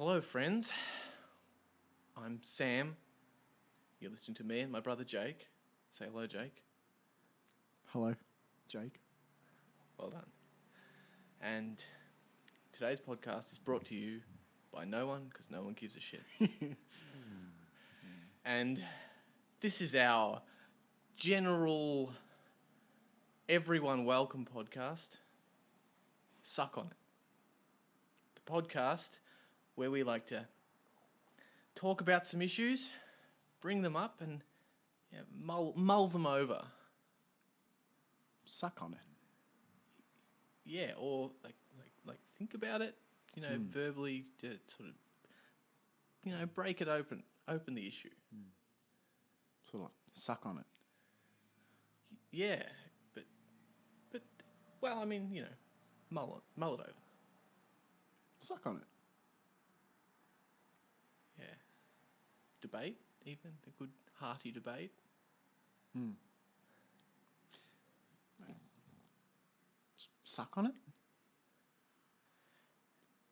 Hello, friends. I'm Sam. You're listening to me and my brother Jake. Say hello, Jake. Hello, Jake. Well done. And today's podcast is brought to you by no one, because no one gives a shit. And this is our general everyone welcome podcast. Suck on it. The podcast where we like to talk about some issues, bring them up, and mull them over. Suck on it. Yeah, or like think about it, verbally to sort of, break it open the issue. Sort of like suck on it. Yeah, but well, I mean, mull it over. Suck on it. Yeah. Debate, even a good hearty debate. Suck on it.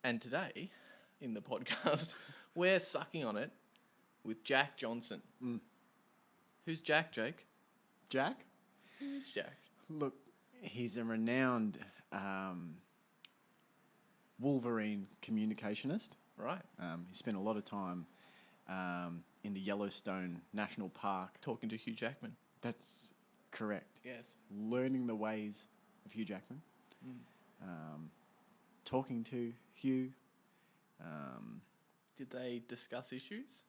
And today, in the podcast, we're sucking on it with Jack Johnston. Who's Jack, Jake? Jack? Who's Jack? Look, he's a renowned wolverine communicationist. Right. He spent a lot of time in the Yellowstone National Park. Talking to Hugh Jackman. That's correct. Yes. Learning the ways of Hugh Jackman. Talking to Hugh. Did they discuss issues?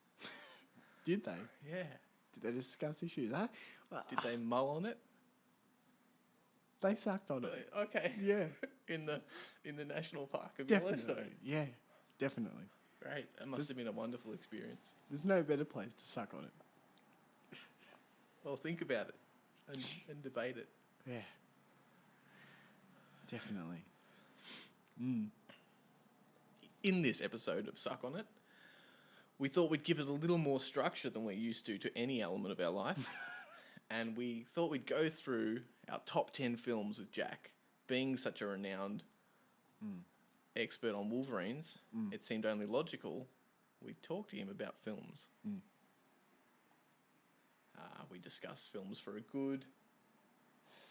Did they? Yeah. Did they discuss issues? Huh? Well, Did they mull on it? they sucked on it. Okay. Yeah. in the national park of Definitely. Yellowstone. Yeah, definitely. Great. That must have been a wonderful experience. There's no better place to suck on it. Well, think about it and debate it. Yeah. Definitely. In this episode of Suck On It, we thought we'd give it a little more structure than we're used to any element of our life. And we thought we'd go through our top 10 films with Jack. Being such a renowned expert on Wolverines, it seemed only logical we'd talk to him about films. We discussed films for a good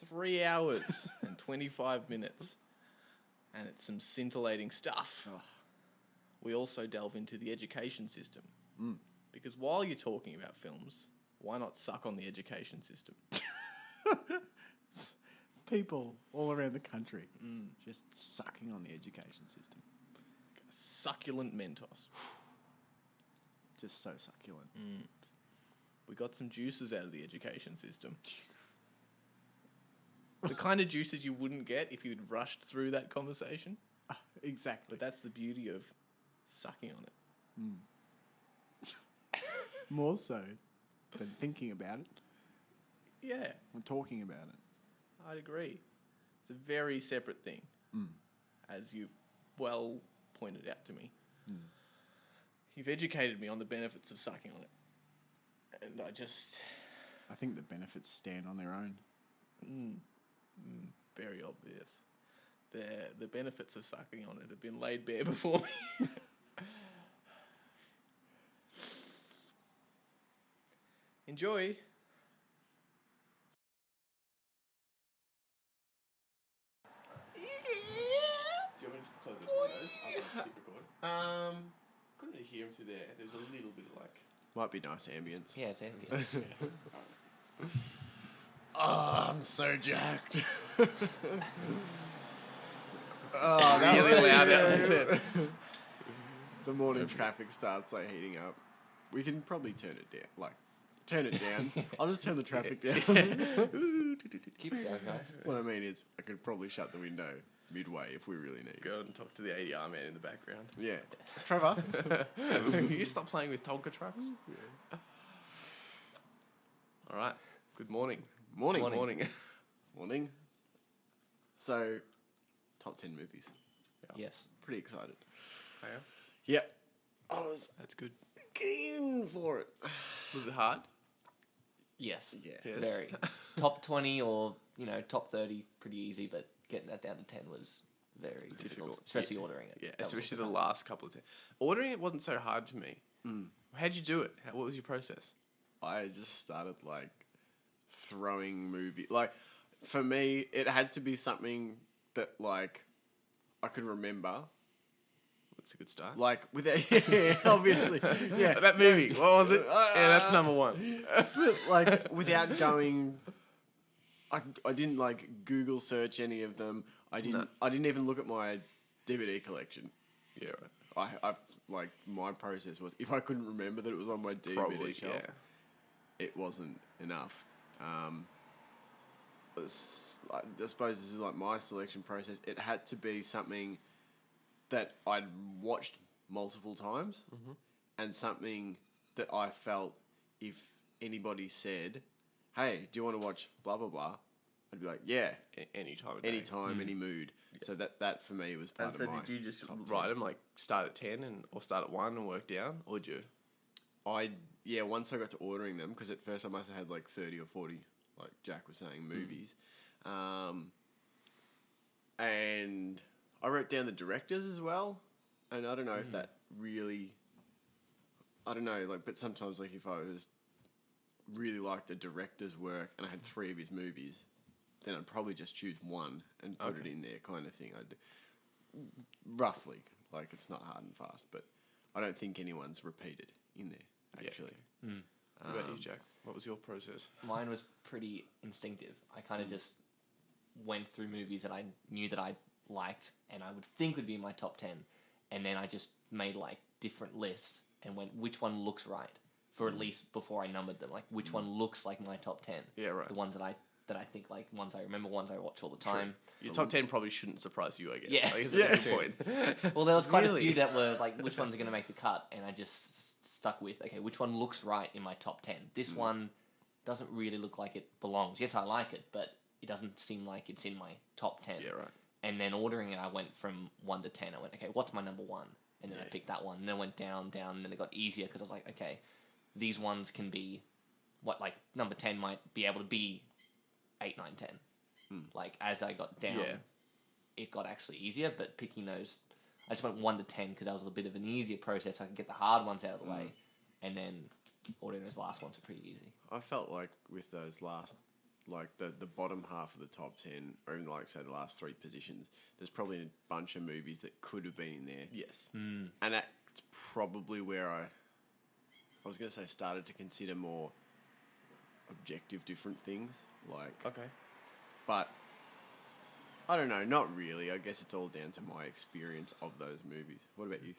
3 hours and 25 minutes. And it's some scintillating stuff. Oh. We also delve into the education system. Because while you're talking about films, why not suck on the education system? People all around the country just sucking on the education system. Succulent Mentos. Just so succulent. We got some juices out of the education system. The kind of juices you wouldn't get if you'd rushed through that conversation. Exactly. But that's the beauty of sucking on it. More so than thinking about it Yeah, and talking about it. I'd agree. It's a very separate thing, as you've well pointed out to me. You've educated me on the benefits of sucking on it. And I think the benefits stand on their own. Very obvious. The benefits of sucking on it have been laid bare before me. Enjoy. Do you want me to close the windows? I'll keep recording. Couldn't really hear him through there. There's a little bit of Might be nice ambience. Yeah, it's ambient. Oh, I'm so jacked. that really loud out there. The morning traffic starts heating up. We can probably turn it down. Turn it down. I'll just turn the traffic down. Keep it down, guys. What I mean is, I could probably shut the window midway if we really need. Go and talk to the ADR man in the background. Yeah. Trevor. Can you stop playing with Tonka trucks? Yeah. All right. Good morning. Morning. Morning. So, top 10 movies. Yes. Pretty excited. Oh, yeah? Yep. I was That's good. keen for it. Was it hard? Yes. Yeah. Yes. Very. Top 20 or, top 30, pretty easy, but getting that down to 10 was very difficult, Difficult. especially ordering it. Yeah, That was especially also the hard. last couple of times. Ordering it wasn't so hard for me. How'd you do it? What was your process? I just started like throwing like for me it had to be something that like I could remember. That's a good start. Like without obviously. Yeah. That movie, what was it? Yeah, that's number one. Like without going I didn't like Google search any of them. I didn't even look at my DVD collection. Yeah, right. I like my process was if I couldn't remember that it was on my DVD Probably, shelf, yeah. it wasn't enough. I suppose this is like my selection process. It had to be something that I'd watched multiple times, and something that I felt if anybody said, "Hey, do you want to watch blah blah blah?" I'd be like, "Yeah, Any time of day. anytime, any mood." So that for me was part And of so my. did you just top 10. write them, like, start at 10 or start at 1 and work down? Or did you? Once I got to ordering them, because at first I must have had like 30 or 40, like Jack was saying, movies. And I wrote down the directors as well. And I don't know if that really, I don't know, like, but sometimes like if I was really liked a director's work and I had 3 of his movies, then I'd probably just choose one and put it in there kind of thing. Roughly, like it's not hard and fast, but I don't think anyone's repeated in there, actually. Yeah, okay. What about you, Jack? What was your process? Mine was pretty instinctive. I kind of just went through movies that I knew that I liked and I would think would be in my top 10. And then I just made like different lists and went, which one looks right? For at least before I numbered them. Like, which one looks like my top 10? Yeah, right. The ones that I think, like, ones I remember, ones I watch all the time. Your top 10 probably shouldn't surprise you, I guess. Yeah. Like, that's a good point. Well, there was quite Really? a few that were like, which ones are going to make the cut? And I just stuck with, okay, which one looks right in my top 10? This one doesn't really look like it belongs. Yes, I like it, but it doesn't seem like it's in my top 10. Yeah, right. And then ordering it, I went from 1 to 10. I went, okay, what's my number 1? And then I picked that one. And then I went down, and then it got easier because I was like, okay, these ones can be, like, number 10 might be able to be 8, 9, 10. Like, as I got down, it got actually easier, but picking those, I just went 1 to 10 because that was a bit of an easier process. I could get the hard ones out of the way, and then ordering those last ones are pretty easy. I felt like with those last, like the bottom half of the top 10, or even like say the last 3 positions, there's probably a bunch of movies that could have been in there. Yes. And that's probably where I was going to say started to consider more objective different things. Like, Okay. but I don't know, not really. I guess it's all down to my experience of those movies. What about you?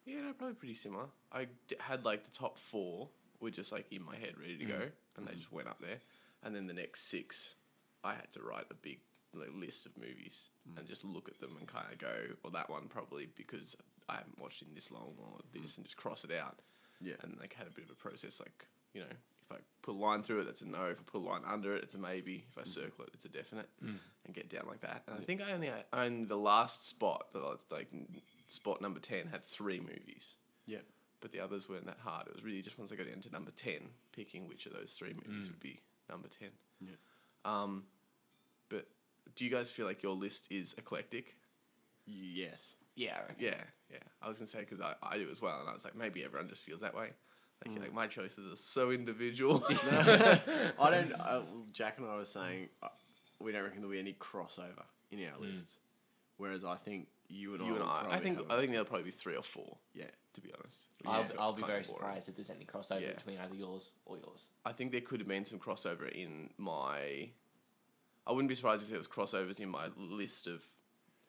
Yeah, no, probably pretty similar. I had like the top 4 were just like in my head ready to go, and they just went up there. And then the next 6, I had to write a big list of movies and just look at them and kind of go, well, that one probably because I haven't watched it in this long or this, and just cross it out. Yeah. And like had a bit of a process, like, you know, if I put a line through it, that's a no. If I put a line under it, it's a maybe. If I circle it, it's a definite, and get down like that. And I think I only the last spot, like spot number 10, had 3 movies. Yeah. But the others weren't that hard. It was really just once I got down to number 10, picking which of those 3 movies would be number 10. Yeah. But do you guys feel like your list is eclectic? Yes. Yeah, I reckon. Yeah. I was going to say, because I do as well, and I was like, maybe everyone just feels that way. Like, you're like, my choices are so individual. I don't. Jack and I were saying we don't reckon there'll be any crossover in our lists. Whereas I think you and I. I think there'll probably be 3 or 4. Yeah. To be honest. I'll be Kind very of boring. surprised if there's any crossover Yeah. between either yours or yours. I think there could have been some crossover in my. I wouldn't be surprised if there was crossovers in my list of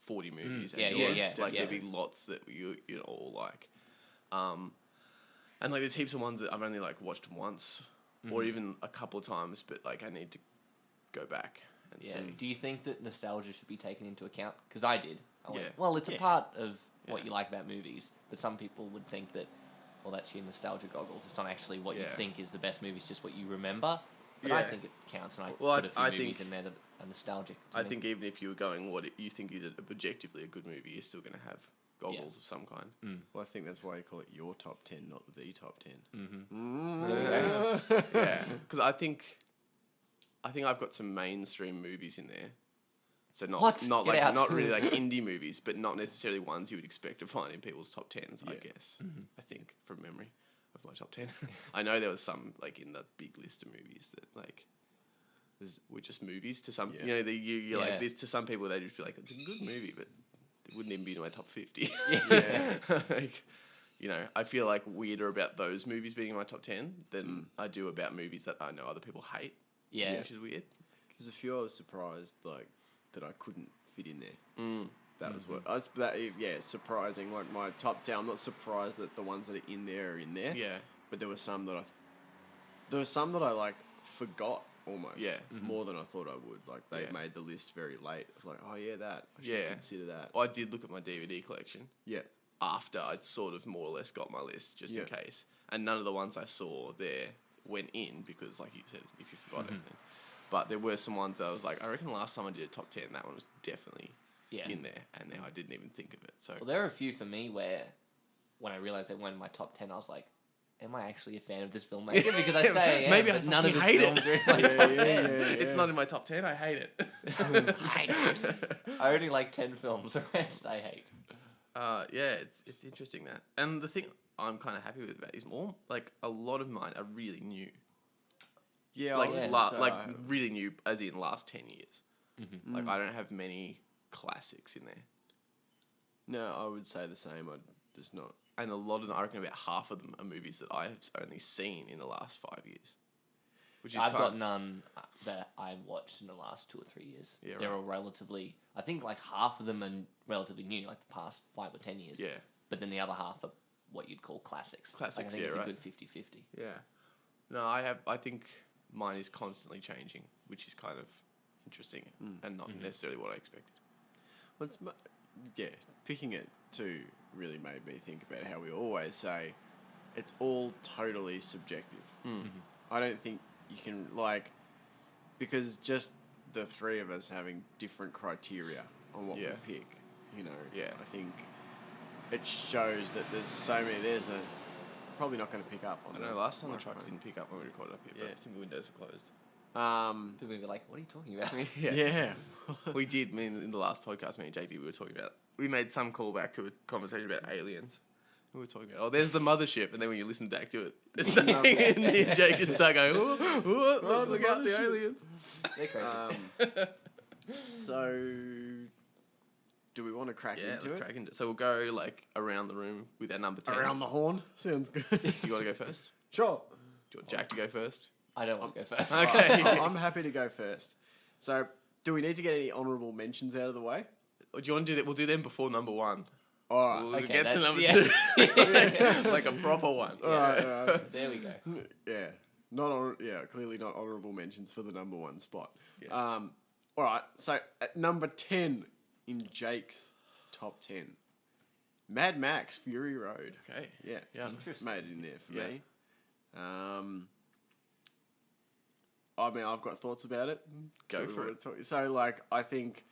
40 movies. And Yeah, yours. yeah. Like Yeah. there'd be lots that you all like, and like there's heaps of ones that I've only like watched once, or even a couple of times, but like I need to go back and Yeah. see. Do you think that nostalgia should be taken into account? Because I did. I went, Yeah. well, it's a part of what Yeah. you like about movies, but some people would think that, well, that's your nostalgia goggles. It's not actually what you Yeah. think is the best movie. It's just what you remember. But I Yeah. think it counts, and I Well, put a few I movies think- in there that are nostalgic. To I me. think even if you were going what you think is objectively a good movie, you're still going to have goggles of some kind. Well, I think that's why you call it your top 10, not the top 10. Yeah, because I think I've got some mainstream movies in there. So not What? not Get like out. not really like indie movies, but not necessarily ones you would expect to find in people's top tens. I Yeah. guess I think from memory of my top 10, I know there was some like in the big list of movies that like were just movies to some. Yeah. You know, you're Yeah. like this to some people. They just be like, it's a good movie, but it wouldn't even be in my top 50. Yeah. Like, you know, I feel like weirder about those movies being in my top 10 than I do about movies that I know other people hate. Yeah. Which is weird. There's a few I was surprised like that I couldn't fit in there. That was what surprising. Like my top 10, I'm not surprised that the ones that are in there are in there. Yeah. But there were some that I like forgot almost. Yeah. More than I thought I would. Like they Yeah. made the list very late. Of like, oh yeah, that. I should Yeah. consider that. I did look at my DVD collection Yeah. after I'd sort of more or less got my list, just in Yeah. case. And none of the ones I saw there went in because, like you said, if you forgot it. Then. But there were some ones that I was like, I reckon last time I did a top 10, that one was definitely in there. And now I didn't even think of it. So Well, there are a few for me where, when I realized they weren't in my top 10, I was like, am I actually a fan of this filmmaker? Because I say I am, Maybe I but none of his fucking hate films it. are in my top 10. it's not in my top 10. I hate it. I only like 10 films. The rest I hate. Yeah, it's interesting that. And the thing I'm kind of happy with that is more like a lot of mine are really new. Yeah. Like I would say really new, as in last 10 years. Like I don't have many classics in there, No, I would say the same. I'd just not. and a lot of them, I reckon about half of them are movies that I have only seen in the last 5 years. Which is I've got kind none that I've watched in the last 2 or 3 years. Yeah, They're right. all relatively, I think like half of them are relatively new, like the past 5 or 10 years. Yeah. But then the other half are what you'd call classics. Classics, like, I think yeah, it's right. a good 50-50. Yeah. No, I think mine is constantly changing, which is kind of interesting and not necessarily what I expected. Well, picking it too really made me think about how we always say it's all totally subjective. I don't think you can, like, because just the three of us having different criteria on what Yeah. we pick, you know, Yeah. I think it shows that there's so many, probably not going to pick up on I know last time the trucks didn't pick up when we recorded up here, but Yeah. I think the windows are closed. People would be like, what are you talking about? Yeah. We did, in the last podcast, me and JD, we were talking about, we made some callback to a conversation about aliens. We were talking about, there's the mothership, and then when you listen back to it, there's nothing in there. Jake just started going, look out, the aliens. They're crazy. So, do we want to crack Yeah, into let's it? crack into it. So we'll go, around the room with our number 10. Around the horn? Sounds good. Do you want to go first? Sure. Do you want Jack to go first? I don't want to go first. Okay. I'm happy to go first. So, do we need to get any honourable mentions out of the way? Or do you want to do that? We'll do them before number 1. All right. We'll Okay, get to that- number yeah. 2. Like a proper one. All right. There we go. Yeah. Clearly not honourable mentions for the number 1 spot. Yeah. All right. So at number 10 in Jake's top 10, Mad Max Fury Road. Okay. Yeah. Yeah. Interesting. Made it in there for Yeah. me. I mean, I've got thoughts about it. Go Do we for wanna it. talk- So, I think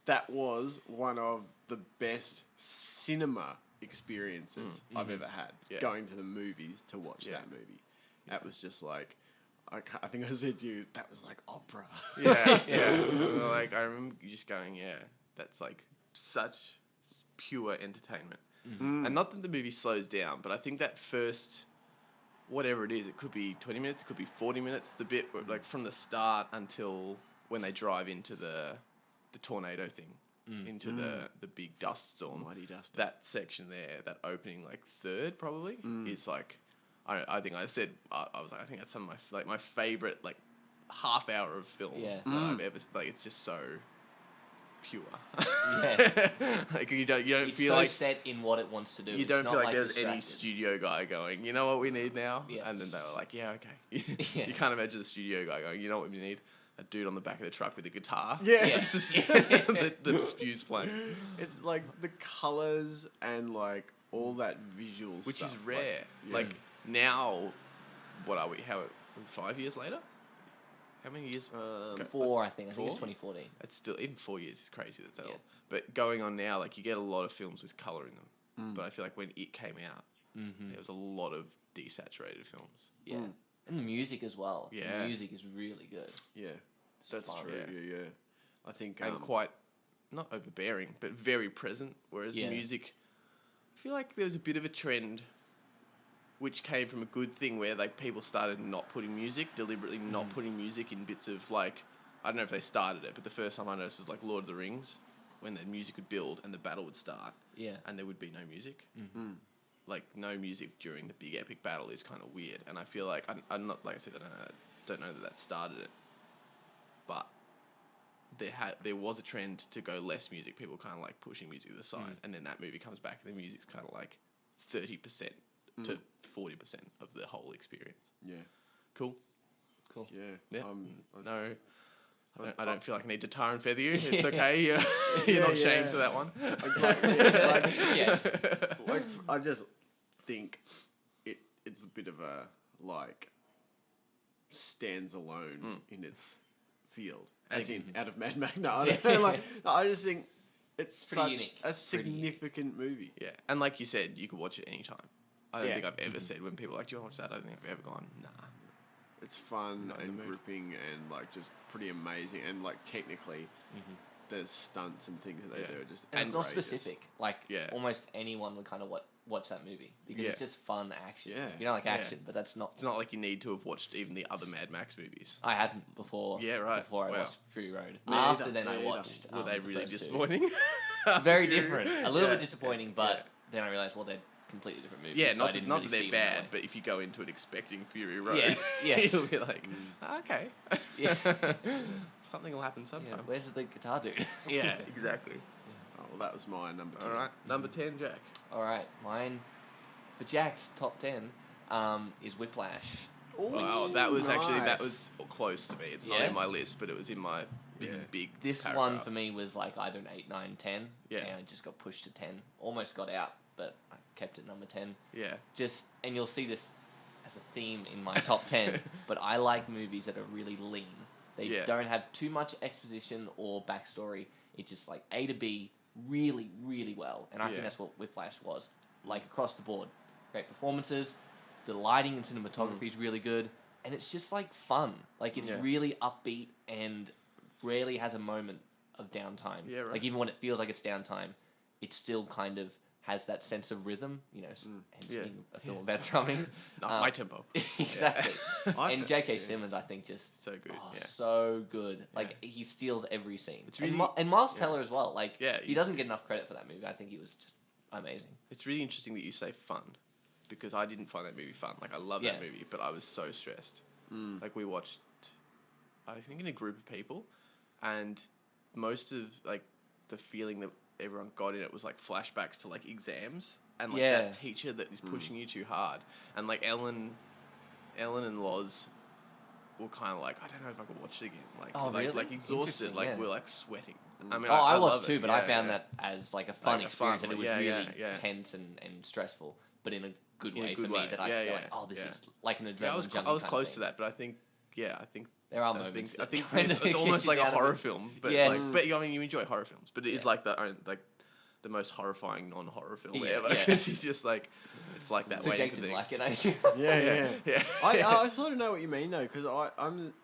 that was one of the best cinema experiences I've ever had. Yeah. Going to the movies to watch Yeah. that movie. That was just like, I think I said to you, that was like opera. Yeah. I remember you just going, that's such pure entertainment. And not that the movie slows down, but I think that first, whatever it is, it could be 20 minutes, it could be 40 minutes, the bit where, from the start until when they drive into the tornado thing, into the big dust storm. Mighty dust. That section there, that opening third probably, is I think I said, I was like, I think that's some of my favorite half hour of film Yeah. that I've ever, it's just so pure. Yeah. You don't It's feel so like set in what it wants to do. you It's don't not feel like there's any distracted. studio guy going, you know what we need now? Yeah. And then they were like, yeah, okay. Yeah. You can't imagine the studio guy going, you know what we need? A dude on the back of the truck with a guitar. Yeah. It's just the spews flame. It's like the colours and all that visual Which stuff. is rare. yeah. Now, what are we? 5 years later? How many years? 4, I think. I think 4? it's 2014. It's still, even 4 years is crazy. That's at Yeah. all. But going on now, you get a lot of films with colour in them. But I feel like when it came out, there was a lot of desaturated films. Yeah. And the music as well. Yeah. The music is really good. Yeah, that's fun. true. Yeah. Yeah. I think and quite not overbearing, but very present. Whereas Yeah. music, I feel like there was a bit of a trend, which came from a good thing where like people started not putting music, deliberately not putting music in bits of like, I don't know if they started it, but the first time I noticed was like Lord of the Rings, when the music would build and the battle would start, Yeah. and there would be no music. Like no music during the big epic battle is kind of weird, and I feel like I'm not, like I said, I don't know that started it, but there was a trend to go less music. People kind of like pushing music to the side, and then that movie comes back, and the music's kind of like 30% to 40% of the whole experience. yeah, Cool. Cool. yeah. Yeah. I- No. I don't feel like I need to tar and feather you. It's okay. You're not shamed for that one. Yes. like I just think it's a bit of a like stands alone in its field, as in out of Mad Max. No, I don't know, like no, I just think it's Pretty such unique. a Pretty unique. significant movie. Yeah, and like you said, you could watch it anytime. I don't Yeah. think I've ever said when people are like, "Do you want to watch that?" I don't think I've ever gone, "Nah." It's fun Not in and the mood. gripping and like just pretty amazing, and like technically, there's stunts and things that they Yeah. do are just And it's not outrageous. specific. Like, Yeah. almost anyone would kind of watch that movie because Yeah. it's just fun action. Yeah. You don't like Yeah. action, but that's not. It's not like you need to have watched even the other Mad Max movies. I hadn't before. Yeah, right. Before I Wow. watched Fury Road. Me After either, then, me I either. watched. Were they the really first two. disappointing? Very different. A little Yeah. bit disappointing, but then I realized, well, they're completely different movies. Yeah, so I not didn't that really they're see them that bad, way. but if you go into it expecting Fury Road, Yeah, yes. you'll be like, okay. Yeah. Something will happen Yeah, sometime. where's the guitar dude? Yeah, exactly. Oh, well, that was my number 10. All right, number 10, Jack. All right, mine for Jack's top 10 is Whiplash. Wow, that was actually, that nice. was close to me. It's not Yeah? in my list, but it was in my big This paragraph. one for me was like either an 8, 9, 10. Yeah. And it just got pushed to 10. Almost got out, but I kept it number 10. Yeah. Just, and you'll see this as a theme in my top 10, but I like movies that are really lean. They Yeah. don't have too much exposition or backstory. It's just like A to B really, really well. And I Yeah. think that's what Whiplash was. Like across the board. Great performances. The lighting and cinematography is really good. And it's just like fun. Like it's Yeah. really upbeat and rarely has a moment of downtime. Yeah, right. Like even when it feels like it's downtime, it still kind of has that sense of rhythm, you know, hence Yeah. being a film about drumming. Not my tempo. Exactly. I And fe- J.K. Simmons, I think, just So good, yeah. so good. Like he steals every scene. It's And really- and Miles Teller as well. Like Yeah, he he's- doesn't get enough credit for that movie. I think he was just amazing. It's really interesting that you say fun, because I didn't find that movie fun. Like, I love Yeah. that movie, but I was so stressed. Like, we watched, I think, in a group of people, and most of, like, the feeling that everyone got in it was, like, flashbacks to, like, exams, and, like, Yeah. that teacher that is pushing you too hard. And, like, Ellen and Loz were kind of like, I don't know if I could watch it again. Like, Oh, like, really? like exhausted. Interesting, Like, yeah. we're, like, sweating. I mean, Oh, I love was too, it. but I Yeah, found yeah. that as like a fun Like a fun experience, and it one, was yeah, really yeah, yeah. tense and stressful, but in a good In a way good for way. me. That I Yeah, feel yeah, like, oh, this yeah. is like an adrenaline Yeah, I was junkie kind of close to thing. that, but I think There are I moments. think, I that think kind it's, of it's almost kick like you a out of horror it. film, but Yes. like, but I mean, you enjoy horror films, but it is Yeah. like the most horrifying non-horror film Yeah, ever. yeah. Because you just like, it's like that So waiting Jake for didn't things. like it, I Yeah. yeah. I sort of know what you mean though, because I'm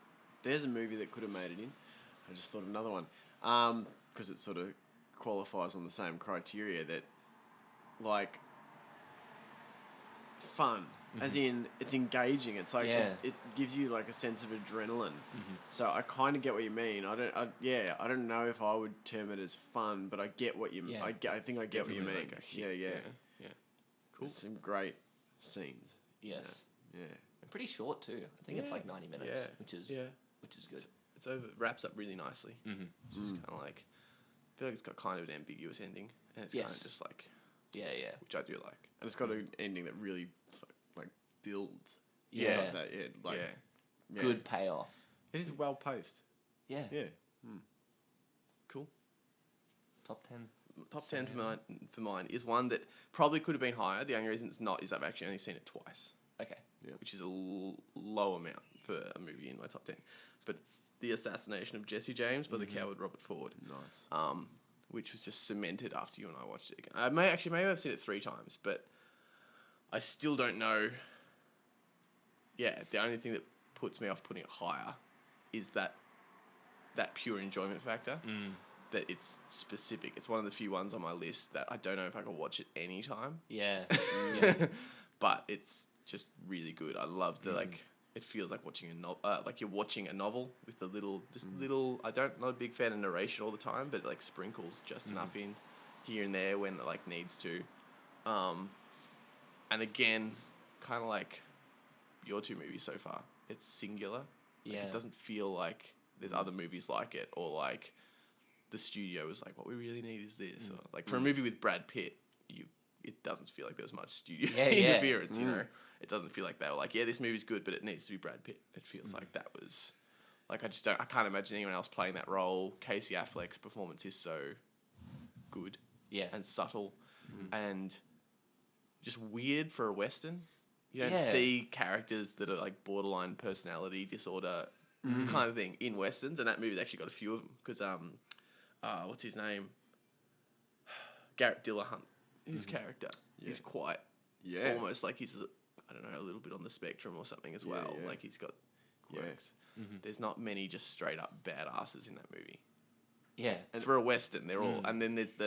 there's a movie that could have made it in. I just thought of another one, because it sort of qualifies on the same criteria that, like, fun, as in it's engaging. It's like Yeah. it gives you like a sense of adrenaline. So I kind of get what you mean. I don't know if I would term it as fun, but I get what you. Yeah. I think I get what you Definitely mean. like a hit. Yeah. Yeah. Cool. Some great scenes. Yes. Yeah. And pretty short too. I think it's Yeah. like 90 minutes, Yeah. which is Yeah. good. It's over. Wraps up really nicely. Mm-hmm. It's just kind of like, I feel like it's got kind of an ambiguous ending, and it's kind Yes. of just like, Yeah, yeah. which I do like. And it's got an ending that really like builds. It's Yeah. got that, like, Yeah. yeah. Good payoff. It is well paced. Yeah. Yeah. Cool. Top 10. Top 10 for mine is one that probably could have been higher. The only reason it's not is I've actually only seen it twice, Okay. which is a low amount for a movie in my top 10. But it's The Assassination of Jesse James by the coward Robert Ford, Nice. which was just cemented after you and I watched it again. Maybe I've seen it 3 times, but I still don't know. Yeah, the only thing that puts me off putting it higher is that that pure enjoyment factor. That it's specific. It's one of the few ones on my list that I don't know if I could watch it anytime. Yeah. But it's just really good. I love the like. It feels like watching like you're watching a novel with the little. Not a big fan of narration all the time, but like sprinkles just enough in here and there when it like needs to. And again, kind of like your two movies so far. It's singular. Like, Yeah. it doesn't feel like there's other movies like it, or like the studio was like, what we really need is this. Or, like for a movie with Brad Pitt, it doesn't feel like there was much studio interference. You know, it doesn't feel like they were like, yeah, this movie's good, but it needs to be Brad Pitt. It feels like that was like I can't imagine anyone else playing that role. Casey Affleck's performance is so good, and subtle, and just weird for a Western. You don't see characters that are like borderline personality disorder kind of thing in Westerns, and that movie's actually got a few of them because what's his name? Garrett Dillahunt, his character is quite almost like he's I don't know, a little bit on the spectrum or something as well. Like he's got quirks. There's not many just straight up badasses in that movie. Yeah. And for a Western, they're all, and then there's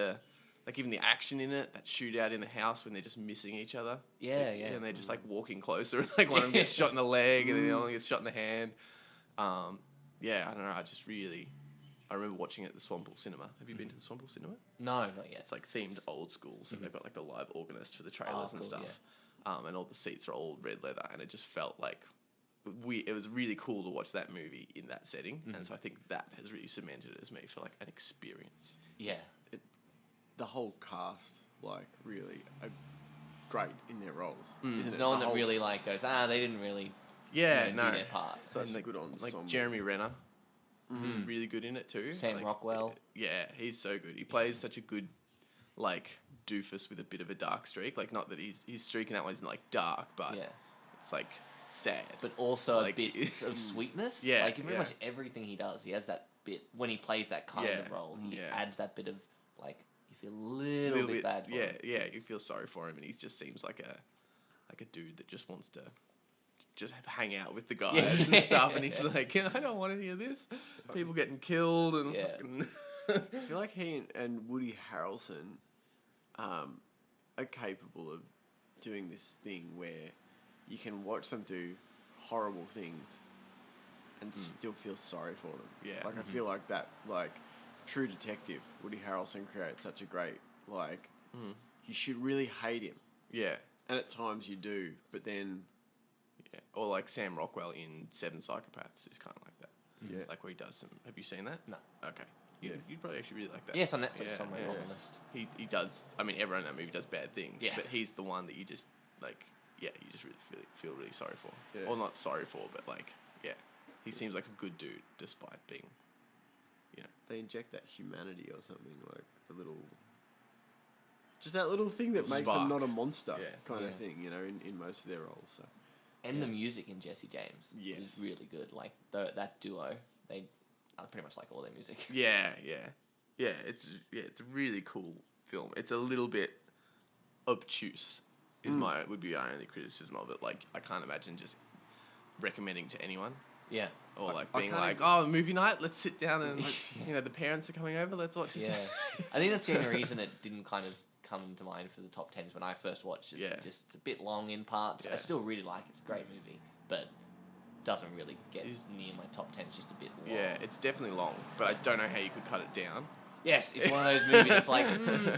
like even the action in it, that shootout in the house when they're just missing each other. Yeah. And they're just like walking closer. Like one of them gets shot in the leg and then the other one gets shot in the hand. I don't know. I remember watching it at the Swamppool Cinema. Have you been to the Swamppool Cinema? No, not yet. It's like themed old school. So they've got like the live organist for the trailers and stuff. And all the seats are all red leather. And it just felt like it was really cool to watch that movie in that setting. And so I think that has really cemented it as me for like an experience. Yeah. The whole cast, like, really are great in their roles, isn't it? No one that really like goes, they didn't really do their part. Such and good ensemble. like Jeremy Renner is really good in it too. Sam Rockwell. Yeah, he's so good. He plays such a good, like, doofus with a bit of a dark streak. Like, not that his streak in that one isn't like dark, but it's like sad. But also like, a bit of sweetness. Yeah, Like in pretty much everything he does, he has that bit when he plays that kind of role. He adds that bit of like you feel a little bit bad for him. You feel sorry for him, and he just seems like a dude that just wants to just hang out with the guys and stuff. And he's like, I don't want any of this. People getting killed and fucking I feel like he and Woody Harrelson are capable of doing this thing where you can watch them do horrible things and still feel sorry for them. Yeah. Like I feel like that, like True Detective, Woody Harrelson creates such a great, like, you should really hate him. Yeah. And at times you do, but then... Yeah. Or like Sam Rockwell in Seven Psychopaths is kind of like that. Yeah. Like where he does some... Have you seen that? No. Okay. You'd probably actually really like that. Yeah, it's on Netflix on my list. He does... I mean, everyone in that movie does bad things. Yeah. But he's the one that you just, like... Yeah, you just really feel really sorry for. Yeah. Or not sorry for, but like... Yeah. He seems like a good dude despite being... You know... They inject that humanity or something, like the little... Just that little thing that makes them not a monster kind of thing, you know, in most of their roles. So. And the music in Jesse James is really good. Like that duo, they pretty much like all their music. Yeah. It's a really cool film. It's a little bit obtuse. Would be my only criticism of it. Like I can't imagine just recommending to anyone. Yeah. Or like being like, movie night, let's sit down and the parents are coming over, let's watch this. Yeah. I think that's the only reason it didn't kind of come to mind for the top 10s when I first watched it. Yeah. Just a bit long in parts. I still really like it. It's a great movie, but doesn't really get near my top 10. It's just a bit long. Yeah, it's definitely long, but I don't know how you could cut it down. Yes, it's one of those movies that's like,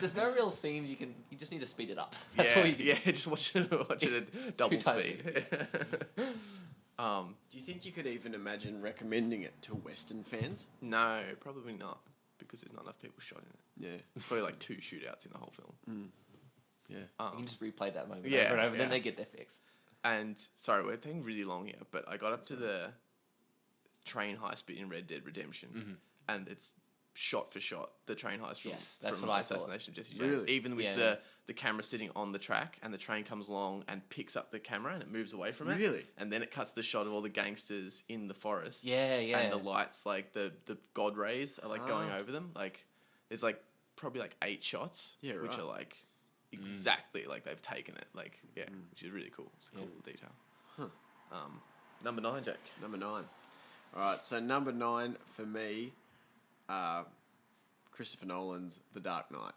there's no real scenes you just need to speed it up. That's all you can do. Just watch it at double speed. Do you think you could even imagine recommending it to Western fans? No, probably not, because there's not enough people shot in it. Yeah. There's probably like 2 shootouts in the whole film. Yeah. You can just replay that moment Yeah, over and over, yeah. then they get their fix. And, sorry, we're taking really long here, but I got up to the train heist bit in Red Dead Redemption, and it's shot for shot, the train heist from, that's from what I thought. Assassination of Jesse James. Really? Even with the camera sitting on the track, and the train comes along and picks up the camera and it moves away from it. Really? And then it cuts the shot of all the gangsters in the forest. Yeah. And the lights, like the god rays are like going over them. Like, there's like probably like 8 shots, which are like exactly like they've taken it. Like, which is really cool. It's a cool detail. Huh. Number 9, Jack. Number 9. All right, so number 9 for me, Christopher Nolan's The Dark Knight.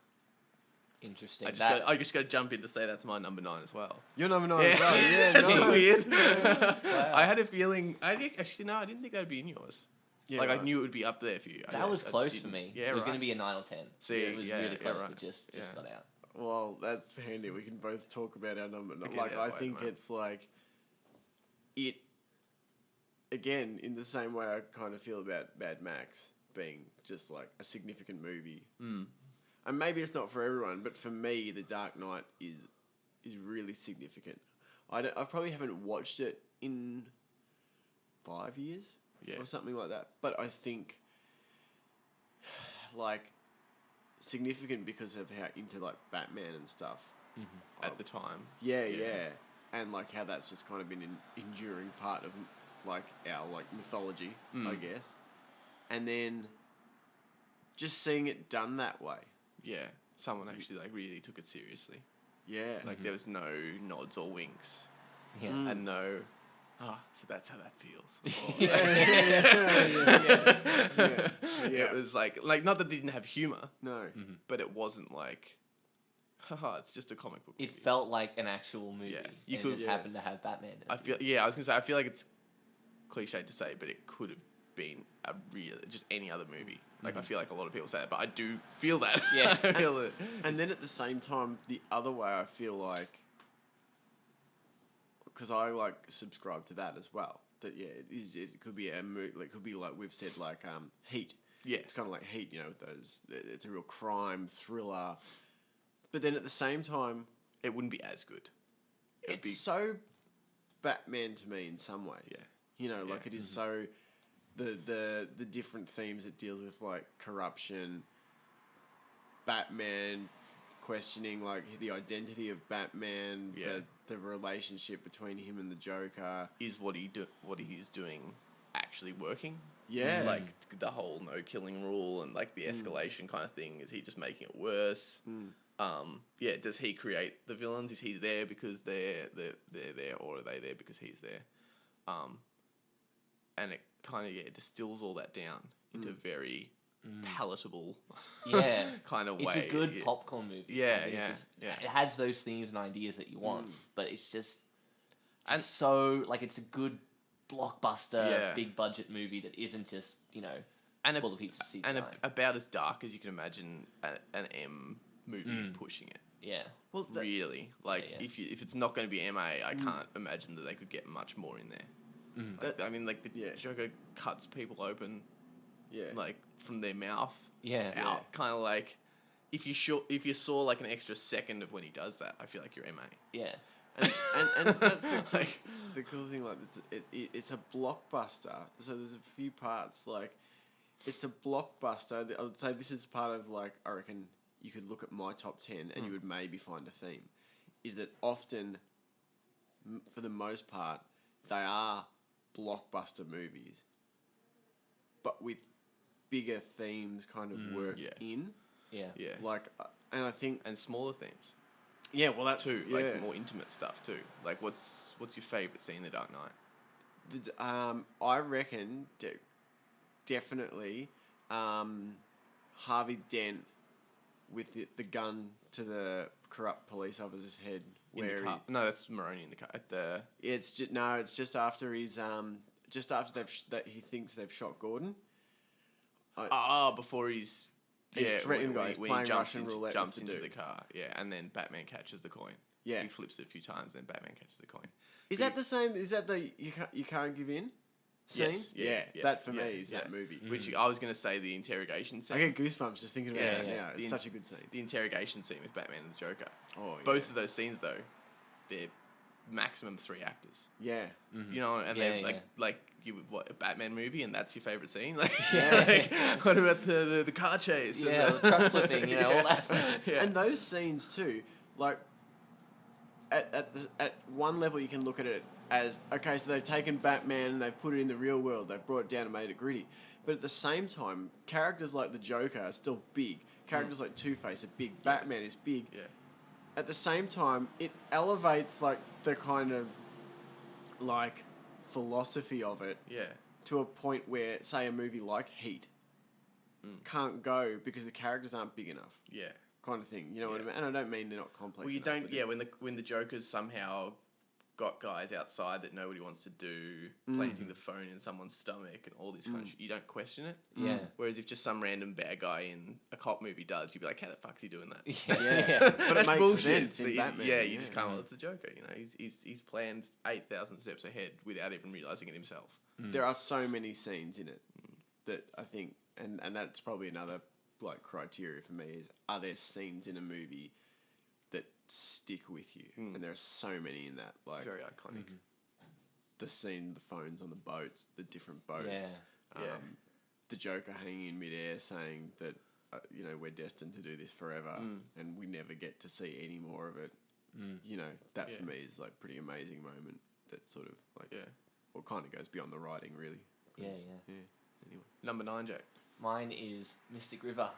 Interesting. I just got to jump in to say that's my number 9 as well. Your number 9 as well. Yeah, That's nice. weird. Wow. I had a feeling. I didn't think that'd be in yours. Yeah, like I right. knew it would be up there for you. That was close for didn't- me. Yeah, it was right. going to be a 9 or 10. See, it was really close, right. but just Yeah. got out. Well, that's handy. We can both talk about our number 9. Okay, Like, yeah, I wait, think mate. it's like... It... Again, in the same way I kind of feel about Mad Max being just, like, a significant movie. Mm. And maybe it's not for everyone, but for me, The Dark Knight is really significant. I probably haven't watched it in 5 years or something like that. But I think, like, significant because of how into, like, Batman and stuff. At the time. Yeah. And, like, how that's just kind of been an enduring part of, like, our, like, mythology, I guess. And then just seeing it done that way. Yeah, someone actually like really took it seriously. Yeah. Like there was no nods or winks, Yeah. and no, so that's how that feels. Or, Yeah. It was like not that they didn't have humor, No. but it wasn't like, haha, it's just a comic book movie. It felt like an actual movie. Yeah. You You could- just happened to have Batman. in it. I was gonna say, I feel like it's cliche to say, but it could have been a real, just any other movie. Like I feel like a lot of people say that, but I do feel that. Yeah. I feel it. And then at the same time, the other way, I feel like, because I like subscribe to that as well. That it could be a movie, like could be like we've said, like Heat. Yeah. It's kind of like Heat, you know, with those. It's a real crime thriller, but then at the same time, It wouldn't be as good. It would it's be so Batman to me in some ways. Yeah. You know, like it is so the different themes it deals with, like corruption, Batman questioning like the identity of Batman, Yeah. the relationship between him and the Joker. is what he is doing actually working. Yeah. Like the whole no killing rule and like the escalation kind of thing. Is he just making it worse? Does he create the villains? Is he there because they're there, or are they there because he's there? And it kind of distills all that down into a very palatable Yeah. kind of It's way. a good Yeah. popcorn movie. Yeah, Like, yeah, yeah. It has those themes and ideas that you want, but it's just And- so like it's a good blockbuster, Yeah. big budget movie that isn't just and full of heaps of CGI. and about as dark as you can imagine an M movie pushing it. yeah. Well, Really, like Yeah. if it's not going to be MA, I can't imagine that they could get much more in there. Like, I mean, like the Joker cuts people open, Yeah. like from their mouth Yeah. out, kind of like if you saw like an extra second of when he does that, I feel like you're MA. Yeah. And that's the cool thing. Like it's a blockbuster. So there's a few parts. Like it's a blockbuster. I would say this is part of like I reckon you could look at my top 10 and you would maybe find a theme. Is that often, for the most part, they are blockbuster movies, but with bigger themes kind of worked in. Yeah. Yeah, Like, and I think and smaller themes yeah, well that's too, yeah. like more intimate stuff too. Like what's your favorite scene in The Dark Knight? I reckon definitely Harvey Dent with the gun to the corrupt police officer's head. In the car? No, that's Maroney in the car. At the It's just after he's just after that he thinks they've shot Gordon. before he's threatening the guy. He's playing Russian roulette jumps with the into dude. the car. Yeah, and then Batman catches the coin. Yeah. He flips it a few times, then Batman catches the coin. Is that the same? Is that the you can't give in scene? Yes, yeah, yeah, that for yeah, me is that yeah. movie. Which I was going to say the interrogation scene. I get goosebumps just thinking about Yeah, it yeah. now. It's The such a good scene. The interrogation scene with Batman and the Joker. Oh, Both of those scenes, though, they're maximum 3 actors. yeah. You know, and Yeah, they're yeah. like you would a Batman movie, and that's your favorite scene. Like, Yeah. like, what about the car chase? and Yeah, the truck flipping, all that stuff. Yeah. And those scenes too, like at one level you can look at it as okay, so they've taken Batman and they've put it in the real world, they've brought it down and made it gritty. But at the same time, characters like the Joker are still big. Characters like Two-Face are big. Batman is big. Yeah. At the same time, it elevates like the kind of like philosophy of it Yeah. to a point where, say, a movie like Heat can't go because the characters aren't big enough, Yeah. kind of thing. You know what I mean? And I don't mean they're not complex. Well, you enough, don't. but Yeah, when the Joker's somehow got guys outside that nobody wants to do, planting the phone in someone's stomach and all this kind of shit, you don't question it. Yeah. Whereas if just some random bad guy in a cop movie does, you'd be like, how the fuck's he doing that? Yeah. But it That's makes bullshit. sense in But Batman. Yeah, you just kind of, well, it's the Joker. You know, he's planned 8,000 steps ahead without even realizing it himself. There are so many scenes in it that I think, and that's probably another like criteria for me is, are there scenes in a movie that stick with you? And there are so many in that, like Very iconic. the scene, the phones on the boats, the different boats, Yeah. the Joker hanging in midair saying that you know, we're destined to do this forever, and we never get to see any more of it. You know, that for me is like pretty amazing moment. That sort of like well, kind of goes beyond the writing, really. Yeah. Anyway, Number 9, Jack. Mine is Mystic River.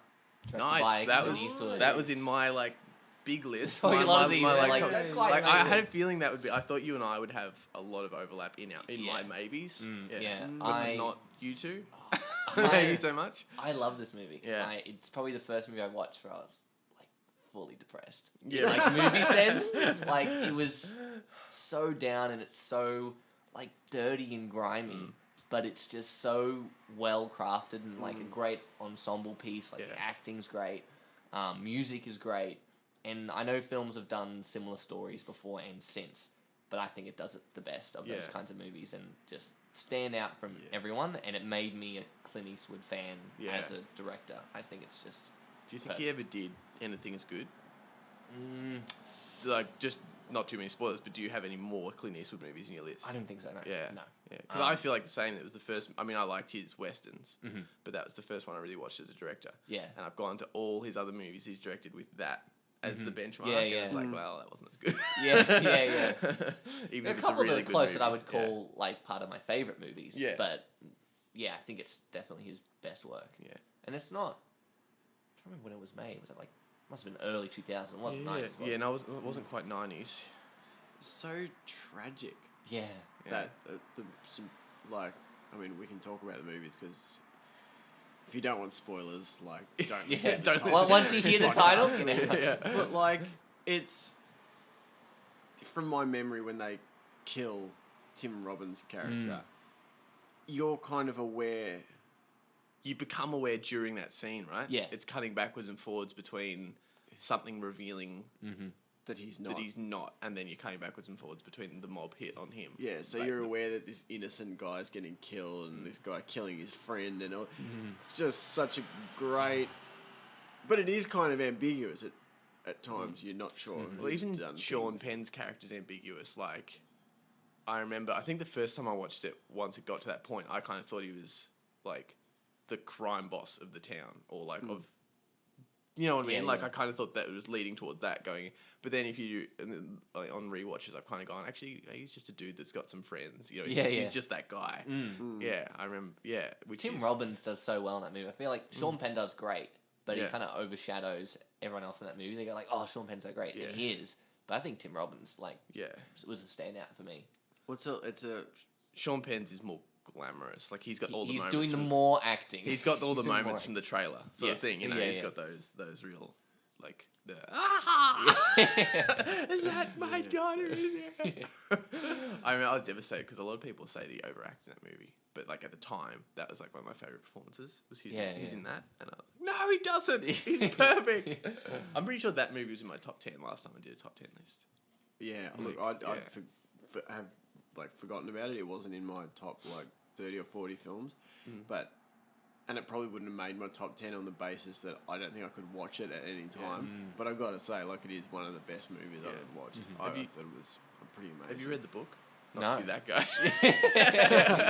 directed Nice. by That Clint was Eastwood. that was in my like big list. Probably a lot of these are like, top- don't quite like make I it. had a feeling that would be. I thought you and I would have a lot of overlap in my Yeah. maybes. yeah. But not you two. I- Maybe so much. I love this movie. Yeah. It's probably the first movie I watched where I was like fully depressed. Yeah. Like movie sense. Like it was so down and it's so like dirty and grimy, but it's just so well crafted and like a great ensemble piece. Like the acting's great, music is great, and I know films have done similar stories before and since, but I think it does it the best of those kinds of movies and just stand out from everyone. And it made me a Clint Eastwood fan as a director. I think it's just. Do you think he ever did anything as good? Mm, Like, just not too many spoilers, but do you have any more Clint Eastwood movies in your list? I don't think so. No. Yeah. No. Yeah. Because I feel like the same. It was the first. I mean, I liked his westerns, but that was the first one I really watched as a director. Yeah. And I've gone to all his other movies he's directed with that as the benchmark. Yeah, And yeah. it's like, well, that wasn't as good. Yeah. Even There are if a it's couple really that are good close movie. that I would call like part of my favorite movies. Yeah. But yeah, I think it's definitely his best work. Yeah. And it's not. I don't remember when it was made. Was it like must have been early 2000? It wasn't 90s. Was Yeah, it? no, it wasn't quite 90s. so tragic Yeah. that some, like, I mean, we can talk about the movies because if you don't want spoilers, like, don't listen to the Don't title. Well, once you hear the title, you know. But like, it's from my memory when they kill Tim Robbins' character, you're kind of aware. You become aware during that scene, right? Yeah. It's cutting backwards and forwards between something revealing That he's that not. he's not, and then you're cutting backwards and forwards between the mob hit on him. Yeah, so Like, you're aware that this innocent guy's getting killed and this guy killing his friend and all. It's just such a great. But it is kind of ambiguous at times. You're not sure. Well, who's even done Sean things. Penn's character's ambiguous. Like, I remember, I think the first time I watched it, once it got to that point, I kind of thought he was like the crime boss of the town, or like of, you know what I mean? Yeah, Like, yeah. I kind of thought that it was leading towards that going. But then if you, and then, like, on rewatches, I've kind of gone, actually, he's just a dude that's got some friends. You know, he's just that guy. Yeah, I remember. Yeah, which Tim is, Robbins does so well in that movie. I feel like Sean Penn does great, but he Yeah. kind of overshadows everyone else in that movie. They go like, "Oh, Sean Penn's so great," and he is. But I think Tim Robbins like Yeah, was a standout for me. It's a Sean Penn's is more glamorous. Like, he's got all the He's moments. doing the from- more acting. He's got all the He's doing moments more from the trailer sort of Yes. thing, you know. Yeah, He's yeah. got those real, like the is that my daughter in there? I mean, I was devastated because a lot of people say that he overacts in that movie, but like at the time, that was like one of my favorite performances. Was he's in that, and I was like, no, he doesn't. He's perfect. I'm pretty sure that movie was in my top 10 last time I did a top 10 list. yeah. Look, I'd have like forgotten about it. It wasn't in my top like 30 or 40 films, but. And it probably wouldn't have made my top 10 on the basis that I don't think I could watch it at any time. But I've got to say, like, it is one of the best movies I've watched. I Have you- thought it was pretty amazing. Have you read the book? No. Not to be that guy.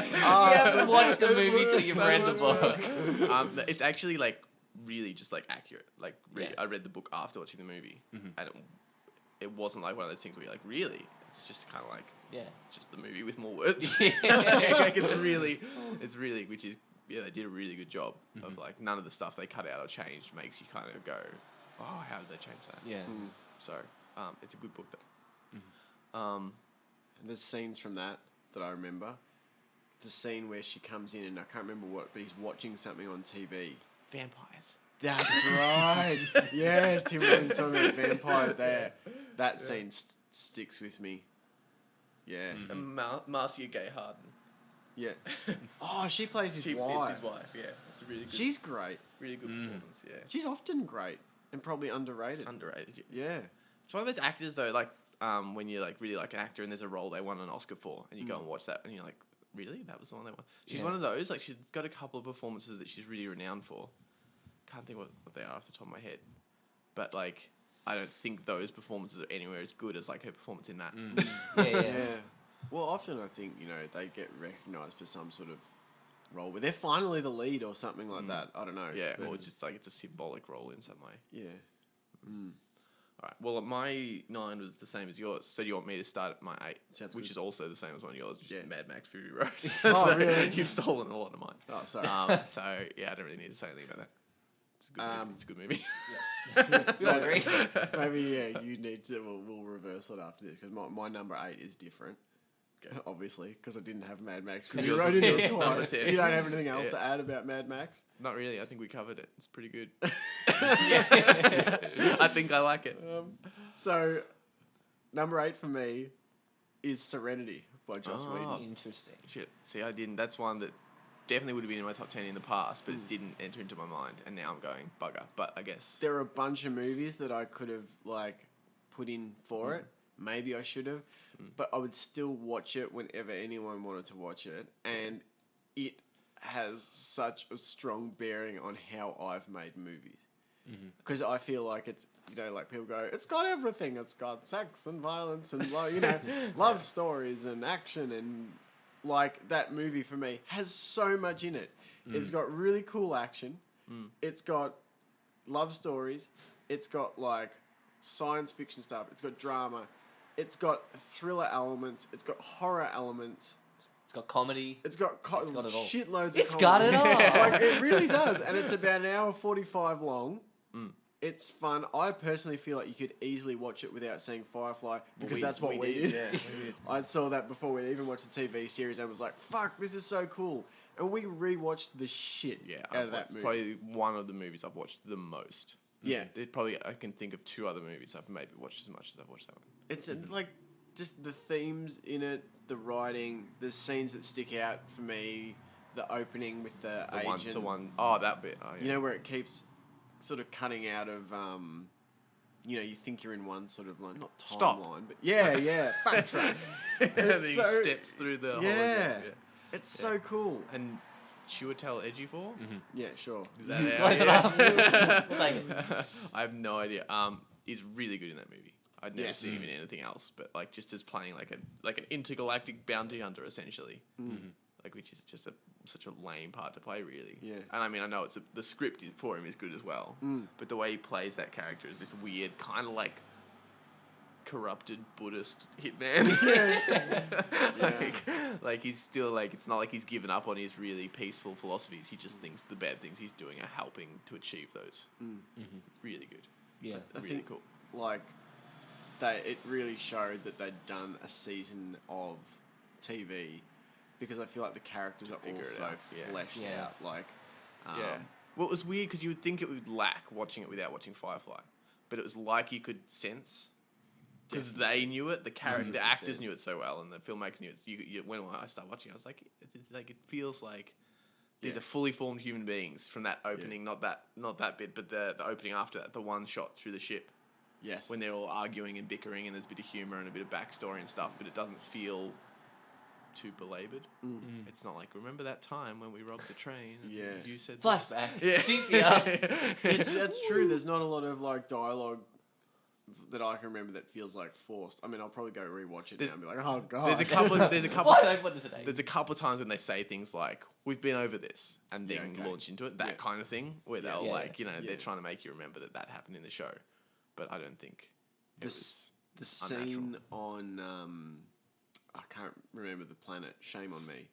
You haven't watched the movie till you've read the book. It's actually like really just like accurate. Like Yeah. I read the book after watching the movie, and it wasn't like one of those things where you're like, really? It's just kind of like Yeah. it's just the movie with more words. Yeah. Like it's really, which is they did a really good job of like none of the stuff they cut out or changed makes you kind of go, oh, how did they change that? Yeah. So it's a good book though. And there's scenes from that I remember the scene where she comes in and I can't remember what, but he's watching something on TV. Vampires. That's right. Yeah, Tim was talking about vampire there. That scene sticks with me. Yeah. Marcia Gay Harden. Yeah. Oh, she plays his It's wife. his wife, yeah. It's a really good, She's great. really good performance, yeah. She's often great and probably underrated. Underrated, yeah. Yeah. It's one of those actors, though, like, when you like really like an actor and there's a role they won an Oscar for, and you go and watch that, and you're like, really? That was the one they won? She's one of those, like, she's got a couple of performances that she's really renowned for. Can't think what they are off the top of my head. But, like, I don't think those performances are anywhere as good as, like, her performance in that. Yeah. Well, often I think, they get recognised for some sort of role where they're finally the lead or something like that. I don't know. Yeah, But or just, like, it's a symbolic role in some way. yeah. All right. Well, my 9 was the same as yours. So do you want me to start at my 8? Sounds which good. is also the same as one of yours, which Yeah. is Mad Max Fury Road. Oh, so really? You've stolen a lot of mine. Oh, sorry. So, yeah, I don't really need to say anything about that. It's a good movie. We all agree. Maybe, you need to, we'll reverse it after this, because my number 8 is different. Obviously, because I didn't have Mad Max. Yours You is- wrote it yours is in number twice. 10. You don't have anything else Yeah. to add about Mad Max? Not really. I think we covered it. It's pretty good. Yeah. I think I like it. So, number 8 for me is Serenity by Joss Oh. Whedon. Interesting. Shit. See, I didn't. That's one that definitely would have been in my top 10 in the past, but it didn't enter into my mind. And now I'm going bugger. But I guess. There are a bunch of movies that I could have, put in for it. Maybe I should have. But I would still watch it whenever anyone wanted to watch it. And it has such a strong bearing on how I've made movies. Because I feel like it's, people go, it's got everything. It's got sex and violence and, love stories and action. And, that movie for me has so much in it. It's got really cool action. It's got love stories. It's got, science fiction stuff. It's got drama. It's got thriller elements. It's got horror elements. It's got comedy. It's got, got it all. shitloads of It's got comedy. it all. It really does. And it's about an hour 45 long. It's fun. I personally feel like you could easily watch it without seeing Firefly because that's what we did. Yeah, we did. I saw that before we even watched the TV series and was like, fuck, this is so cool. And we rewatched the shit out of that movie. Probably one of the movies I've watched the most. Yeah. There's probably, I can think of 2 other movies I've maybe watched as much as I've watched that one. It's just the themes in it, the writing, the scenes that stick out for me, the opening with the agent. That bit. Oh, yeah. Where it keeps sort of cutting out of, you think you're in one sort of line, not Stop. timeline, but yeah, backtrack. And he so- steps through the Yeah. hologram. It's so cool. And Chiwetel Ejiofor? Yeah, sure. Is that Close it? enough. We'll take it. I have no idea. He's really good in that movie. I'd never Yes. seen him in anything else, but just as playing like an intergalactic bounty hunter essentially, which is just such a lame part to play really. Yeah. And I mean I know the script for him is good as well, but the way he plays that character is this weird kind of like corrupted Buddhist hitman. like he's still it's not like he's given up on his really peaceful philosophies. He just thinks the bad things he's doing are helping to achieve those. Really good. Yeah. I Really think, cool. it really showed that they'd done a season of TV because I feel like the characters are figure it also out, yeah. fleshed Yeah. out. Yeah. Well, it was weird because you would think it would lack watching it without watching Firefly, but it was like you could sense because they knew it. The 100%. actors knew it so well, and the filmmakers knew it. When I started watching, I was like it feels like these Yeah. are fully formed human beings from that opening. Not that bit, but the opening after that, the one shot through the ship Yes. when they're all arguing and bickering, and there's a bit of humor and a bit of backstory and stuff, but it doesn't feel too belabored. It's not like, remember that time when we robbed the train? And Yeah. you said this?" Flashback. Yeah. Sepia. That's true. There's not a lot of dialogue that I can remember that feels forced. I mean, I'll probably go rewatch it now and be like, oh god. There's a couple. Why don't I put this today? There's a couple of times when they say things like, "We've been over this," and then Yeah, okay. launch into it. That Yeah. kind of thing, where they'll Yeah. Yeah. they're trying to make you remember that happened in the show. But I don't think it was. The scene on I can't remember the planet. Shame on me.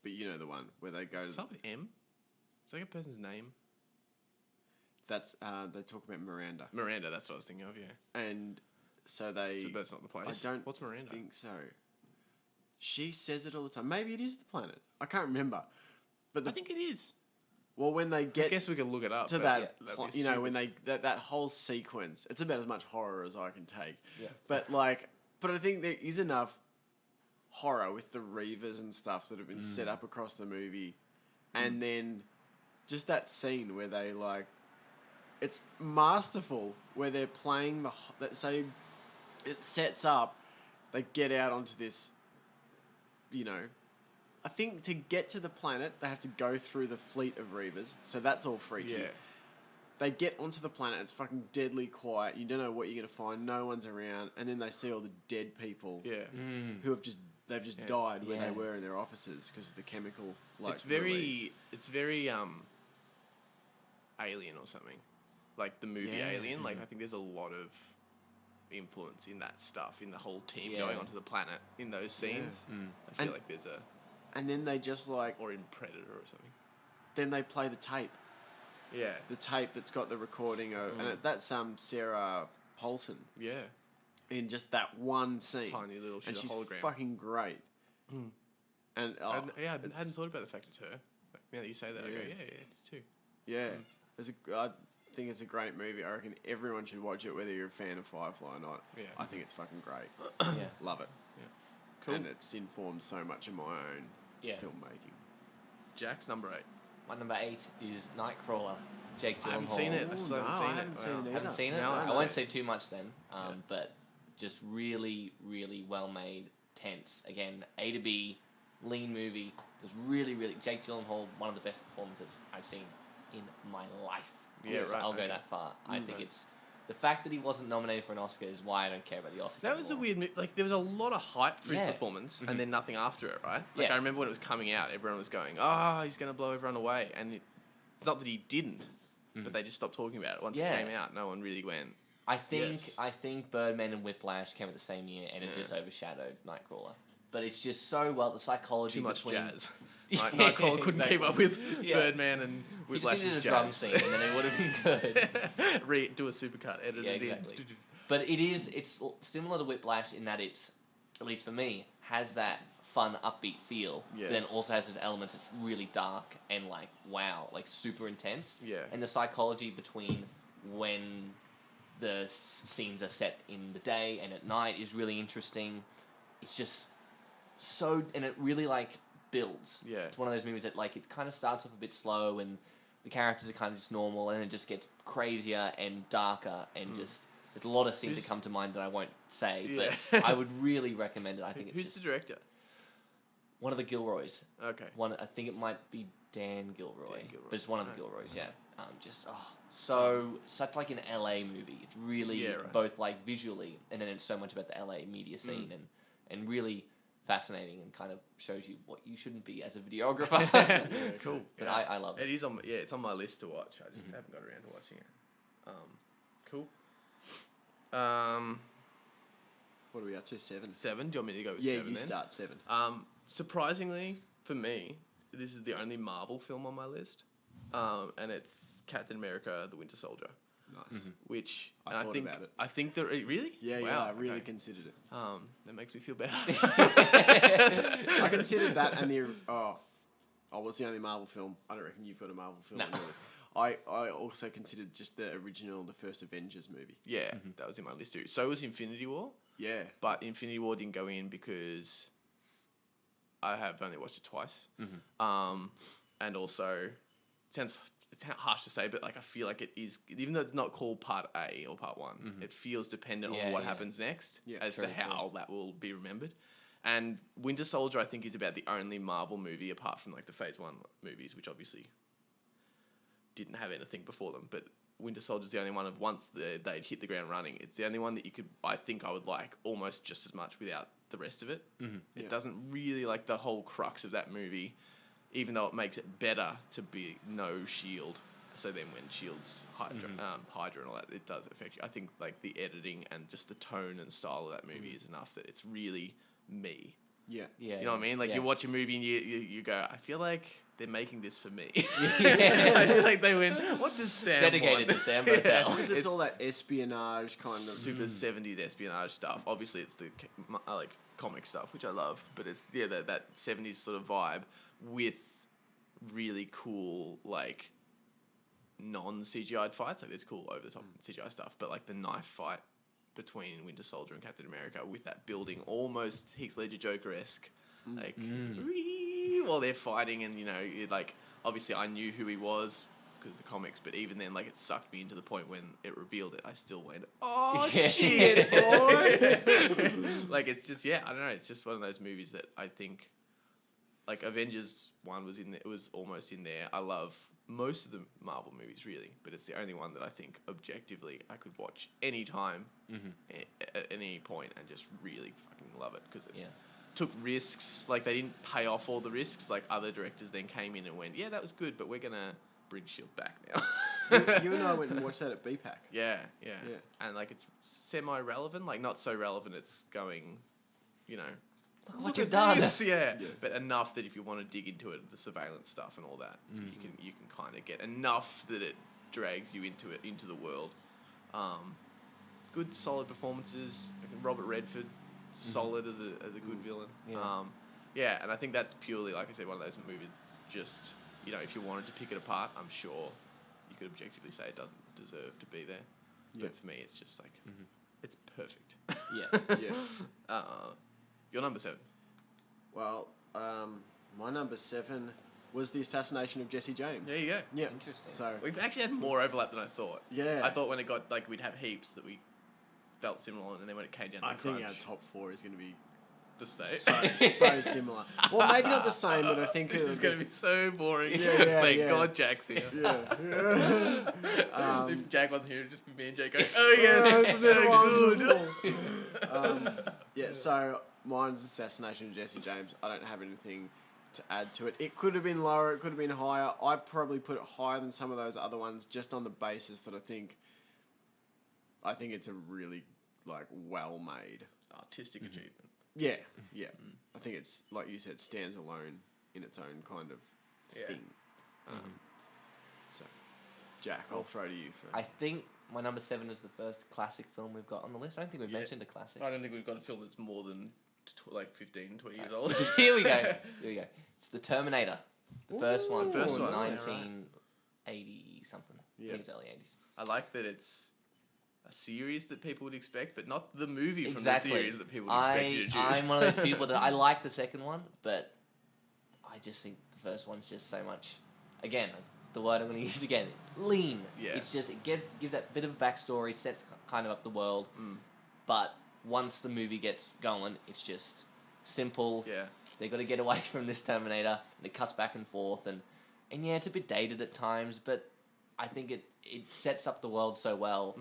But you know the one where they go to. Start with M. Is that a person's name? That's they talk about Miranda, Miranda. That's what I was thinking of. Yeah. and so they. So that's not the place. I don't What's Miranda? think so. she says it all the time. Maybe it is the planet. I can't remember. But I think it is. well, when they I get guess we can look it up. to but that, that'd be you know, stupid. when they that whole sequence, it's about as much horror as I can take. Yeah. But like, but I think there is enough horror with the Reavers and stuff that have been set up across the movie, and then just that scene where they like, it's masterful where they're playing that. So it sets up, they get out onto this, you know. I think to get to the planet, they have to go through the fleet of Reavers, so that's all freaky. Yeah. They get onto the planet, it's fucking deadly quiet, you don't know what you're going to find, no one's around, and then they see all the dead people Yeah. who have just died where Yeah. they were in their offices because of the chemical, like, It's very release. Alien or something. Like the movie Yeah. Alien. Like I think there's a lot of influence in that stuff, in the whole team Yeah. going onto the planet in those scenes. I feel And- like there's a And then they just like, or in Predator or something. then they play the tape that's got the recording of, and that's Sarah Paulson Yeah. in just that one scene. Tiny little and shit, a she's hologram. fucking great. And I hadn't it's- thought about the fact it's her. But now that you say that, I go, Yeah. yeah, it is too. Yeah, I think it's a great movie. I reckon everyone should watch it, whether you're a fan of Firefly or not. Yeah. I think it's fucking great. Yeah. Love it. Yeah. Cool. And it's informed so much of my own Yeah. filmmaking. Jack's number 8. My number 8 is Nightcrawler. Jake Gyllenhaal. I haven't seen it. I still no, haven't seen I it. haven't seen it either. Haven't seen it? No, I I haven't won't seen say too much then. But just really, really well made, tense. Again, A to B, lean movie. There's really, really Jake Gyllenhaal, one of the best performances I've seen in my life. Yeah, right, I'll go okay. that far. I think right. it's the fact that he wasn't nominated for an Oscar is why I don't care about the Oscars. That was a anymore. weird. Like there was a lot of hype for Yeah. his performance, and then nothing after it. Right? Like Yeah. I remember when it was coming out, everyone was going, "Oh, he's going to blow everyone away," and it's not that he didn't, but they just stopped talking about it once Yeah. it came out. No one really went. I think Yes. I think Birdman and Whiplash came at the same year, and it Yeah. just overshadowed Nightcrawler. But it's just so well the psychology Too much between jazz. Yeah, Nightcrawler couldn't exactly. keep up with Yeah. Birdman and You just needed Whiplash's a drum jazz. scene, and then it would have been good. Do a supercut, edit Yeah, it exactly. in. But it's similar to Whiplash in that it's, at least for me, has that fun, upbeat feel. Yeah. But then also has those elements that's really dark and like, wow, like super intense. Yeah. And the psychology between when the scenes are set in the day and at night is really interesting. It's just so, and it really like builds. Yeah. It's one of those movies that like it kind of starts off a bit slow and the characters are kind of just normal, and it just gets crazier and darker and just there's a lot of scenes Who's- that come to mind that I won't say, Yeah. but I would really recommend it. I think it's Who's just the director? one of the Gilroys. Okay. One, I think it might be Dan Gilroy, Dan Gilroy. but it's one of the Right. Gilroys. Yeah, just such like an LA movie. It's really Yeah, right. both like visually, and then it's so much about the LA media scene and really fascinating and kind of shows you what you shouldn't be as a videographer. Cool. But Yeah. I love it. It is on. Yeah, it's on my list to watch. I just haven't got around to watching it. Cool. What are we up to? 7? 7. Do you want me to go with Yeah, 7 you then? start 7. Surprisingly, for me, this is the only Marvel film on my list. And it's Captain America: The Winter Soldier, Nice. which I and thought think about it. I think that really. Yeah, wow, yeah, I really okay. considered it. That makes me feel better. I considered that and the what's the only Marvel film? I don't reckon you've got a Marvel film No. on your list. I also considered just the original, the first Avengers movie. Yeah, that was in my list too. So was Infinity War, Yeah. but Infinity War didn't go in because I have only watched it twice. And also, it's harsh to say, but like I feel like it is, even though it's not called Part A or Part 1, it feels dependent Yeah, on what yeah. happens next Yeah, as true, to how that will be remembered. And Winter Soldier, I think, is about the only Marvel movie apart from like the Phase 1 movies, which obviously didn't have anything before them. But Winter Soldier's the only one of once they'd hit the ground running. It's the only one that I think I would like almost just as much without the rest of it. It Yeah. doesn't really like the whole crux of that movie, even though it makes it better to be no shield. So then when Shield's Hydra and all that, it does affect you. I think like the editing and just the tone and style of that movie is enough that it's really me. Yeah. Yeah, You know what I mean? Like yeah. you watch a movie and you go, I feel like they're making this for me. Yeah. I feel like they went, what does Sam Dedicated want? to Sam Bottel. Because it's all that espionage kind of. super 70s espionage stuff. Obviously, it's the like comic stuff, which I love, but it's that 70s sort of vibe with really cool like non-CGI'd fights. Like there's cool over the top CGI stuff, but like the knife fight between Winter Soldier and Captain America with that building almost Heath Ledger Joker-esque, like while they're fighting, and like obviously I knew who he was because of the comics, but even then, like, it sucked me into the point when it revealed it, I still went, oh shit, boy. Like, it's just, I don't know, it's just one of those movies that I think, like, Avengers 1 was in there, it was almost in there. I love most of the Marvel movies, really, but it's the only one that I think objectively I could watch any time, at any point, and just really fucking love it, because it took risks. Like, they didn't pay off all the risks. Like, other directors then came in and went, that was good, but we're gonna bring Shield back now. You and I went and watched that at BPAC. Yeah. And like it's semi-relevant, like not so relevant it's going, Look what you've done. This, but enough that if you want to dig into it, the surveillance stuff and all that, you can kind of get enough that it drags you into the world. Good solid performances. Robert Redford, solid as a good villain. And I think that's purely, like I said, one of those movies that's just, if you wanted to pick it apart, I'm sure you could objectively say it doesn't deserve to be there. But for me, it's just like, it's perfect. Your number 7. Well, my number 7 was the assassination of Jesse James. There you go. Yeah. Interesting. So We've actually had more overlap than I thought. Yeah. I thought when it got, like, we'd have heaps that we felt similar on, and then when it came down to I the think crunch, our top 4 is going to be the same. so similar. Well, maybe not the same, but I think this is going to be so boring. Yeah, Thank God Jack's here. If Jack wasn't here, it'd just be me and Jake going, oh yes, it's so good. So mine's assassination of Jesse James. I don't have anything to add to it. It could have been lower, it could have been higher. I probably put it higher than some of those other ones, just on the basis that I think it's a really, like, well-made Artistic achievement. Yeah. I think it's, like you said, stands alone in its own kind of thing. So, Jack, I'll throw to you for... I think my number 7 is the first classic film we've got on the list. I don't think we've mentioned a classic. I don't think we've got a film that's more than 15, 20 years old. Here we go. It's The Terminator. The first one. First one. 1980 something. I think it's early 80s. I like that it's a series that people would expect, but not the movie from Exactly. the series that people would expect you to choose. I'm one of those people that I like the second one, but I just think the first one's just so much. Again, the word I'm going to use again, lean. Yeah. It's just it gives that bit of a backstory, sets kind of up the world, but once the movie gets going, it's just simple. Yeah. They got to get away from this Terminator. And it cuts back and forth, and it's a bit dated at times, but I think it sets up the world so well.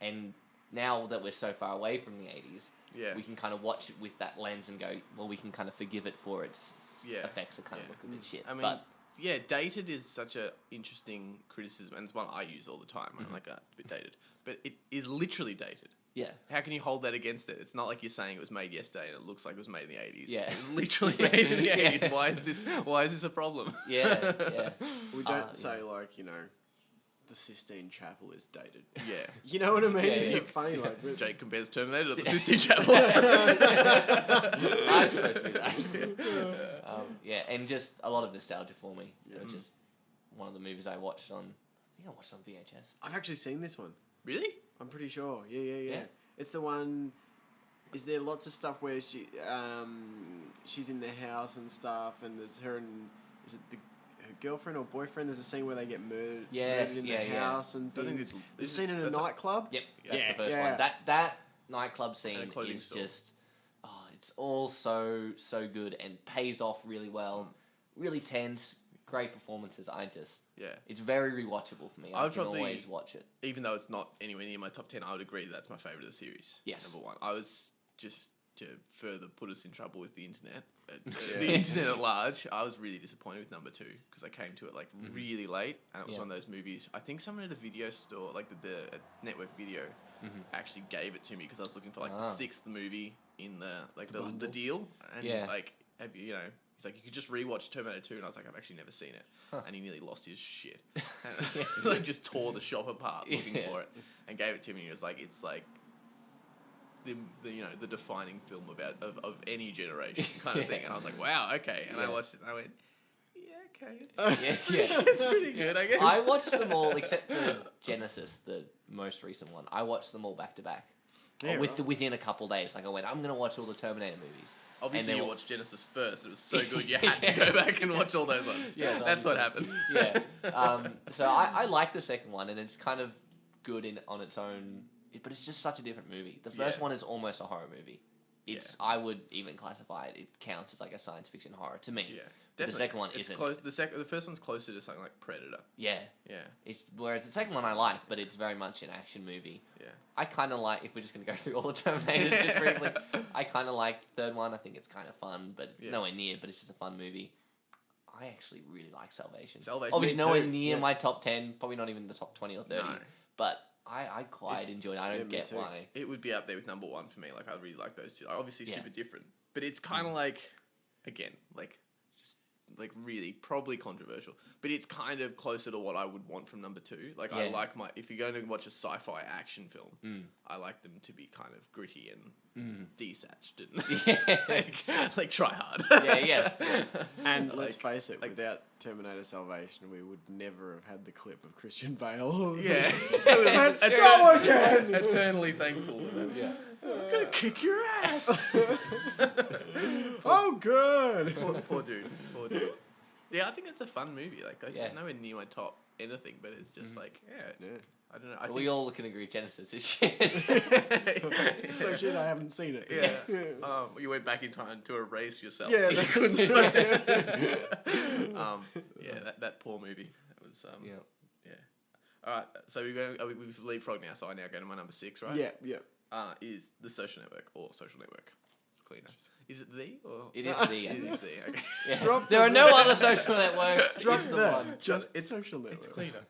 And now that we're so far away from the 80s, we can kind of watch it with that lens and go, well, we can kind of forgive it for its effects that kind of look a bit shit. I mean, dated is such an interesting criticism, and it's one I use all the time. I'm like, it's a bit dated. But it is literally dated. Yeah. How can you hold that against it? It's not like you're saying it was made yesterday and it looks like it was made in the 80s. Yeah. It was literally made in the 80s. Why is this a problem? Yeah. We don't say, like, the Sistine Chapel is dated. Yeah. You know what I mean? Isn't it funny? Like, Jake compares Terminator to the Sistine Chapel. I'm supposed to be that. And just a lot of nostalgia for me. It was just one of the movies I watched on. I think I watched it on VHS. I've actually seen this one. Really? I'm pretty sure. Yeah. Yeah? It's the one. Is there lots of stuff where she's in the house and stuff, and there's her and is it her girlfriend or boyfriend? There's a scene where they get murdered in the house, and I think there's a scene in a nightclub. Yep, that's the first one. That nightclub scene is just it's all so good and pays off really well. Really tense, great performances. It's very rewatchable for me. I can always watch it. Even though it's not anywhere near my top 10, I would agree that's my favourite of the series. Yes. Number 1. I was just to further put us in trouble with the internet, the internet at large. I was really disappointed with number 2 because I came to it like really late, and it was one of those movies. I think someone at a video store, like the network video, actually gave it to me because I was looking for like the 6th movie in the deal, and he's like, he's like, you could just rewatch Terminator 2, and I was like, I've actually never seen it. And he nearly lost his shit. And just tore the shop apart looking for it, and gave it to me, and he was like, it's like the defining film of any generation kind of thing. And I was like, wow, okay. And I watched it and I went, yeah, okay, it's pretty good, I guess. I watched them all except for Genesis, the most recent one. I watched them all back to back. Yeah, Within a couple days. Like I went, I'm going to watch all the Terminator movies. Obviously, you watched Genesis first. It was so good, you had to go back and watch all those ones. Yeah, that's what happened. Yeah. So I like the second one, and it's kind of good on its own, but it's just such a different movie. The first one is almost a horror movie. I would even classify it. It counts as like a science fiction horror to me. Yeah, but the second one isn't. Close. The first one's closer to something like Predator. Yeah. Whereas the second one I like, but it's very much an action movie. Yeah. I kind of like, if we're just going to go through all the Terminators just briefly, I kind of like the third one. I think it's kind of fun, but nowhere near, but it's just a fun movie. I actually really like Salvation. Obviously nowhere near my top 10, probably not even the top 20 or 30, but I quite enjoyed it. I don't get why. It would be up there with number one for me. Like, I really like those two. Obviously super different, but it's kind of like, again, like really probably controversial, but it's kind of closer to what I would want from number two. Like I like if you're going to watch a sci-fi action film, I like them to be kind of gritty and desatched and like try hard. Yes. And let's face it, without Terminator Salvation, we would never have had the clip of Christian Bale. Yeah. Let's go again! Eternally thankful. Yeah. I'm gonna kick your ass. Oh, good. Poor dude. Yeah, I think it's a fun movie. Like I said, nowhere near my top anything, but it's just like I don't know. We all can agree Genesis is shit. So shit, I haven't seen it. Yeah. You went back in time to erase yourself. Yeah, so you couldn't. That poor movie. It was. Yeah. All right, so we've leapfrogged now. So I now go to my number 6, right? Yeah. Is The Social Network or Social Network? Cleaner. Is it the or? It is the. It is the. Okay. Yeah. There are no other social networks. Drop It's the that. one. Just it's Social Network. It's cleaner.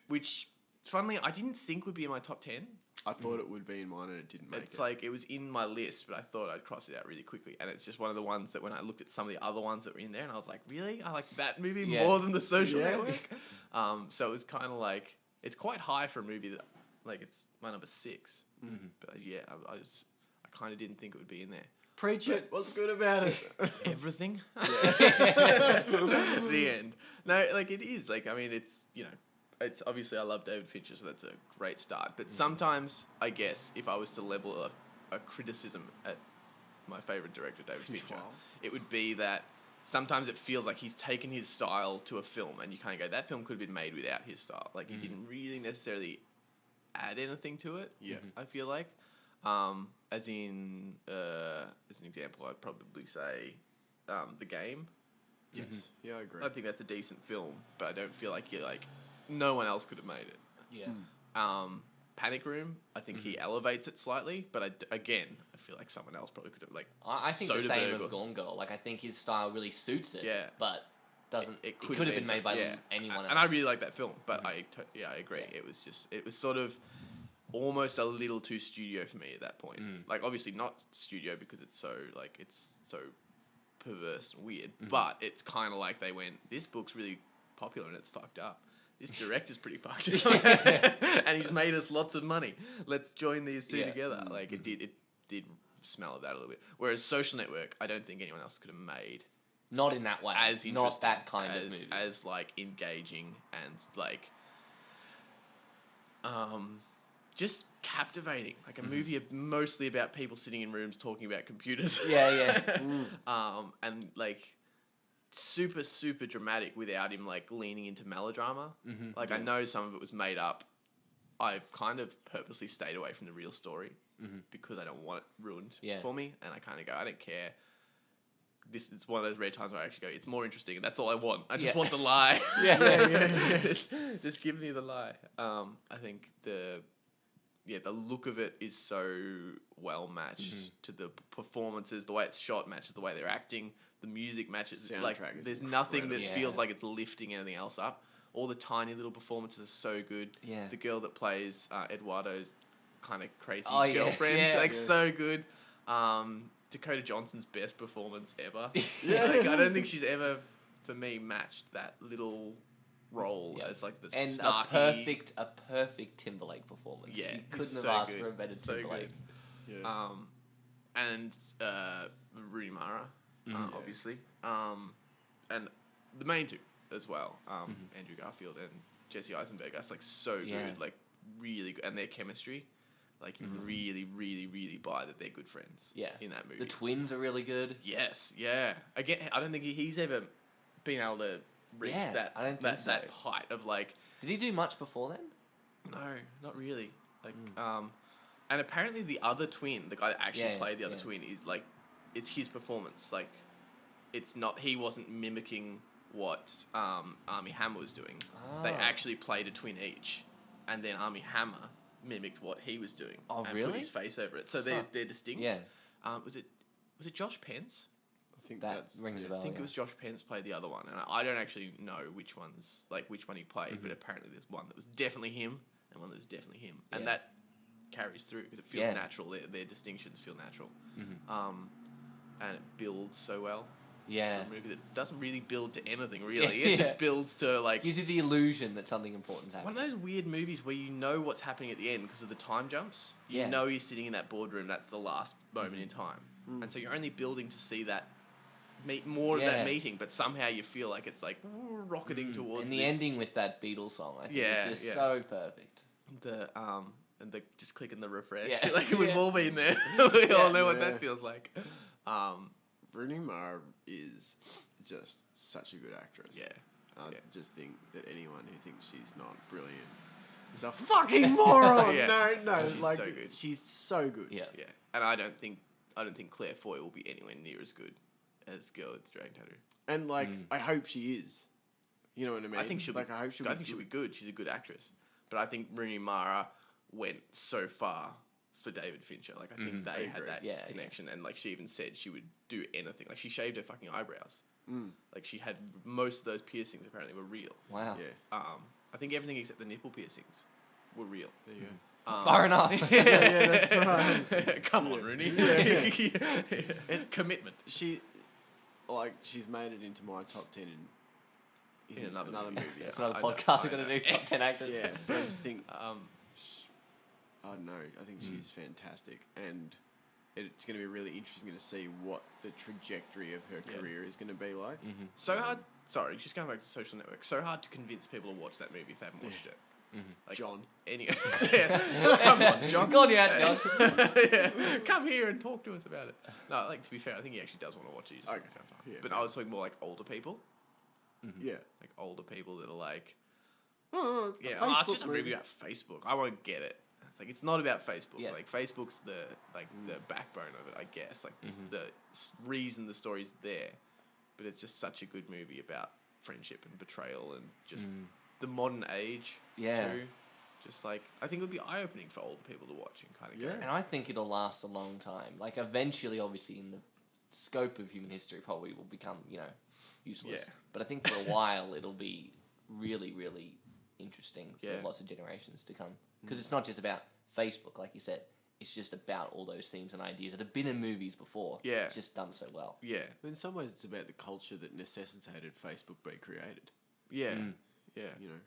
Which, funnily, I didn't think would be in my top 10. I thought it would be in mine and it didn't make it. It's like, it was in my list, but I thought I'd cross it out really quickly. And it's just one of the ones that when I looked at some of the other ones that were in there, and I was like, really? I like that movie more than The Social Network? So it was kind of like, it's quite high for a movie that, like, it's my number 6. But I kind of didn't think it would be in there. Preach it. What's good about it? Everything. The end. No, like it is. Like, I mean, it's, it's obviously I love David Fincher, so that's a great start. But sometimes, I guess, if I was to level a criticism at my favorite director, David Fincher, it would be that sometimes it feels like he's taken his style to a film, and you kind of go, that film could have been made without his style. Like, he didn't really necessarily add anything to it. Yeah. I feel like. As an example, I'd probably say The Game. Yes. Yeah, I agree. I think that's a decent film, but I don't feel like no one else could have made it. Yeah. Panic Room, I think he elevates it slightly, but I feel like someone else probably could have, like, I think the same Soderbergh of Gone Girl. Like, I think his style really suits it. Yeah. But doesn't. It could have been made by anyone else. And I really like that film, but I agree. Yeah. It was sort of almost a little too studio for me at that point. Like, obviously not studio because it's so perverse and weird, but it's kind of like they went, this book's really popular and it's fucked up. This director's pretty fucked up. And he's made us lots of money. Let's join these two together. Like, it did smell of that a little bit. Whereas Social Network, I don't think anyone else could have made. Not in that way. Not that kind of movie. As, like, engaging and, like, just captivating. Like, a movie mostly about people sitting in rooms talking about computers. And, like, super, super dramatic without him, like, leaning into melodrama. Like, I know some of it was made up. I've kind of purposely stayed away from the real story because I don't want it ruined for me. And I kind of go, I don't care. It's one of those rare times where I actually go, it's more interesting, and that's all I want. I just want the lie. Just give me the lie. I think the look of it is so well matched to the performances. The way it's shot matches the way they're acting. The music matches. Like, there's nothing that feels like it's lifting anything else up. All the tiny little performances are so good. Yeah. The girl that plays Eduardo's kind of crazy girlfriend, so good. Dakota Johnson's best performance ever. Like, I don't think she's ever, for me, matched that little role as, like, the snarky... a perfect Timberlake performance. Yeah, you couldn't have asked for a better Timberlake. Yeah. And Rooney Mara, obviously. And the main two as well, Andrew Garfield and Jesse Eisenberg. That's like so good, like really good, and their chemistry, like you really, really, really buy that they're good friends. Yeah. In that movie, The twins are really good. yes, yeah. Again, I don't think he's ever been able to reach that I don't think so. that height of like. Did he do much before then? No, not really. Like, and apparently the other twin, the guy that actually played the other twin, is like, it's his performance. Like, it's not. He wasn't mimicking what Armie Hammer was doing. They actually played a twin each, and then Armie Hammer mimicked what he was doing. Oh, and really? Put his face over it. So they're distinct. Yeah. Was it Josh Pence? I think That rings a bell. I think it was Josh Pence played the other one, and I don't actually know which one he played, but apparently there's one that was definitely him, and one that was definitely him, and that carries through because it feels natural. Their distinctions feel natural, and it builds so well. Yeah. It's a movie that doesn't really build to anything really. It just builds to like Gives you the illusion that something important's happening. one of those weird movies where you know what's happening at the end because of the time jumps. You Yeah. know you're sitting in that boardroom. That's the last moment in time, and so you're only building to see that. More of that meeting, but somehow you feel like it's like rocketing towards. And the this. ending with that Beatles song, I think, Yeah, is just yeah. so perfect. And the just clicking the refresh. Yeah. Like we've all been there. We all know what Yeah. that feels like. Rooney Mara is just such a good actress. Yeah. I Yeah. just think that anyone who thinks she's not brilliant is a fucking moron. Yeah. No, She's like so good. she's so good. Yeah. Yeah, and I don't think Claire Foy will be anywhere near as good as Girl with the Dragon Tattoo. And like, I hope she is. You know what I mean? I think she'll like. be. I hope she'll. I think she'll be good. She's a good actress, but I think Rooney Mara went so far for David Fincher. Like I think they had agree. that connection, and like she even said she would do anything. Like she shaved her fucking eyebrows. Like she had most of those piercings apparently were real. Wow. Yeah. I think everything except the nipple piercings were real. There you go. Far enough. Yeah, that's right. Come on, Rooney. Yeah. It's commitment. She's made it into my top 10 in another movie. Yeah. It's another I know, podcast I we're going know. to do, top 10 actors. Yeah, but I just think Um, I don't know. I think she's fantastic, and it's going to be really interesting to see what the trajectory of her career is going to be like. so hard. Sorry, just going back to Social Network. So hard to convince people to watch that movie if they haven't watched it. Like, John. Come on, John. Go on, yeah, John. Yeah. Come here and talk to us about it. No, like to be fair, I think he actually does want to watch it. He just hasn't found time. Yeah. But I was talking more like older people, Yeah. like older people that are like, Oh, it's yeah, the it's Facebook just a movie about Facebook. I won't get it. It's like it's not about Facebook. Yeah. Like Facebook's the backbone of it, I guess. Like the reason the story's there, but it's just such a good movie about friendship and betrayal and just the modern age Yeah. too. Just like I think it would be eye opening for older people to watch and kind of Yeah. go. And I think it'll last a long time. Like, eventually, obviously, in the scope of human history, probably will become, useless. Yeah. But I think for a while, it'll be really, really interesting for Yeah. lots of generations to come. Because it's not just about Facebook, like you said. It's just about all those themes and ideas that have been in movies before. Yeah. It's just done so well. Yeah, In some ways, it's about the culture that necessitated Facebook be created. yeah, Mm. yeah, You know.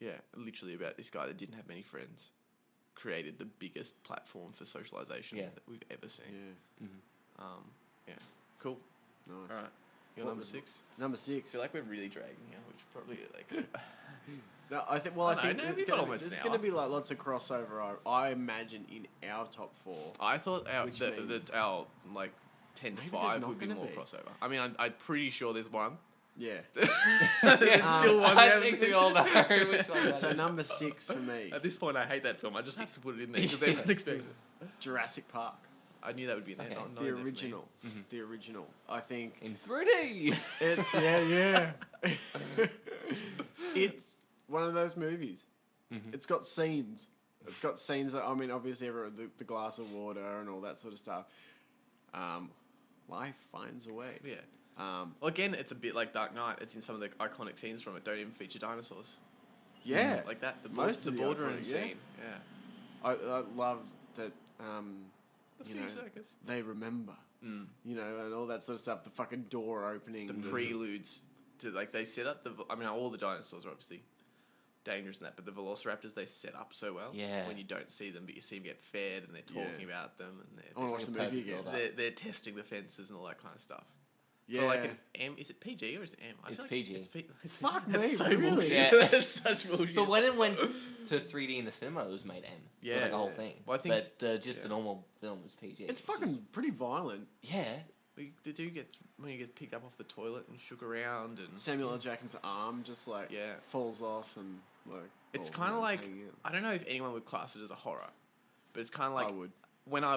yeah. Literally about this guy that didn't have many friends, created the biggest platform for socialization Yeah. that we've ever seen. Yeah. Yeah, cool. Nice. All right, your What number was- 6. Number I 6. feel like we're really dragging here, which probably like. No, I think. Well, I I know, think no, there's we've got gonna almost there's an going hour. to be like lots of crossover. I imagine in our top 4. I thought Which means- our like 10 to Maybe 5 there's not would be gonna more be. crossover. I mean, I'm pretty sure there's one. Yeah. There's still one. I think we all know which one that So is. number 6 for me, At this point, I hate that film. I just have to put it in there because everyone expects it. Jurassic Park, I knew that would be in there. Okay. Not the knowing that for me. original. The original. I think In 3D! it's yeah. It's one of those movies. It's got scenes. It's got scenes that, I mean, obviously the glass of water and all that sort of stuff. Life finds a way. Yeah. Um, Well, again, it's a bit like Dark Knight. It's in some of the iconic scenes from it. Don't even feature dinosaurs. yeah. Like that. Most the of the boardroom iconic, yeah. scene. Yeah. I love that, The you flea know, circus. they remember, you know, and all that sort of stuff. The fucking door opening. The preludes to like they set up the. I mean, all the dinosaurs are obviously dangerous in that, but the velociraptors they set up so well. Yeah. When you don't see them, but you see them get fed, and they're talking about them, and I want to watch the Perfect movie again. build-up. they're testing the fences and all that kind of stuff. Yeah. For like an M, is it PG or is it M? I It's feel like PG. Fuck me, so really? bullshit. Yeah. That's such bullshit. But when it went to 3D in the cinema, it was made M. It was like the whole thing. Well, I think- but the normal film was PG. It's fucking pretty violent. Yeah. The dude gets when he gets picked up off the toilet and shook around, and Samuel L. Jackson's arm just like Yeah. falls off and like. it's oh, kind of it's like hanging out. I don't know if anyone would class it as a horror, but it's kind of I like would. when I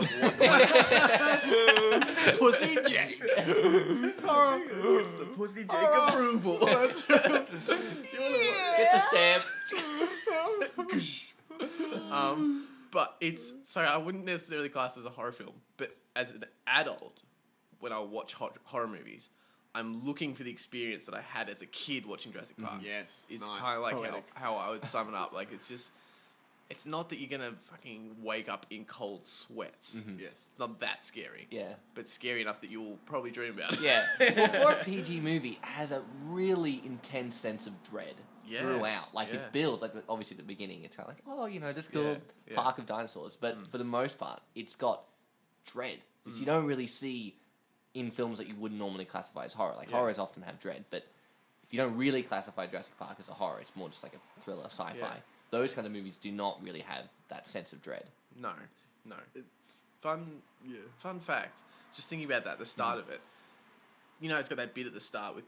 Pussy Jake. it's the Pussy Jake approval. Get the stamp. But it's so I wouldn't necessarily class it as a horror film, but as an adult, when I watch horror movies, I'm looking for the experience that I had as a kid watching Jurassic Park. Yes, It's nice. kind of like Poetic. how I would sum it up. Like it's not that you're gonna fucking wake up in cold sweats. Yes. It's not that scary. Yeah. But scary enough that you'll probably dream about it. Yeah. Well, for a PG movie, it has a really intense sense of dread Yeah, throughout. Like, yeah. it builds, like, obviously at the beginning, it's kind of like, oh, you know, this cool Yeah, yeah. park of dinosaurs. But for the most part, it's got dread, which you don't really see in films that you wouldn't normally classify as horror. Like, Yeah. horrors often have dread, but if you don't really classify Jurassic Park as a horror, it's more just like a thriller, sci-fi. Yeah. Those kind of movies do not really have that sense of dread. No. It's fun. Yeah. Fun fact. Just thinking about that, the start of it. You know, it's got that bit at the start with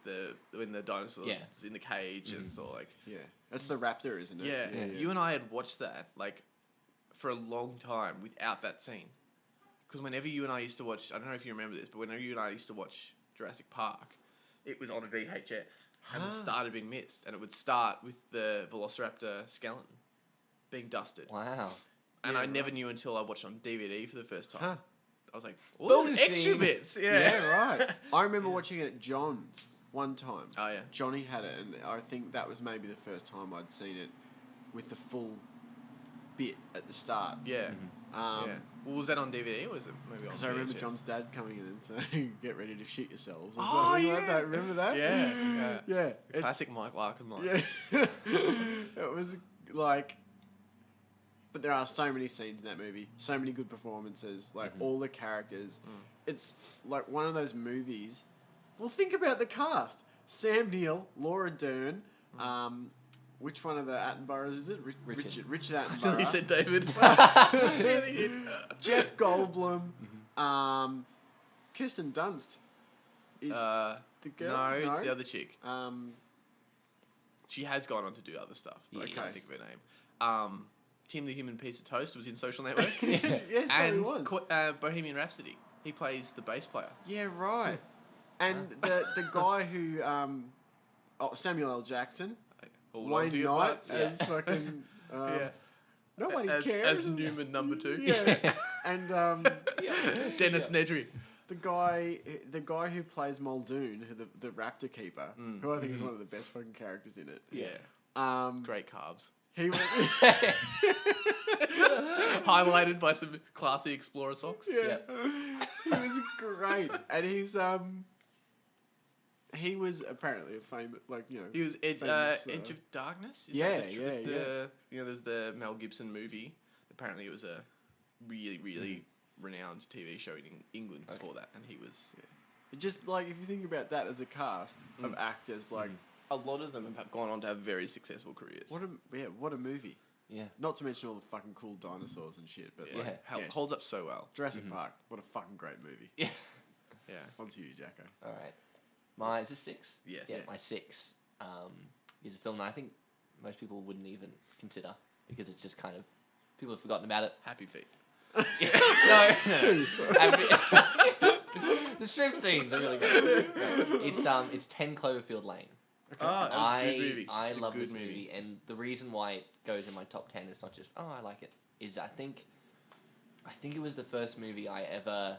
when the dinosaur Yeah. is in the cage and it's all like. Yeah. That's the raptor, isn't it? Yeah, you and I had watched that like for a long time without that scene. Because whenever you and I used to watch, I don't know if you remember this, but whenever you and I used to watch Jurassic Park, it was on a VHS and the start had been missed, and it would start with the Velociraptor skeleton being dusted. Wow. And Yeah, I never right. knew until I watched on DVD for the first time. Huh. I was like, all Bonus these extra scene. bits. Yeah, right. I remember watching it at John's one time. Oh, yeah. Johnny had it, and I think that was maybe the first time I'd seen it with the full bit at the start. Yeah. Um, Yeah. Well, was that on DVD or was it maybe on Because I remember VHS? John's dad coming in and saying, "Get ready to shit yourselves." or Oh, something yeah. like that. Remember that? Yeah. Yeah. The classic Mike Larkin line. Yeah. It was like, but there are so many scenes in that movie, so many good performances, like all the characters. It's like one of those movies. Well, think about the cast: Sam Neill, Laura Dern. Which one of the Attenboroughs is it? Richard. Richard I thought you Attenborough. said David. Jeff Goldblum. Kirsten Dunst is the girl. No, it's the other chick. Um, She has gone on to do other stuff, but I Okay. can't think of her name. Tim the Human Piece of Toast was in Social Network. yes, so he and was. Bohemian Rhapsody. He plays the bass player. Yeah, right. And the guy who Samuel L. Jackson, Hold on Wayne to your Knight butts. as fucking Yeah. nobody as, cares. As Newman number 2. Yeah, and Dennis Nedry. the guy who plays Muldoon, who the Raptor Keeper, who I think is one of the best fucking characters in it. Yeah. Great carbs. He was. Highlighted by some classy Explorer socks. Yeah. He was great. And he was apparently a famous, like, you know. He was famous, Edge of Darkness. Is yeah, that You know, there's the Mel Gibson movie. Apparently, it was a really, really renowned TV show in England before that, and he was. Just like, if you think about that as a cast of actors, like, A lot of them have gone on to have very successful careers. what a movie. Yeah. Not to mention all the fucking cool dinosaurs and shit, but Yeah, like, holds up so well. Jurassic Park, what a fucking great movie. Yeah. Yeah. On to you, Jacko. All right. Is this 6? Yes. Yeah, Yeah. my 6 is a film that I think most people wouldn't even consider because it's just kind of people have forgotten about it. Happy Feet. No. The shrimp scenes are really good. No, it's 10 Cloverfield Lane. Oh, that was a good movie. I It's a love good this movie, and the reason why it goes in my top 10 is not just I like it. Is I think it was the first movie I ever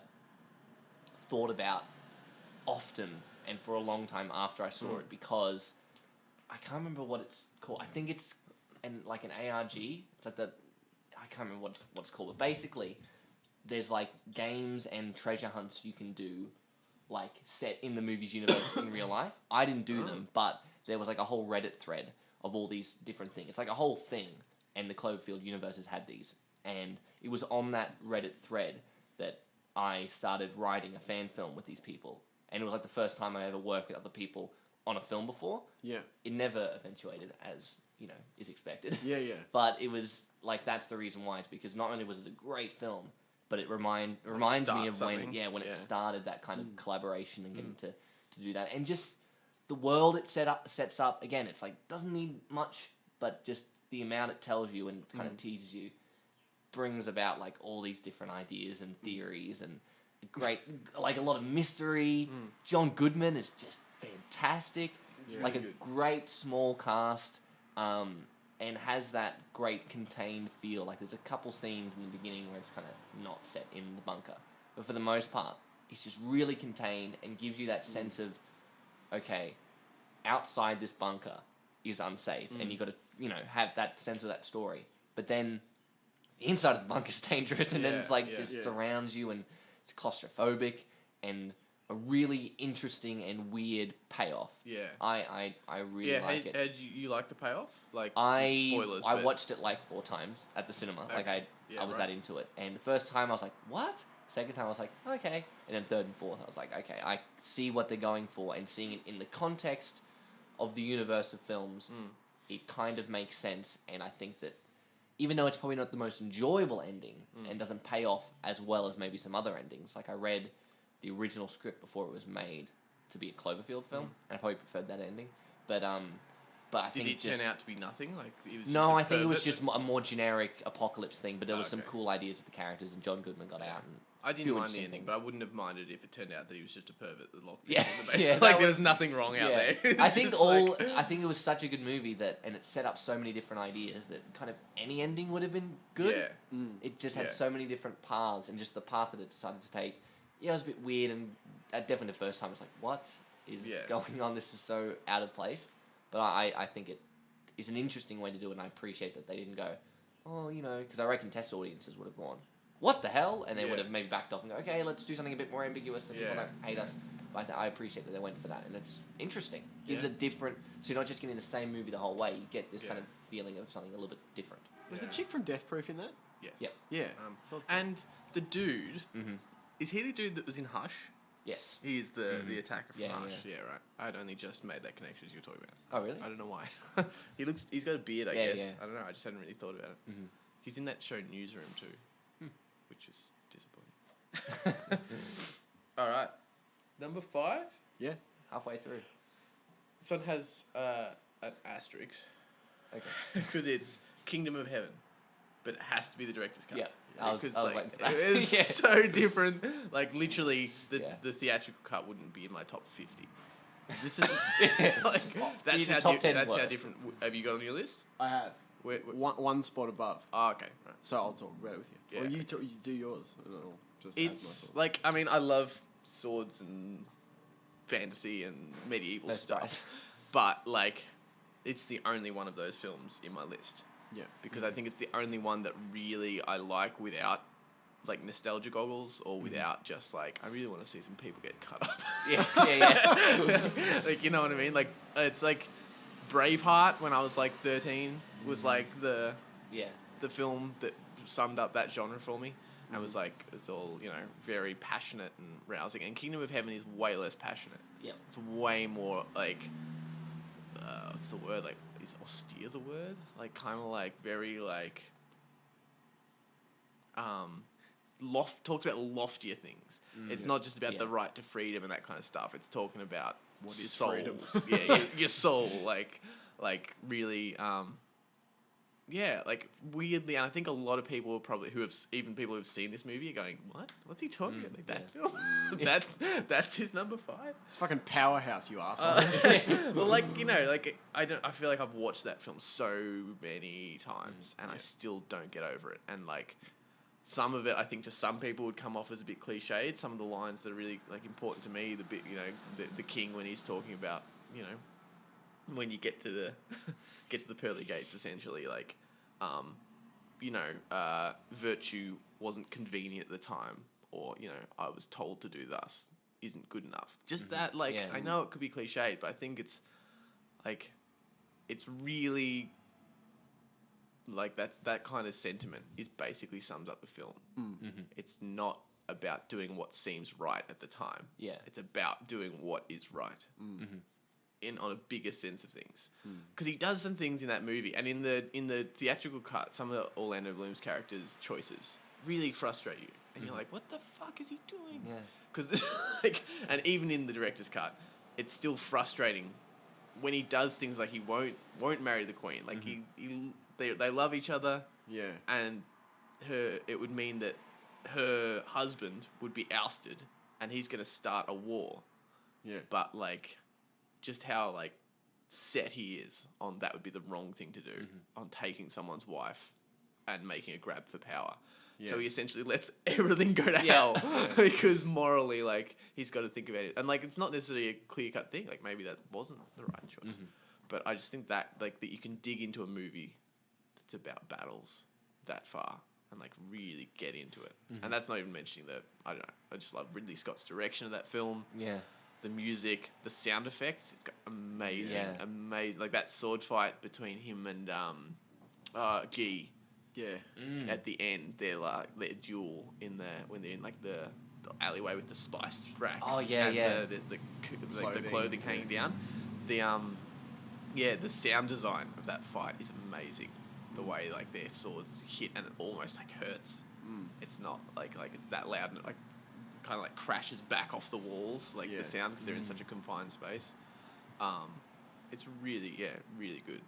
thought about often and for a long time after I saw it because I can't remember what it's called. I think it's like an ARG. It's like I can't remember what it's called, but basically there's like games and treasure hunts you can do like set in the movie's universe in real life. I didn't do them, but there was like a whole Reddit thread of all these different things. It's like a whole thing, and the Cloverfield universe has had these. And it was on that Reddit thread that I started writing a fan film with these people. And it was like the first time I ever worked with other people on a film before. Yeah. It never eventuated, as, you know, is expected. Yeah, yeah. But it was, like, that's the reason why. It's because not only was it a great film, but it reminds me of when it started that kind of collaboration and getting to do that. And just the world it sets up, again, it's like, doesn't need much, but just the amount it tells you and kind of teases you brings about, like, all these different ideas and theories and great, like, a lot of mystery. John Goodman is just fantastic. Like, a great small cast, and has that great contained feel. Like, there's a couple scenes in the beginning where it's kind of not set in the bunker. But for the most part, it's just really contained and gives you that sense of, okay, outside this bunker is unsafe. And you've got to, you know, have that sense of that story. But then the inside of the bunker is dangerous, and then it's like just surrounds you, and it's claustrophobic, and a really interesting and weird payoff. Yeah. I really like it. Ed, you like the payoff? Like, spoilers. I watched it like 4 times at the cinema. Okay. Like I was that into it. And the first time I was like, what? Second time I was like, okay. And then third and fourth I was like, okay, I see what they're going for, and seeing it in the context of the universe of films, it kind of makes sense. And I think that even though it's probably not the most enjoyable ending and doesn't pay off as well as maybe some other endings, like I read the original script before it was made to be a Cloverfield film, and I probably preferred that ending. But I think did it turn out to be nothing? Like, it was no, I think it was just a more generic apocalypse thing. But there was some cool ideas with the characters, and John Goodman got out. And I didn't mind the ending, but I wouldn't have minded if it turned out that he was just a pervert that locked Yeah, people in the basement. yeah, Like, there was nothing wrong out there. I think I think it was such a good movie and it set up so many different ideas that kind of any ending would have been good. Yeah. It just had so many different paths, and just the path that it decided to take, it was a bit weird, and definitely the first time I was like, what is going on? This is so out of place. But I think it is an interesting way to do it, and I appreciate that they didn't go, oh, you know, because I reckon test audiences would have gone, what the hell? And they would have maybe backed off and go, okay, let's do something a bit more ambiguous so people don't hate us. But I appreciate that they went for that, and it's interesting. It gives a different, so you're not just getting the same movie the whole way, you get this kind of feeling of something a little bit different. Was the chick from Death Proof in that? Yes. Yeah. Yeah. And the dude, is he the dude that was in Hush? Yes. He's the attacker from Hush. Yeah. Yeah, right. I'd only just made that connection as you were talking about. Oh, really? I don't know why. He's got a beard, I guess. I don't know. I just hadn't really thought about it. He's in that show Newsroom too, which is disappointing. All right. Number 5. Yeah. Halfway through. This one has an asterisk. Okay. Because it's Kingdom of Heaven, but it has to be the director's cut. Yeah. I was like, that. it is so different. Like, literally, the theatrical cut wouldn't be in my top 50. This is like, that's how top 10 that's how worst. different. Have you got on your list? I have. Where, One spot above. oh, okay. Right. So I'll talk about it with you. Yeah, Or you, okay. you do yours. And I'll just add my It's thoughts. like, I mean, I love swords and fantasy and medieval No stuff, surprise. but like, it's the only one of those films in my list. Yeah. Because I think it's the only one that really I like without like nostalgia goggles or without just like, I really want to see some people get cut up. Yeah. Like, you know what I mean? Like, it's like Braveheart when I was like 13 was like the film that summed up that genre for me. And was like, it's all, you know, very passionate and rousing. And Kingdom of Heaven is way less passionate. Yeah. It's way more like, what's the word? Like, is austere the word? Like, kind of like very like, talks about loftier things. It's not just about the right to freedom and that kind of stuff. It's talking about what is soul. freedom? Your soul, like really, like weirdly. And I think a lot of people probably even people who've seen this movie are going, "What? What's he talking about? Like that film? That's his number 5." It's fucking Powerhouse, you asshole. Well, like, you know, like I feel like I've watched that film so many times and I still don't get over it. And like, some of it, I think to some people would come off as a bit cliched. Some of the lines that are really like important to me, the bit, you know, the king when he's talking about, you know, when you get to the pearly gates, essentially, like, you know, virtue wasn't convenient at the time, or, you know, I was told to do thus isn't good enough. Just that, like, I know it could be cliched, but I think it's like, it's really like that kind of sentiment is basically sums up the film. It's not about doing what seems right at the time. Yeah. It's about doing what is right. On a bigger sense of things, because he does some things in that movie, and in the theatrical cut, some of the Orlando Bloom's characters' choices really frustrate you, and you're like, "What the fuck is he doing?" Yeah. Because and even in the director's cut, it's still frustrating when he does things like he won't marry the queen. Like they love each other, Yeah. and it would mean that her husband would be ousted, and he's gonna start a war. Yeah. But like, just how like set he is on that would be the wrong thing to do on taking someone's wife and making a grab for power. So Yeah. he essentially lets everything go to Yeah. hell because morally, like, he's got to think about it. And like, it's not necessarily a clear cut thing. Like, maybe that wasn't the right choice. But I just think that like that you can dig into a movie that's about battles that far and like really get into it. And that's not even mentioning I don't know. I just love Ridley Scott's direction of that film. Yeah. The music, the sound effects, it's got amazing. Like that sword fight between him and Guy Yeah. at the end. Their duel when they're in like the alleyway with the spice racks. Oh, yeah, and yeah. There's the clothing hanging down. The sound design of that fight is amazing. The way like their swords hit and it almost like hurts. It's not like it's that loud and it like kind of like crashes back off the walls, like the sound, because they're in such a confined space. It's really really good.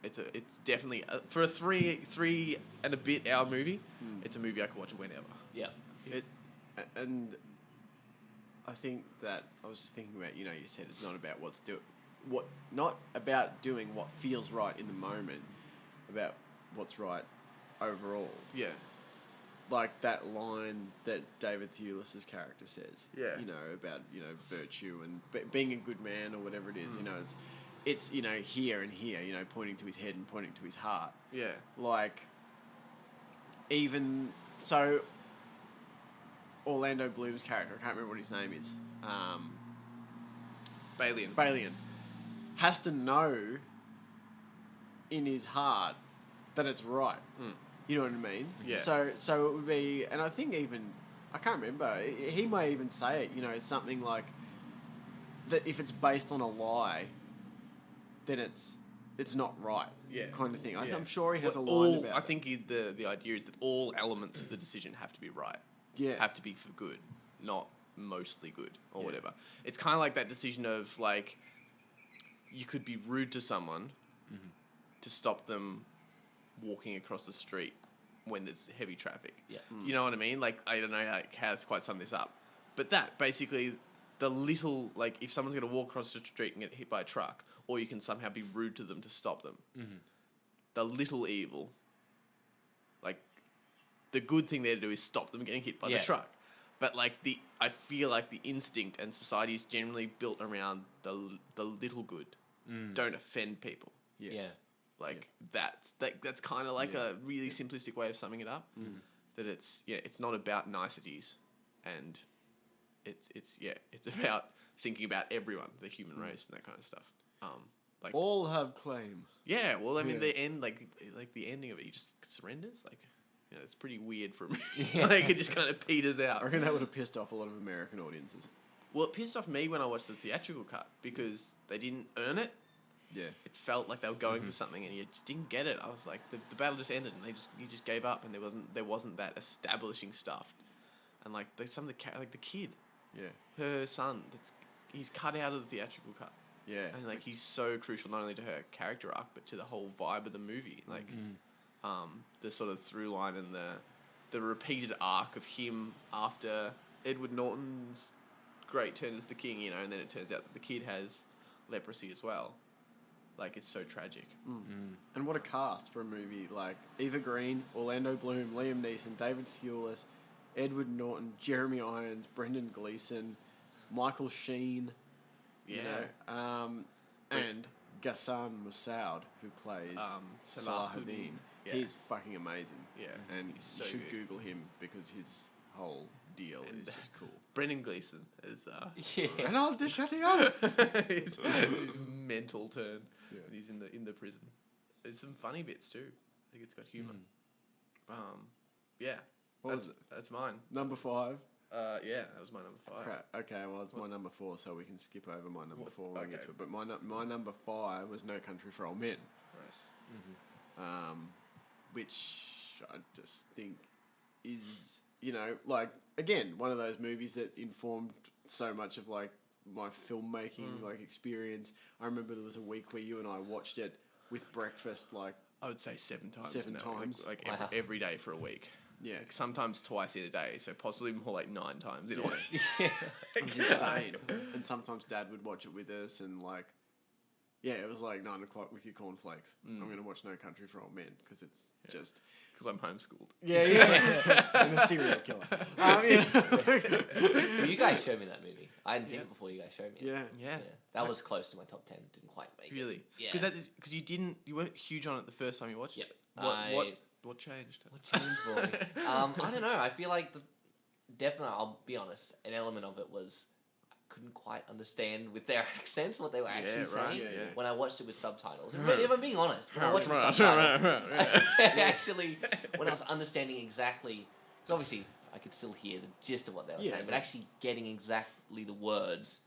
It's definitely for a three and a bit hour movie. It's a movie I could watch whenever. Yeah. And I think that I was just thinking about, you said it's not about not about doing what feels right in the moment, about what's right overall. Yeah. Like That line that David Thewlis's character says. Yeah. About virtue and being a good man or whatever it is. It's here and here. Pointing to his head and pointing to his heart. Yeah. Like, even so, Orlando Bloom's character, I can't remember what his name is. Balian has to know in his heart that it's right. You know what I mean? Yeah. So it would be, and I think even, I can't remember, he may even say it, it's something like that if it's based on a lie, then it's not right. Yeah. Kind of thing. Yeah. I'm sure he has a line about I it. think the idea is that all elements of the decision have to be right. Yeah. Have to be for good, not mostly good or whatever. It's kind of like that decision of like, you could be rude to someone to stop them walking across the street when there's heavy traffic. Yeah. You know what I mean? Like, I don't know how to quite sum this up, but that basically the little, like, if someone's going to walk across the street and get hit by a truck, or you can somehow be rude to them to stop them. The little evil, like, the good thing there to do is stop them getting hit by the truck. But like I feel like the instinct and society is generally built around the little good. Don't offend people. Yes. Yeah. Like that's kind of like a really simplistic way of summing it up. That it's not about niceties, and it's about thinking about everyone, the human race, and that kind of stuff. Like All have claim. yeah, well, I mean, Yeah. the end, like the ending of it, he just surrenders. Like, it's pretty weird for me. Like, it just kind of peters I out. reckon that would have pissed off a lot of American audiences. Well, it pissed off me when I watched the theatrical cut because they didn't earn it. Yeah. It felt like they were going for something, and you just didn't get it. I was like, the battle just ended, and you just gave up, and there wasn't that establishing stuff. And like some of the kid, Yeah. her son, he's cut out of the theatrical cut. Yeah. And like he's so crucial not only to her character arc but to the whole vibe of the movie. Like the sort of through line and the repeated arc of him after Edward Norton's great turn as the king, and then it turns out that the kid has leprosy as well. Like, it's so tragic. And what a cast for a movie like Eva Green, Orlando Bloom, Liam Neeson, David Thewlis, Edward Norton, Jeremy Irons, Brendan Gleeson, Michael Sheen. Yeah. And Ghassan Moussaoud, who plays Salahuddin. Yeah. He's fucking amazing. Yeah. And He's so you should good. Google him because whole deal is just cool. Brendan Gleeson is Yeah. And I'll just shutting up. his mental turn. Yeah. When he's in the prison. There's some funny bits too. I think it's got humour. Yeah. What was it? That's mine. Number 5. Yeah, that was my number 5. Okay, well, it's my number 4, so we can skip over my number 4 when we get okay. to it. But my number 5 was No Country for Old Men, Nice. which I just think is, like, again, one of those movies that informed so much of, like, my filmmaking, like, experience. I remember there was a week where you and I watched it with breakfast, like, I would say 7 times. 7 now, times. Like Wow. every day for a week. yeah. Like sometimes twice in a day, so possibly more like 9 times in a Yeah. week. Yeah. It was insane. And sometimes Dad would watch it with us, and like, yeah, it was like 9 o'clock with your cornflakes. I'm going to watch No Country for Old Men because it's just. Because I'm homeschooled. Yeah. And a serial killer. Well, you guys showed me that movie. I hadn't seen it before you guys showed me it. Yeah. Yeah. That was close to my top 10. Didn't quite make it. Really? Yeah. Because you weren't huge on it the first time you watched Yep. it. What changed? What changed for me? I don't know. I feel like definitely, I'll be honest, an element of it was I couldn't quite understand with their accents what they were actually saying yeah. when I watched it with subtitles. If I'm being honest, when I watched it with subtitles, actually, when I was understanding exactly, because obviously I could still hear the gist of what they were saying, but actually getting exactly the words,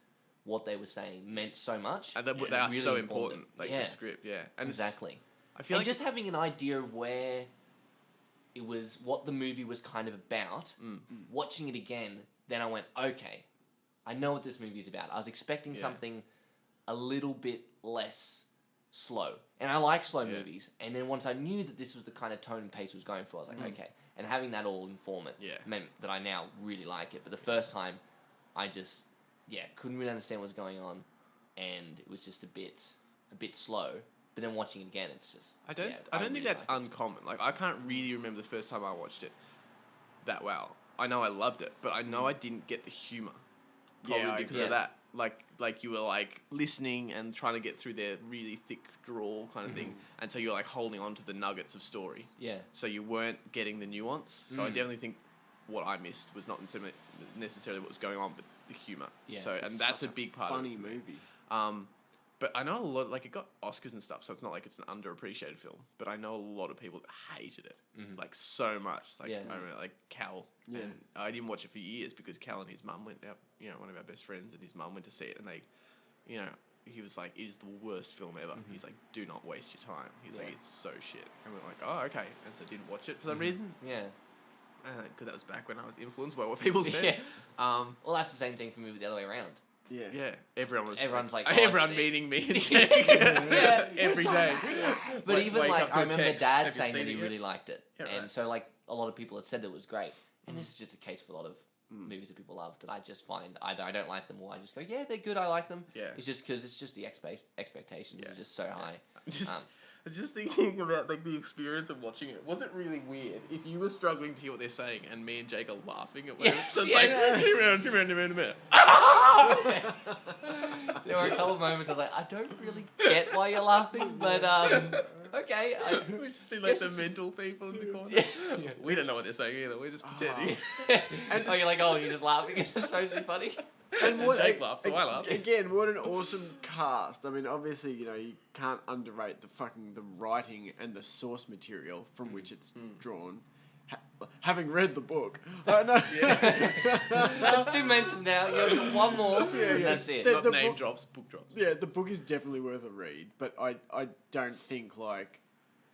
what they were saying meant so much. And they it are really so informed important. it. Like Yeah. the script, yeah. And Exactly. I feel And like just having an idea of where it was, what the movie was kind of about, watching it again, then I went, okay, I know what this movie is about. I was expecting something a little bit less slow. And I like slow movies. And then once I knew that this was the kind of tone and pace it was going for, I was like, okay. And having that all inform it meant that I now really like it. But the first time, I just, couldn't really understand what was going on. And it was just a bit slow. But then watching it again, it's just... I don't really think that's like it. uncommon. Like I can't really remember the first time I watched it that well. I know I loved it, but I know I didn't get the humor. Probably because of that. Like you were like listening and trying to get through their really thick drawl kind of thing, and so you're like holding on to the nuggets of story. Yeah. So you weren't getting the nuance. So I definitely think what I missed was not necessarily what was going on, but the humor. Yeah. So and that's a big part. Funny of it. movie. But I know a lot, like, it got Oscars and stuff, so it's not like it's an underappreciated film. But I know a lot of people that hated it, like, so much. Like, I remember, like, Cal. Yeah. And I didn't watch it for years because Cal and his mum went out, one of our best friends and his mum went to see it. And they, he was like, it is the worst film ever. He's like, do not waste your time. He's like, it's so shit. And we're like, oh, okay. And so I didn't watch it for some reason. Yeah. Because that was back when I was influenced by what people said. Yeah. Well, that's the same thing for me with the other way around. Yeah. Yeah, everyone's like, everyone it's- meeting me and Jake every day. But even wake like up to I a remember text, Dad "Have you saying that seen he it yet?" really liked it, Yeah, and right. so like a lot of people had said it was great, and this is just a case for a lot of movies that people love that I just find either I don't like them or I just go, yeah, they're good, I like them. Yeah. It's just because it's just the expectations are just so high. I was just thinking about like the experience of watching it. Was it really weird if you were struggling to hear what they're saying and me and Jake are laughing at what Yes, so it's yeah. like, come around. There were a couple of moments I was like, I don't really get why you're laughing, but okay. We just see like guess the it's- mental people in the corner. Yeah. We don't know what they're saying either. We're just pretending. And you're like, oh, you're just laughing. It's just so funny. And what, Jake laughed, so I laughed. Again, what an awesome cast. I mean, obviously, you can't underrate the writing and the source material from which it's drawn. Having read the book, I know. That's 2 mentioned now. You have one more. Yeah. That's it. The Not name book- drops, book drops. Yeah, the book is definitely worth a read, but I don't think like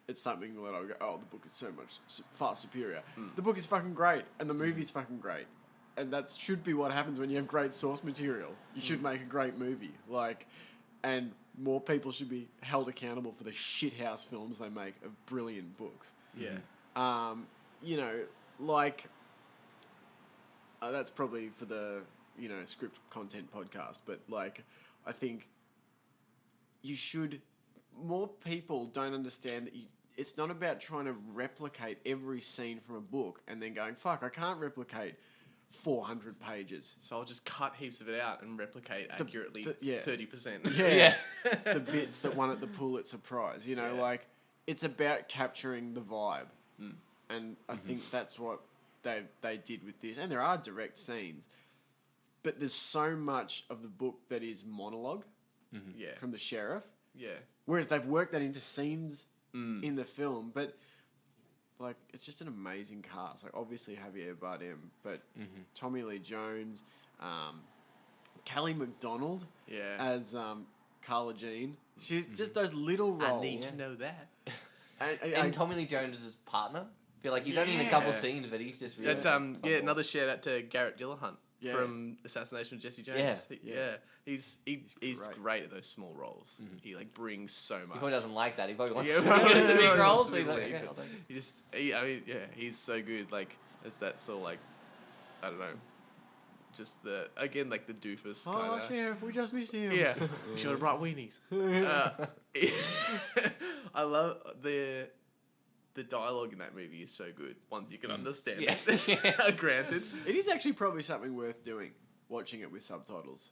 it's something that I would go, oh, the book is so much far superior. The book is fucking great, and the movie's fucking great, and that should be what happens when you have great source material. You should make a great movie, and more people should be held accountable for the shithouse films they make of brilliant books. Yeah. That's probably for the script content podcast, but I think more people don't understand that it's not about trying to replicate every scene from a book and then going, fuck, I can't replicate 400 pages. So I'll just cut heaps of it out and replicate accurately 30%. Yeah. The bits that won at the Pulitzer Prize, it's about capturing the vibe. And I think that's what they did with this, and there are direct scenes, but there's so much of the book that is monologue Yeah. from the sheriff, Yeah. whereas they've worked that into scenes in the film. But like, it's just an amazing cast. Like, obviously Javier Bardem, but Tommy Lee Jones, Kelly MacDonald Yeah. as Carla Jean. She's just those little roles. I need to know that. And Tommy Lee Jones' partner. I feel like he's only in a couple scenes, but he's just really. That's another shout out to Garrett Dillahunt from Assassination of Jesse James. Yeah. He's great at those small roles. He like brings so much. He probably doesn't like that. He probably wants Yeah, to get into big probably roles, wants but to he's like, leave, okay, but I'll take it. he's so good. Like it's that sort of like, I don't know, just the doofus kind Oh, of. Sheriff, we just missed him. Yeah, should have brought weenies. I love the dialogue in that movie is so good. Once you can understand Yeah. it, granted. It is actually probably something worth doing, watching it with subtitles.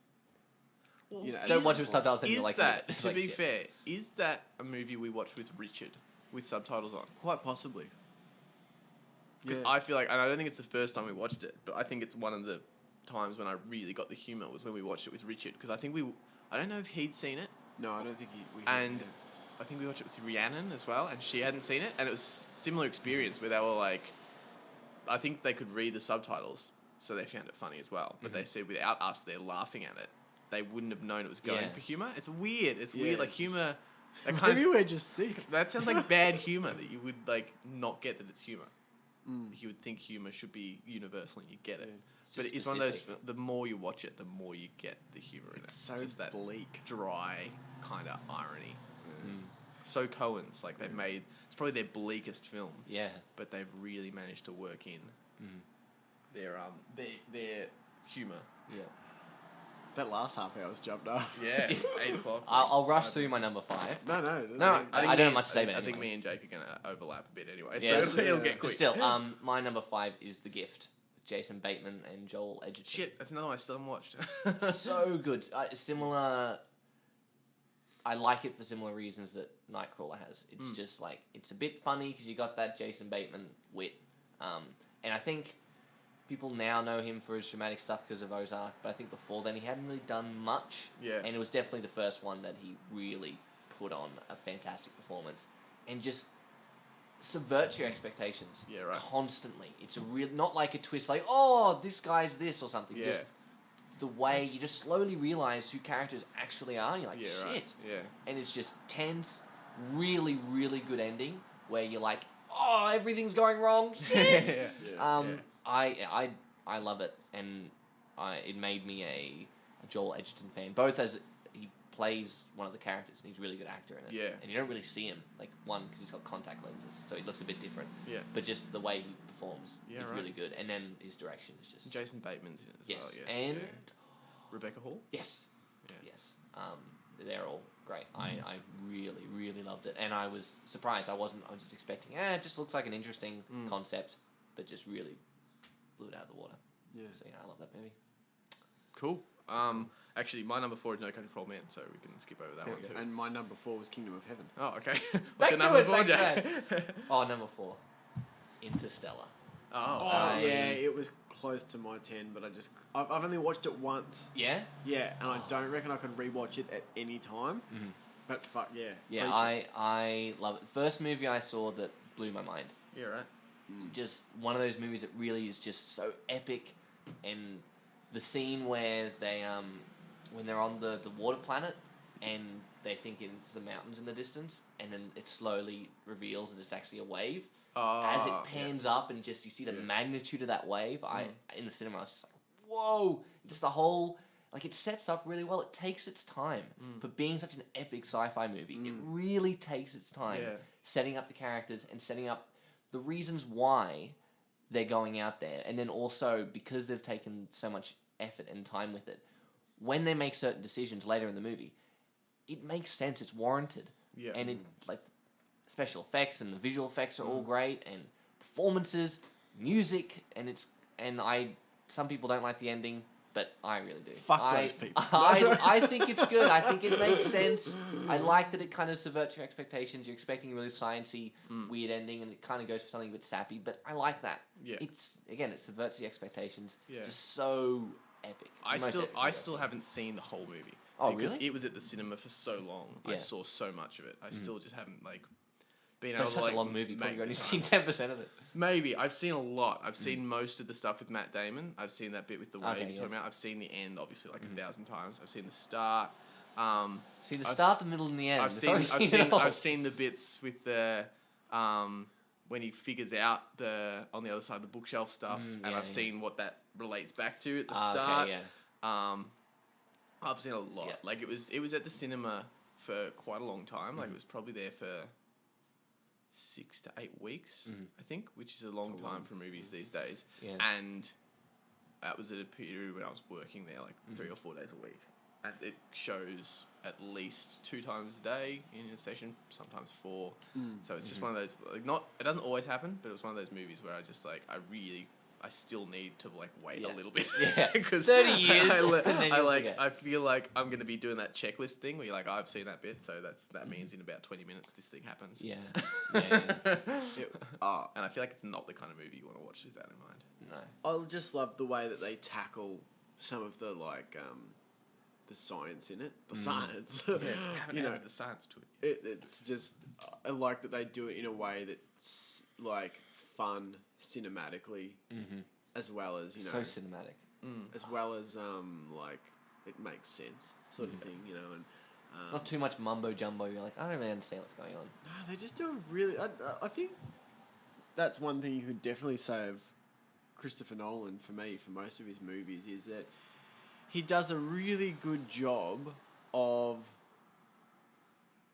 Well, You know, Don't watch it with subtitles, then Is you're like, that, it's to like be shit. fair, is that a movie we watched with Richard with subtitles on? Quite possibly. Because Yeah. I feel like, and I don't think it's the first time we watched it, but I think it's one of the times when I really got the humor was when we watched it with Richard. Because I don't know if he'd seen it, No, I don't think we and I think we watched it with Rhiannon as well, and she hadn't seen it, and it was a similar experience where they were like, I think they could read the subtitles, so they found it funny as well. But they said without us, they're laughing at it. They wouldn't have known it was going Yeah. for humor. It's weird. It's Yeah, weird. Like it's humor. That kind Maybe of, we're just sick. that sounds like bad humor that you would like not get that it's humor. You would think humor should be universal and you get it. But just it's one of those. specific. The more you watch it, the more you get the humor in it. It's so just that bleak. dry kind of irony. So Cohen's like they've made. It's probably their bleakest film, Yeah. but they've really managed to work in their humor. Yeah. That last half hour was jumped up. Yeah, 8:00. I'll rush through my number 5. No. No, I don't have much to say about I it think anyway. me and Jake are gonna overlap a bit anyway, Yeah, so it'll yeah. get But quick. still, my number 5 is The Gift. Jason Bateman and Joel Edgerton. Shit, that's another one I still haven't watched. So good. Similar. I like it for similar reasons that Nightcrawler has. It's just like it's a bit funny because you got that Jason Bateman wit, and I think people now know him for his dramatic stuff because of Ozark. But I think before then he hadn't really done much. Yeah. And it was definitely the first one that he really put on a fantastic performance, and just subverts your expectations. Yeah, right. Constantly. It's a real, not like a twist like, oh, this guy's this or something. Yeah. Just the way you just slowly realize who characters actually are. You're like, Yeah, shit. right. Yeah. And it's just tense, really, really good ending where you're like, oh, everything's going wrong. Shit. I love it, and it made me a Joel Edgerton fan. Both as he plays one of the characters, and he's a really good actor in it. Yeah. And you don't really see him, like one because he's got contact lenses, so he looks a bit different. Yeah. But just the way he performs, Yeah, it's right. really good. And then his direction is just Jason Bateman's in it as yes, well. Yes. and yeah. Rebecca Hall. yes, Yeah. yes. They're all great. I really, really loved it, and I was surprised. I was just expecting, it just looks like an interesting concept, but just really blew it out of the water. Yeah. So yeah, I love that movie. Cool. Actually, my number 4 is No Country for Old Men, so we can skip over that There one we too. And my number 4 was Kingdom of Heaven. Oh, okay. Back What's your to number it, 4, back to Jack? Oh, number 4, Interstellar. Oh, Yeah, it was close to my 10, but I've only watched it once. Yeah. Yeah, and I don't reckon I could rewatch it at any time. But fuck yeah. Yeah, Preach it. I love it. First movie I saw that blew my mind. yeah, right. Just one of those movies that really is just so epic, and the scene where they when they're on the water planet and they think it's the mountains in the distance, and then it slowly reveals that it's actually a wave. As it pans up and just you see the magnitude of that wave, in the cinema I was just like, whoa! Just the whole, like, it sets up really well. It takes its time for being such an epic sci-fi movie. It really takes its time setting up the characters and setting up the reasons why they're going out there, and then also because they've taken so much effort and time with it, when they make certain decisions later in the movie, it makes sense. It's warranted. Yeah. And it, like, special effects and the visual effects are all great, and performances, music, and some people don't like the ending. but I really do. Fuck those people. I think it's good. I think it makes sense. I like that it kind of subverts your expectations. You're expecting a really sciencey, weird ending, and it kind of goes for something a bit sappy. But I like that. Yeah. It subverts the expectations. Yeah. Just so epic. I Most still epic I've ever still seen. haven't seen the whole movie. Oh, because really? it was at the cinema for so long. I Yeah. saw so much of it. I still just haven't been But able it's to such a long movie. make Probably only the seen time. 10% of it. Maybe I've seen a lot. I've seen most of the stuff with Matt Damon. I've seen that bit with the wave Okay, you're talking about. I've seen the end obviously 1,000 times. I've seen the start. See the I've- start, the middle, and the end. I've seen the bits with the when he figures out the on the other side of the bookshelf stuff, and I've seen what that relates back to at the start. Okay, yeah. I've seen a lot. Yeah. It was at the cinema for quite a long time. It was probably there for 6 to 8 weeks, I think, which is a long time for movies these days. Yeah. And that was at a period when I was working there 3 or 4 days a week. And it shows at least 2 times a day in a session, sometimes 4. So it's just one of those, it doesn't always happen, but it was one of those movies where I just I still need to wait a little bit. Yeah. Because 30 years, and then you'll forget. I feel like I'm going to be doing that checklist thing where you're like, I've seen that bit, so that means in about 20 minutes this thing happens. Yeah. And I feel like it's not the kind of movie you want to watch with that in mind. No. I just love the way that they tackle some of the the science in it. The science. Haven't You know, added the science to it. it's just I like that they do it in a way that's fun cinematically, as well as So cinematic. as well as it makes sense sort of thing, and Not too much mumbo jumbo. You're like, I don't really understand what's going on. no, they just do a really. I think that's one thing you could definitely say of Christopher Nolan for me for most of his movies is that he does a really good job of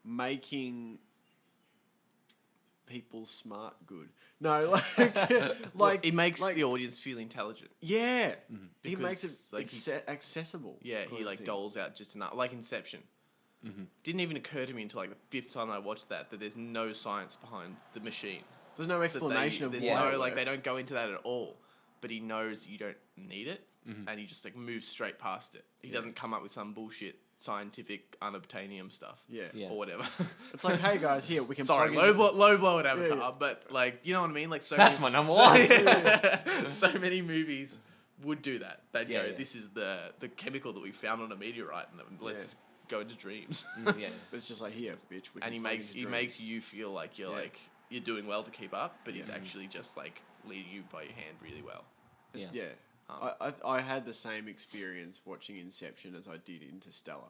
making people smart good. No, It makes the audience feel intelligent. yeah, he Because, makes it accessible. Yeah, kind he of thing. doles out just enough, like Inception. Didn't even occur to me until the 5th time I watched that there's no science behind the machine. There's no explanation of there's why. no it they works. don't go into that at all. But he knows you don't need it, and he just moves straight past it. He doesn't come up with some bullshit scientific unobtainium stuff, Yeah. or whatever. It's like, hey guys, here we can. Sorry, plug low blow at Avatar, Yeah. but you know what I mean. So That's many, my number one. so many movies would do that. They'd Yeah, go, yeah. "This is the chemical that we found on a meteorite, and let's Yeah. just go into dreams." Yeah. But it's just like, here, bitch. We can And he plug makes into dreams. makes you feel like you're Yeah. you're doing well to keep up, but he's actually just leading you by your hand really well. Yeah. Yeah. I had the same experience watching Inception as I did Interstellar.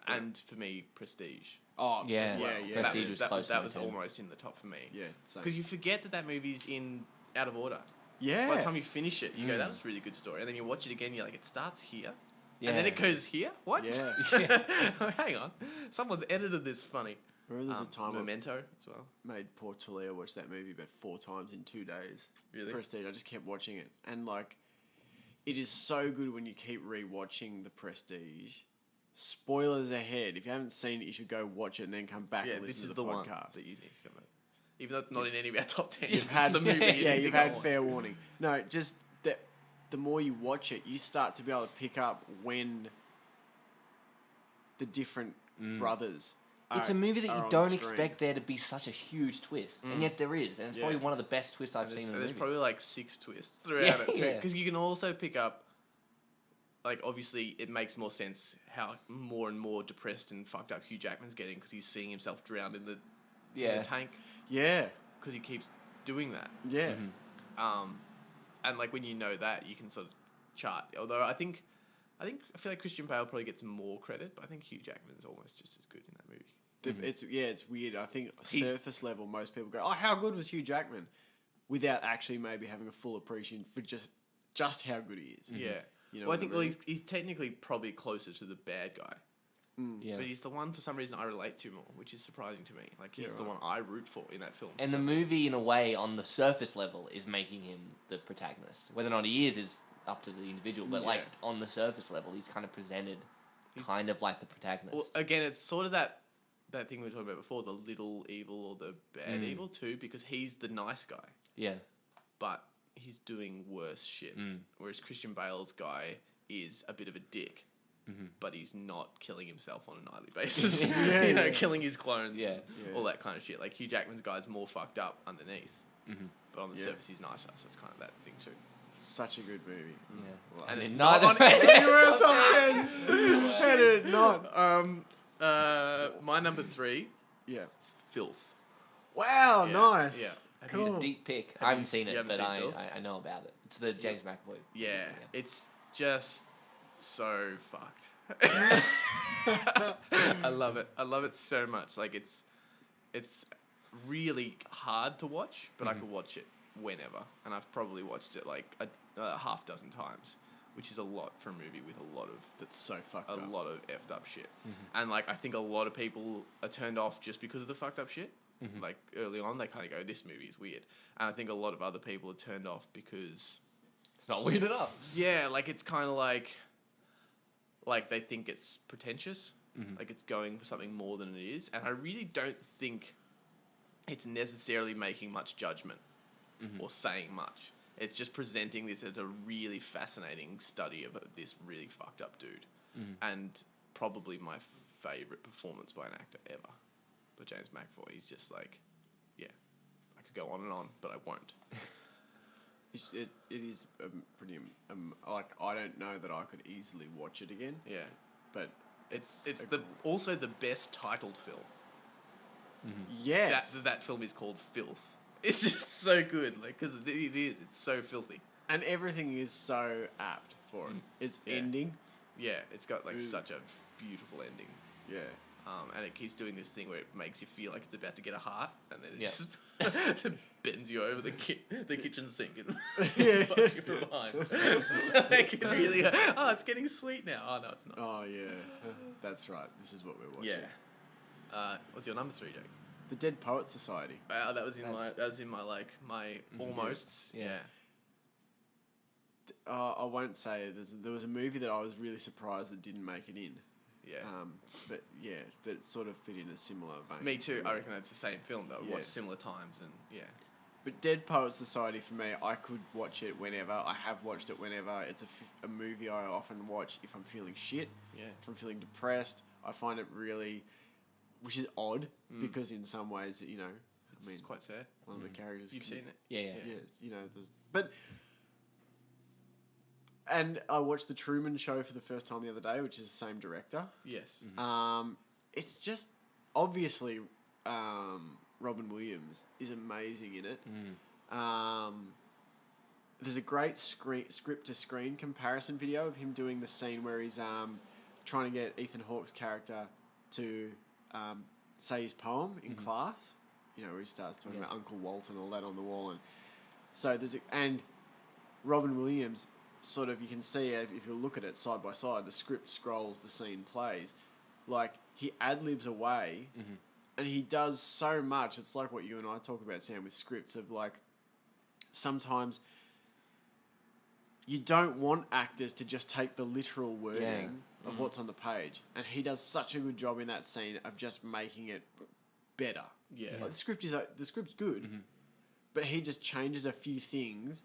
And for me, Prestige. Oh, Yeah. as well. Yeah. That Prestige was, was close to that my was 10. almost in the top for me. Yeah, same. Because you forget that movie's out of order. Yeah. By the time you finish it, you go, that was a really good story. And then you watch it again, you're like, it starts here. Yeah. And then it goes here? What? Yeah. Hang on. Someone's edited this funny. Remember there's a time I Memento as well. made poor Talia watch that movie about 4 times in 2 days. Really? Prestige. I just kept watching it. And it is so good when you keep rewatching The Prestige. Spoilers ahead. If you haven't seen it, you should go watch it and then come back Yeah, and this listen is to the the one podcast. that you need to come at. Even though it's not in any of our top 10. You've it's had the movie you yeah, need you've to had go on. fair warning. No, just that the more you watch it, you start to be able to pick up when the different brothers. It's a movie that are you on don't screen. expect there to be such a huge twist, and yet there is, and it's Yeah. probably one of the best twists I've seen in a There's movie. probably 6 twists throughout Yeah, it too. yeah. Because you can also pick up, obviously it makes more sense how more and more depressed and fucked up Hugh Jackman's getting because he's seeing himself drowned in the Yeah. tank Yeah, because he keeps doing that. yeah. And when you know that, you can sort of chart. Although I feel like Christian Bale probably gets more credit, but I think Hugh Jackman's almost just as good in that movie. It's weird. I think surface level, most people go, "Oh, how good was Hugh Jackman?" without actually maybe having a full appreciation for just how good he is. Yeah. You know Well, I what think I mean? he's technically probably closer to the bad guy. Yeah. But he's the one, for some reason, I relate to more, which is surprising to me. He's the right. one I root for in that film. And the movie, in a way, on the surface level, is making him the protagonist. Whether or not he is up to the individual. But Yeah. on the surface level, he's kind of presented kind of like the protagonist. Well, again, it's sort of that thing we were talking about before, the little evil or the bad evil too, because he's the nice guy, yeah. but he's doing worse shit. Whereas Christian Bale's guy is a bit of a dick, Mm-hmm. but he's not killing himself on a nightly basis. Yeah, you know, killing his clones, Yeah. and all that kind of shit. Like Hugh Jackman's guy's more fucked up underneath, Mm-hmm. but on the Yeah. surface he's nicer. So it's kind of that thing too. Such a good movie. Yeah. Well, And then it's neither not on anywhere top 10. How did it not? My number 3 Yeah. is Filth. Wow, Yeah, nice. yeah. It's Cool. a deep pick. Have I haven't you- seen you it, haven't but seen I, Filth? I know about it. It's the James McAvoy. Yeah, it's just so fucked. I love it. I love it so much. Like it's really hard to watch, but I could watch it whenever, and I've probably watched it like a half dozen times, which is a lot for a movie with a lot of That's so fucked a up. lot of effed up shit. And like I think a lot of people are turned off just because of the fucked up shit. Like early on, they kind of go, "This movie is weird," and I think a lot of other people are turned off because It's not weird enough. yeah, like it's kind of like they think it's pretentious, like it's going for something more than it is, and I really don't think it's necessarily making much judgment or saying much. It's just presenting this as a really fascinating study of this really fucked up dude, and probably my favorite performance by an actor ever. But James McAvoy, he's just like, yeah, I could go on and on, but I won't. It is pretty like I don't know that I could easily watch it again, Yeah, but it's a also the best titled film. yes, That film is called Filth. It's just so good, like because it is. It's so filthy. and everything is so apt for it. Its Yeah. ending, Yeah, it's got like Ooh. such a beautiful ending. yeah. And it keeps doing this thing where it makes you feel like it's about to get a heart, and then it Yeah. just bends you over the kitchen sink and Yeah. fucks you from behind. Like it really, it's getting sweet now. Oh no, it's not. Oh yeah, that's right. This is what we're watching. Yeah. What's your number 3, Jake? The Dead Poets Society. That was in my my almosts. Yeah. I won't say there was a movie that I was really surprised that didn't make it in. Yeah. But yeah, that sort of fit in a similar vein. Me too. I reckon it's the same film that we Yeah. watched similar times, and yeah. But Dead Poets Society for me, I could watch it whenever. I have watched it whenever. It's a movie I often watch if I'm feeling shit. Yeah. If I'm feeling depressed, I find it really, which is odd because in some ways, you know, I mean, It's quite sad. one of the characters. You've seen it. Yeah, yeah. Yes, you know, and I watched The Truman Show for the first time the other day, which is the same director. Yes. It's just obviously Robin Williams is amazing in it. There's a great script to screen comparison video of him doing the scene where he's trying to get Ethan Hawke's character to say his poem in class. You know, where he starts talking about Uncle Walt and all that on the wall, and so and Robin Williams. Sort of, you can see if you look at it side by side, the script scrolls, the scene plays. Like, he ad-libs away, and he does so much. It's like what you and I talk about, Sam, with scripts of, like, sometimes you don't want actors to just take the literal wording of what's on the page. And he does such a good job in that scene of just making it better. Yeah. Like, the script's good, but he just changes a few things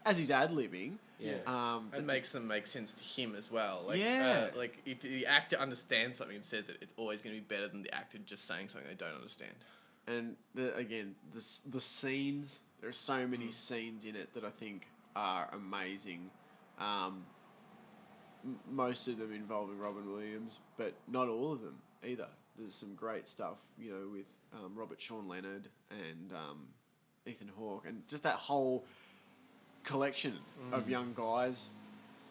as he's ad-libbing. Yeah. And makes them make sense to him as well. Like, Yeah. like if the actor understands something and says it, it's always going to be better than the actor just saying something they don't understand. And the scenes, there are so many scenes in it that I think are amazing. Most of them involving Robin Williams, but not all of them either. There's some great stuff, you know, with Robert Sean Leonard and Ethan Hawke, and just that whole collection of young guys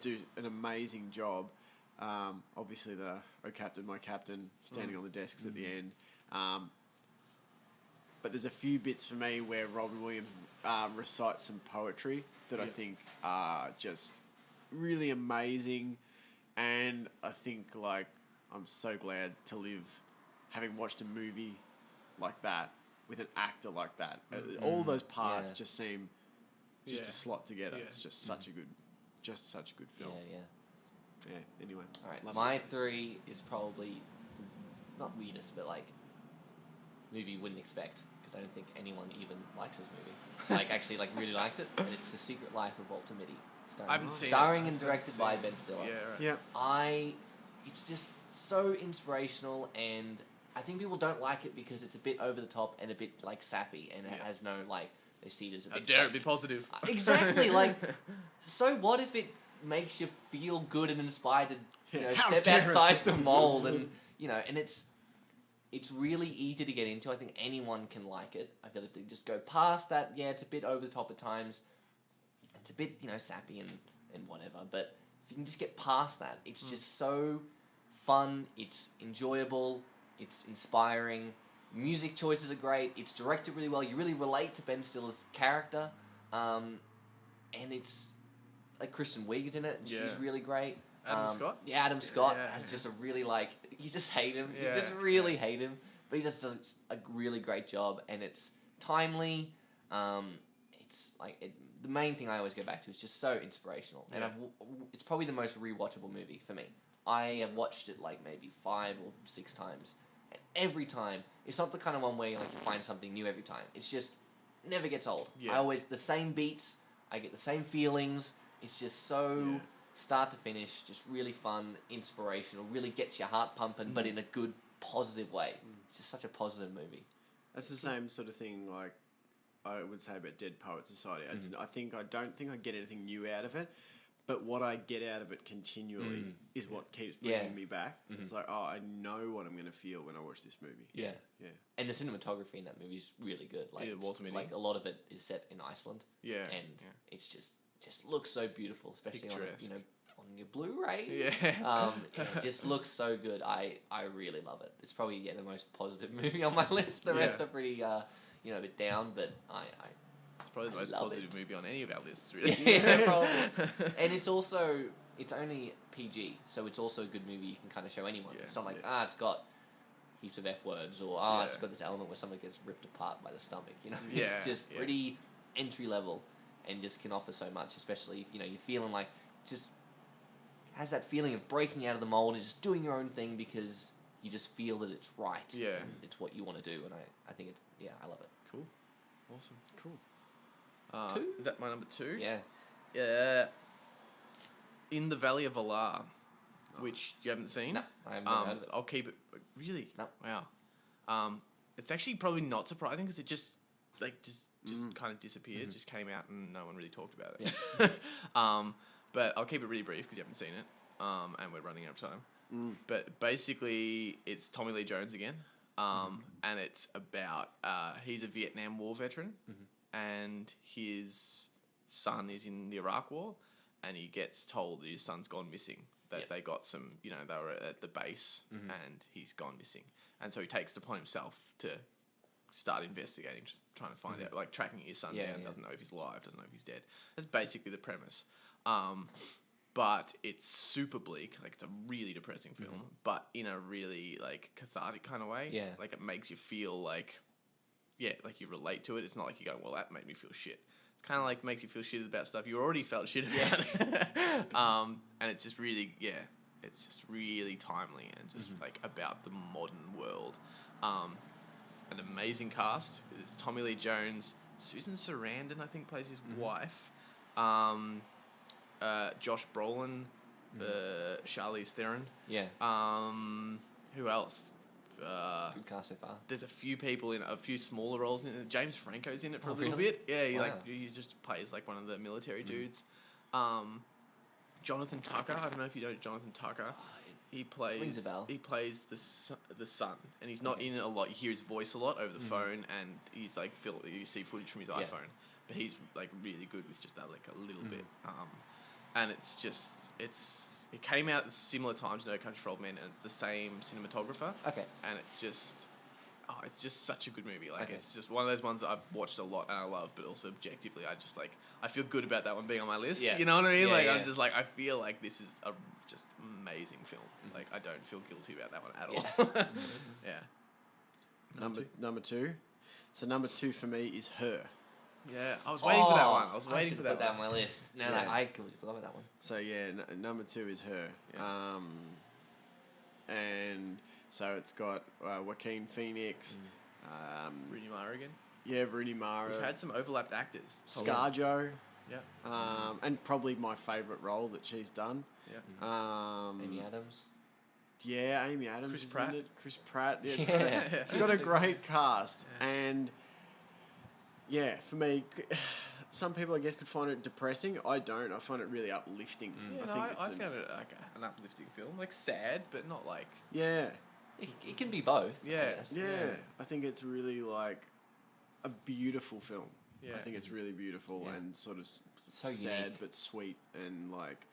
do an amazing job. Obviously, the "Oh Captain, My Captain" standing on the desks at the end. But there's a few bits for me where Robin Williams recites some poetry that I think are just really amazing, and I think like I'm so glad to live having watched a movie like that with an actor like that. All those parts just seem just to slot together. Yeah. It's just such a good film. Yeah. Yeah. Anyway, All right. love My it. 3 is probably not weirdest, but like movie you wouldn't expect because I don't think anyone even likes this movie. Like actually, like really likes it, and it's The Secret Life of Walter Mitty, Starring, I haven't seen it. starring I and still directed haven't by seen Ben it. Stiller. Yeah, right. Yeah. It's just so inspirational, and I think people don't like it because it's a bit over the top and a bit like sappy, and it Yeah. has no like they see it as a How bit. dare it fake. be positive? Exactly, like so what if it makes you feel good and inspired to How step dare it. outside the mold and and it's really easy to get into. I think anyone can like it. I feel if they just go past that, yeah, it's a bit over the top at times. It's a bit, sappy and whatever. But if you can just get past that, it's just so fun. It's enjoyable. It's inspiring. Music choices are great. It's directed really well. You really relate to Ben Stiller's character. And it's like Kristen Wiig's in it, and Yeah. she's really great. Adam Scott? Yeah, Adam Scott Yeah. has just a really you just hate him. Yeah, You just really hate him. But he just does a really great job, and it's timely. It's the main thing I always go back to is just so inspirational, and Yeah. it's probably the most rewatchable movie for me. I have watched it like maybe 5 or 6 times, and every time it's not the kind of one where you find something new every time. It's just never gets old. Yeah. I always the same beats. I get the same feelings. It's just so. Yeah. Start to finish, just really fun, inspirational, really gets your heart pumping, but in a good, positive way. It's just such a positive movie. That's the same sort of thing like I would say about Dead Poet Society. I don't think I get anything new out of it, but what I get out of it continually is what keeps bringing me back. It's like, oh, I know what I'm going to feel when I watch this movie. Yeah. Yeah. And the cinematography in that movie is really good. Like, Yeah, Walter Mitty. like a lot of it is set in Iceland. Yeah. And it's just looks so beautiful, especially on Picturesque. on your Blu-ray. Yeah. It just looks so good. I really love it. It's probably the most positive movie on my list. The rest are pretty a bit down, but It's probably the most love positive it. movie on any of our lists, really. Yeah, probably. And it's only PG, so it's also a good movie you can kind of show anyone. Yeah, It's not like yeah. it's got heaps of F words or Yeah. it's got this element where someone gets ripped apart by the stomach. Yeah, It's just yeah. pretty entry level and just can offer so much, especially if you're feeling like just has that feeling of breaking out of the mold and just doing your own thing because you just feel that it's right. Yeah. And it's what you want to do, and I think I love it. Cool. Awesome. Cool. 2? Is that my number 2? Yeah. Yeah. In the Valley of Valar, which you haven't seen. No, I haven't heard of it. I'll keep it. Really? No. Wow. It's actually probably not surprising because it just kind of disappeared. Just came out and no one really talked about it. Yeah. But I'll keep it really brief because you haven't seen it. And we're running out of time. But basically, it's Tommy Lee Jones again. And it's about he's a Vietnam War veteran, and his son is in the Iraq War, and he gets told that his son's gone missing. That they got some, they were at the base, and he's gone missing, and so he takes it upon himself to start investigating, just trying to find out, like tracking his son down. Doesn't know if he's alive, doesn't know if he's dead. That's basically the premise. But it's super bleak. Like, it's a really depressing film, but in a really, like, cathartic kind of way. Yeah. Like, it makes you feel like, like you relate to it. It's not like you're going, well, that made me feel shit. It's kind of like makes you feel shit about stuff you already felt shit about. And it's just really, it's just really timely and just, like, about the modern world. An amazing cast. It's Tommy Lee Jones. Susan Sarandon, I think, plays his wife. Josh Brolin, Charlize Theron. Yeah. Who else? Good cast so far. There's a few people in a few smaller roles in it. James Franco's in it for a little really? bit. Yeah, Wow. he just plays like one of the military dudes. Jonathan Tucker. I don't know if you know Jonathan Tucker. He plays. Rings a bell. He plays the son, and he's not in it a lot. You hear his voice a lot over the phone, and he's like you see footage from his iPhone, but he's like really good with just that, like a little bit. And it's just it came out at a similar time to No Country for Old Men, and it's the same cinematographer. Okay. And it's just such a good movie. Like, Okay. it's just one of those ones that I've watched a lot and I love, but also objectively, I feel good about that one being on my list. Yeah. You know what I mean? Yeah, Like, yeah. I'm just like, I feel like this is a just amazing film. Like, I don't feel guilty about that one at all. Yeah. Number 2. So number 2 for me is Her. Yeah, I was waiting for that one. I was I waiting should for put that that one. on my list. No, Yeah. I completely forgot about that one. So yeah, number 2 is Her. Yeah. And so it's got Joaquin Phoenix, Rooney Mara again. Rooney Mara, We've had some overlapped actors. ScarJo. Yeah. And probably my favourite role that she's done. Yeah. Amy Adams. Yeah, Amy Adams. Chris is in Pratt. it. Chris Pratt. Yeah, Yeah. it's got a great cast. And yeah, for me, some people I guess could find it depressing. I don't. I find it really uplifting. Yeah, I found it like an uplifting film, like sad, but not like. Yeah. It can be both. I Yeah. guess. Yeah, I think it's really like a beautiful film. Yeah. I think it's really beautiful Yeah. and sort of So sad unique. but sweet and like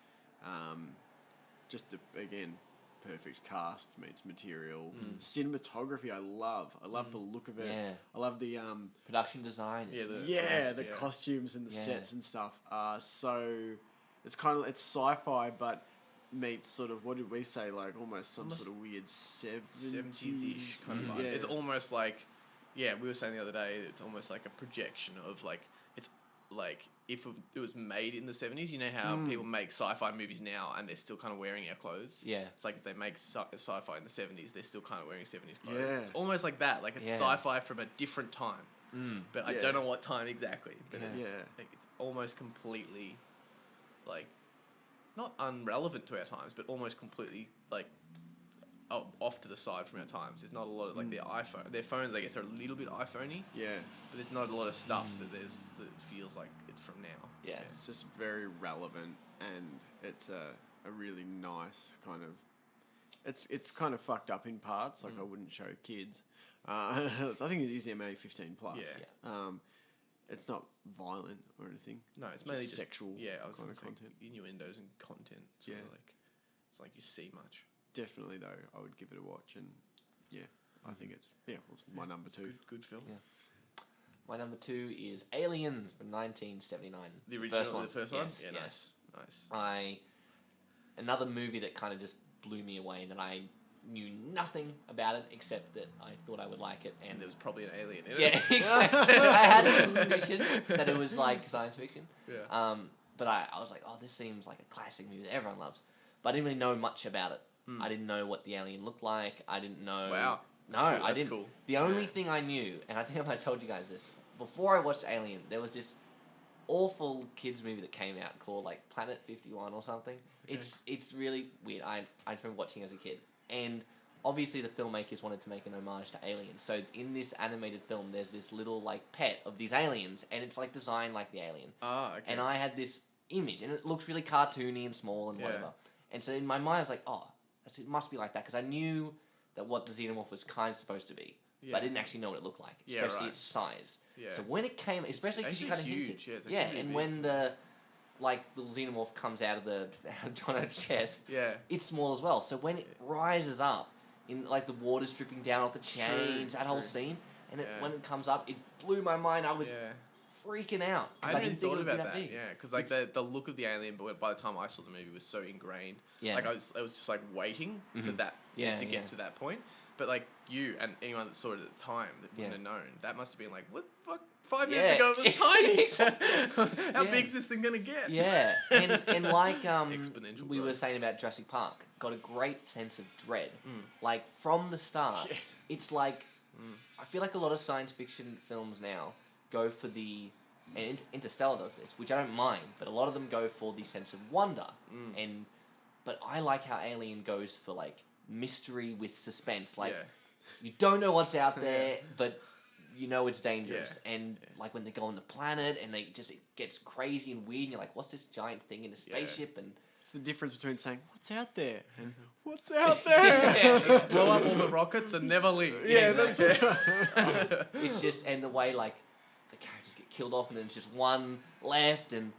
just again perfect cast meets material. Cinematography I love the look of it. Yeah. I love the Production design. Is the yeah. costumes and the Yeah. sets and stuff are so it's sci-fi but meets sort of what did we say, like almost some sort of weird 70s-ish kind of vibe. Yeah. It's almost like, yeah, we were saying the other day, it's almost like a projection of like, it's like if it was made in the 70s, you know how people make sci-fi movies now and they're still kind of wearing our clothes? Yeah. It's like if they make sci-fi in the 70s, they're still kind of wearing 70s clothes. Yeah. It's almost like that. Like it's Yeah. sci-fi from a different time. But I Yeah. don't know what time exactly. But Yeah. it's, Yeah. like, it's almost completely, like, not unrelevant to our times, but almost completely, like, off to the side from our times. There's not a lot of, like, their phones, I guess, are a little bit iPhone-y, Yeah. but there's not a lot of stuff that feels like it's from now. Yeah. It's just very relevant, and it's a really nice kind of. It's kind of fucked up in parts. Like I wouldn't show kids. I think it is MA 15 plus. Yeah. It's not violent or anything. No, it's mainly just sexual. Yeah, I was kind going of to say content. innuendos and content. Sort of like, it's like you see much. Definitely though, I would give it a watch, and yeah, I think it's my number two. Good film. Yeah. My number 2 is Alien from 1979. The original, First one. the first one? Yes, Yeah, yes. nice. Another movie that kind of just blew me away, that I knew nothing about it except that I thought I would like it, And and there was probably an alien in it. yeah, exactly. I had a suspicion that it was like science fiction. Yeah. But I was like, oh, this seems like a classic movie that everyone loves. But I didn't really know much about it. I didn't know what the alien looked like. I didn't know. Wow. No, That's cool. I That's didn't. cool. The only thing I knew, and I think I might have told you guys this, before I watched Alien, there was this awful kids movie that came out called like Planet 51 or something. Okay. It's really weird. I remember watching as a kid, and obviously the filmmakers wanted to make an homage to aliens. So in this animated film, there's this little like pet of these aliens, and it's like designed like the alien. Ah, okay. And I had this image, and it looks really cartoony and small and whatever. And so in my mind, I was like, oh, it must be like that, because I knew that what the xenomorph was kind of supposed to be, but I didn't actually know what it looked like, Yeah, especially right. its size. Yeah. So when it came, especially because you kind of actually hinted, huge, yeah, it's yeah, actually and big. when the xenomorph comes out of John Oates' chest, Yeah. it's small as well. So when it rises up, in like the water's dripping down off the chains, that whole true. scene, and Yeah. when it comes up, it blew my mind. I was Yeah. freaking out. 'Cause I hadn't even didn't think thought it would be about that. big. Yeah, because like the look of the alien, but by the time I saw the movie, was so ingrained. Yeah. Like I was just like waiting for that Yeah, to get yeah. to that point. But like you and anyone that saw it at the time that wouldn't have known, that must have been like, what the fuck? 5 minutes Yeah. ago it was tiny. Exactly. How Yeah. big's this thing gonna get? Yeah, and like Exponential we were growth. saying about Jurassic Park, got a great sense of dread. Like from the start, Yeah. it's like I feel like a lot of science fiction films now go for the and Interstellar does this, which I don't mind, but a lot of them go for the sense of wonder. But I like how Alien goes for like mystery with suspense. Like Yeah. you don't know what's out there, but you know it's dangerous. Yeah. And like when they go on the planet and it gets crazy and weird, and you're like, what's this giant thing in a spaceship? And It's the difference between saying "What's out there" and "What's out there." yeah, Blow up all the rockets and never leave. Yeah, Yeah, that's it's just, and the way like the characters get killed off and then it's just one left and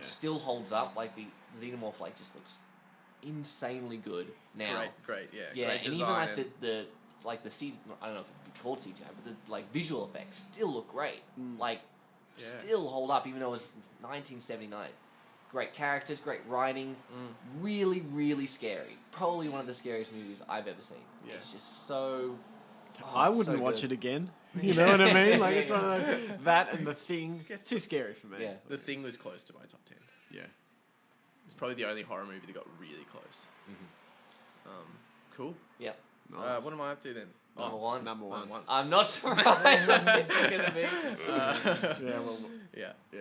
still holds up. Like the xenomorph like just looks insanely good now. Great, yeah. Yeah, Great and design. even like the C, I don't know if it'd be called CGI, but the like visual effects still look great. Like Yeah. still hold up even though it was 1979. Great characters, great writing, really, really scary. Probably one of the scariest movies I've ever seen. Yeah. It's just so. I wouldn't watch it again. You know what I mean? Like it's Yeah. one of those, that and The Thing. It's too scary for me. Yeah. The Thing was close to my top 10. Yeah. It's probably the only horror movie that got really close. Cool. Yep. Nice. What am I up to then? Number one. Number one. I'm not surprised what this is gonna be. Yeah. Well. Yeah. Yeah.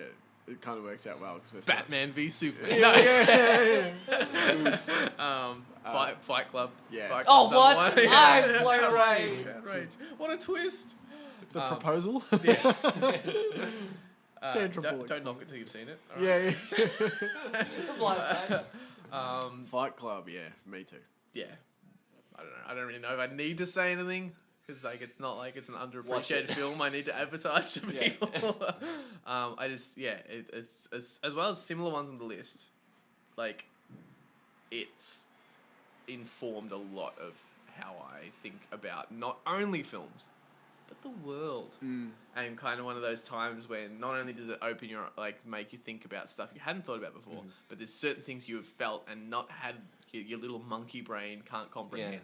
it kind of works out well. Batman v Superman. Fight Club. Yeah. Fight Oh, Club's what? number one. I'm blown away. Outrage. What a twist. The proposal. Yeah. Sandra don't Bullock's knock it till you've seen it. All right? Yeah. The blind side. Fight Club. Yeah, me too. Yeah. I don't know. I don't really know if I need to say anything because like it's not like it's an Watch underappreciated it. film I need to advertise to Yeah. people. I just it's as well as similar ones on the list. Like it's informed a lot of how I think about not only films but the world. And kind of one of those times when not only does it open your like make you think about stuff you hadn't thought about before, but there's certain things you have felt and not had your little monkey brain can't comprehend.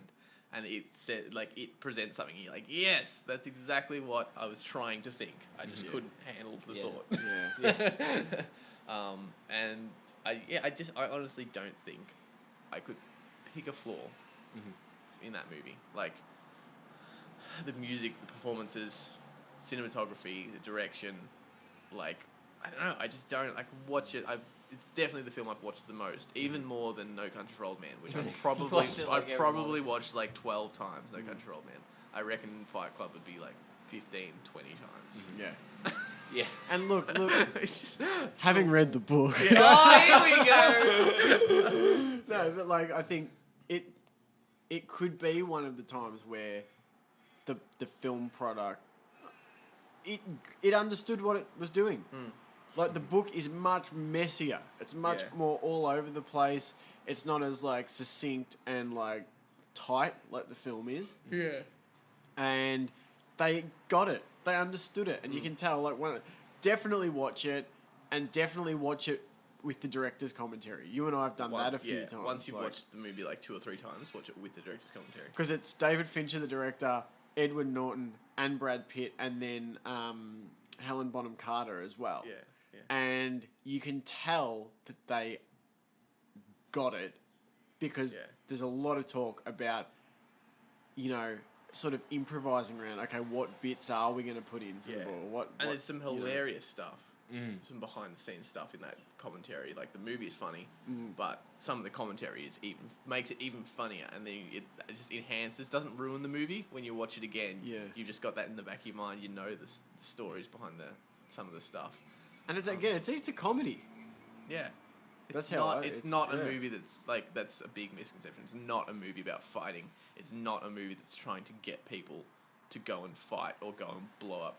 And it said like it presents something and you're like, yes, that's exactly what I was trying to think. I just couldn't handle the thought. Yeah. And I honestly don't think I could pick a flaw in that movie. Like the music, the performances, cinematography, the direction, like I don't know. I just don't. I can watch it. It's definitely the film I've watched the most, even more than No Country for Old Men, which I've probably watched like 12 times. No Country for Old Men. I reckon Fight Club would be like 15, 20 times. Yeah. Yeah. And look, It's just- having read the book. Oh, here we go. No, but like I think it could be one of the times where the film product it understood what it was doing. Like the book is much messier. It's much more all over the place. It's not as like succinct and like tight like the film is. Yeah. And they got it. They understood it, and you can tell. Like, definitely watch it, and definitely watch it with the director's commentary. You and I have done that a few times. Once you've watched the movie like 2 or 3 times, watch it with the director's commentary. Because it's David Fincher, the director, Edward Norton, and Brad Pitt, and then Helen Bonham Carter as well. Yeah. And you can tell that they got it because there's a lot of talk about, sort of improvising around, okay, what bits are we going to put in for the ball? And there's some hilarious stuff, some behind the scenes stuff in that commentary. Like the movie is funny, but some of the commentary is makes it even funnier, and then it just enhances, doesn't ruin the movie when you watch it again. Yeah. You've just got that in the back of your mind. You know the stories behind some of the stuff. And it's a comedy. Yeah. That's It's not a movie that's a big misconception. It's not a movie about fighting. It's not a movie that's trying to get people to go and fight or go and blow up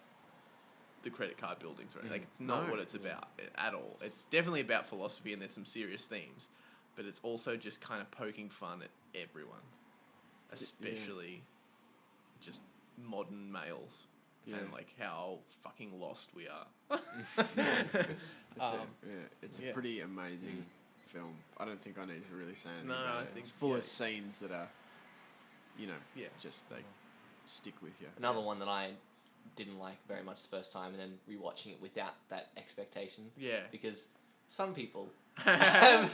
the credit card buildings or anything. Like, it's not what it's about at all. It's definitely about philosophy and there's some serious themes, but it's also just kind of poking fun at everyone, especially just modern males. And like how fucking lost we are. It's a pretty amazing film. I don't think I need to really say anything No, about I it. think- It's full of scenes that are, just they stick with you. Another one that I didn't like very much the first time, and then rewatching it without that expectation. Yeah. Because some people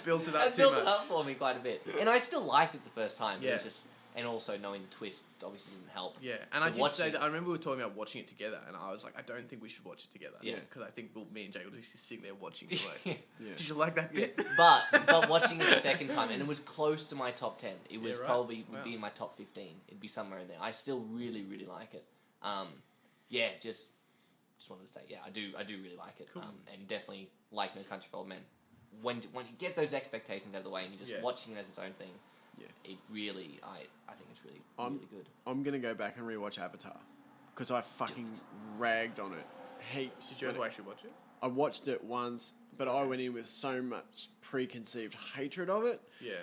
Built it up have too built much. it up for me quite a bit, and I still liked it the first time. It Yeah. was just, and also knowing the twist obviously didn't help. Yeah, and I But did say watching- that. I remember we were talking about watching it together, and I was like, I don't think we should watch it together. Yeah. Because I think me and Jake will just sit there watching it. Like, Yeah. did you like that bit? But watching it the second time, and it was close to my top 10. It was Yeah, right. probably would Wow. be in my top 15. It'd be somewhere in there. I still really, really like it. Just wanted to say, I do really like it. Cool. And definitely like No Country for Old Men. When you get those expectations out of the way and you're just watching it as its own thing, it really, I think it's really, really good. I'm going to go back and rewatch Avatar because I fucking ragged on it heaps. Did you ever actually watch it? I watched it once, but I went in with so much preconceived hatred of it. Yeah.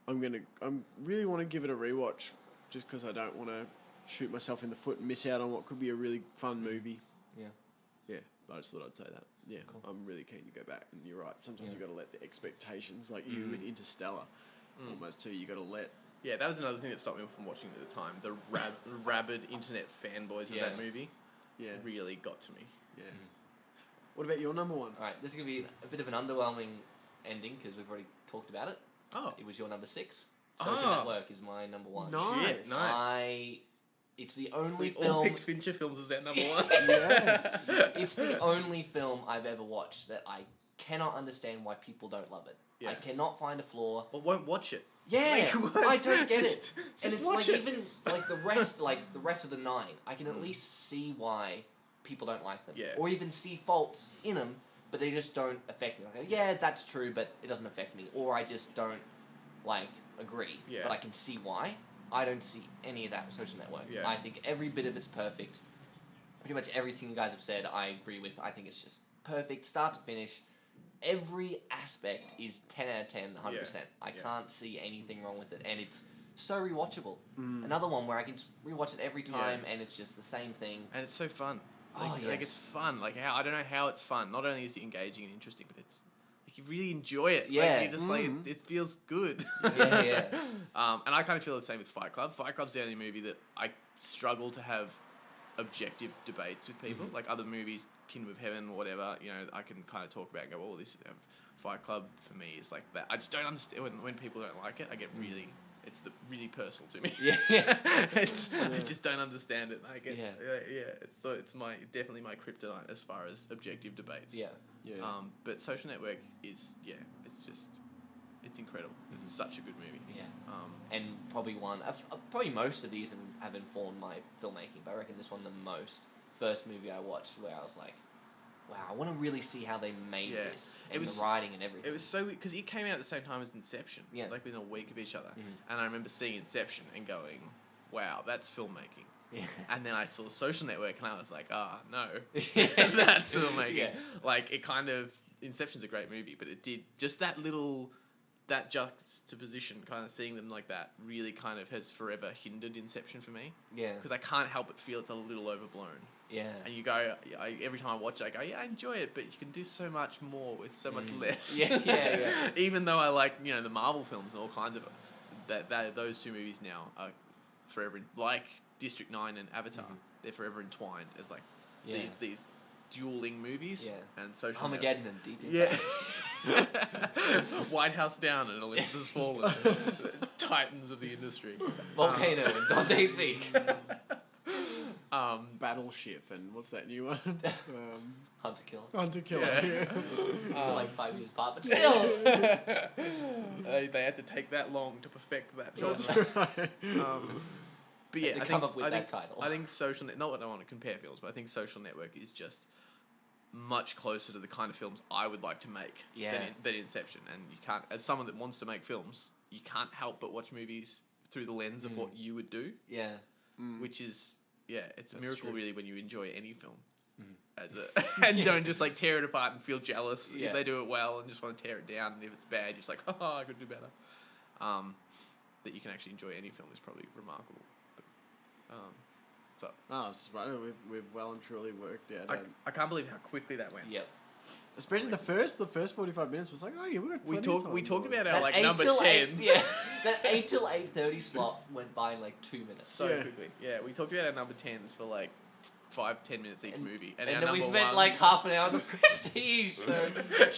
I really want to give it a rewatch just because I don't want to shoot myself in the foot and miss out on what could be a really fun movie. Yeah. Yeah, I just thought I'd say that. Yeah, Cool. I'm really keen to go back. And you're right. Sometimes you got to let the expectations, like you with Interstellar, almost too. You got to let. Yeah, that was another thing that stopped me from watching it at the time. The rabid internet fanboys of that movie Yeah. really got to me. Yeah. What about your number one? All right, this is going to be a bit of an underwhelming ending because we've already talked about it. Oh. It was your number 6. So Can That Work is my number 1. Nice. Shit, nice. it's the only We all film. picked Fincher films as our number one. It's the only film I've ever watched that I cannot understand why people don't love it. Yeah. I cannot find a flaw. Or won't watch it. Yeah, Like, I don't get it. just And it's watch like it. even the rest of the 9, I can at least see why people don't like them, Yeah. or even see faults in them, but they just don't affect me. Like, yeah, that's true, but it doesn't affect me, or I just don't agree. Yeah. But I can see why. I don't see any of that with Social Network. Yeah. I think every bit of it's perfect. Pretty much everything you guys have said, I agree with. I think it's just perfect, start to finish. Every aspect is 10 out of 10, 100%. Yeah. I Yeah. can't see anything wrong with it, and it's so rewatchable. Another one where I can just rewatch it every time, and it's just the same thing. And it's so fun. Oh, Like yes. it's fun. Like I don't know how it's fun. Not only is it engaging and interesting, but it's like you really enjoy it. Yeah. Like, you just it feels good. Yeah, yeah. And I kind of feel the same with Fight Club. Fight Club's the only movie that I struggle to have objective debates with people. Like other movies, Kingdom of Heaven, whatever, you know, I can kind of talk about and go, oh, this Fight Club for me is like that. I just don't understand when people don't like it. I get really, it's really personal to me. Yeah. I just don't understand it. I get, Yeah. It's definitely my kryptonite as far as objective debates. Yeah. But Social Network is it's incredible. It's such a good movie. Yeah. And probably probably most of these have informed my filmmaking, but I reckon this one the most. First movie I watched where I was like, wow, I want to really see how they made this. And the writing and everything. It was so... Because it came out at the same time as Inception. Yeah. Like within a week of each other. And I remember seeing Inception and going, wow, that's filmmaking. Yeah. And then I saw Social Network and I was like, no. Yeah. That's filmmaking. Yeah. Like, it kind of... Inception's a great movie, but it did... Just that little... That juxtaposition, kind of seeing them like that, really kind of has forever hindered Inception for me. Yeah. Because I can't help but feel it's a little overblown. Yeah. And you go, every time I watch it, I go, yeah, I enjoy it, but you can do so much more with so much less. Yeah. Even though I like, you know, the Marvel films and all kinds of those two movies now are forever, like District 9 and Avatar, they're forever entwined as like these dueling movies. Yeah. And Social Armageddon and Deep Yeah. Impact. White House down and Olympus has fallen. Titans of the industry. Volcano and Dante's Peak. Battleship and what's that new one? Hunter Killer. Hunter Killer. Yeah. So like 5 years apart, but still. They had to take that long to perfect that genre. That's right. But yeah, To I come think, up with I that think, title. I think Social Network, not what I want to compare films, but I think Social Network is just much closer to the kind of films I would like to make than Inception. And you can't, as someone that wants to make films, you can't help but watch movies through the lens of what you would do. Yeah. Which is, it's a That's miracle true. really when you enjoy any film. And don't just like tear it apart and feel jealous if they do it well and just want to tear it down, and if it's bad you're just like, oh, I could do better. That you can actually enjoy any film is probably remarkable. But, what's up? Oh, it's right. We've well and truly worked out. I can't believe how quickly that went. Yep. Especially the first 45 minutes was like, oh yeah, we got plenty of time. We talked about That our like 8 number till 8 10s that 8 till 8:30 slot went by in like 2 minutes. so Yeah. quickly. Yeah, we talked about our number 10s for like 5-10 minutes each movie, and our then we number spent ones, like half an hour on the Prestige. So that's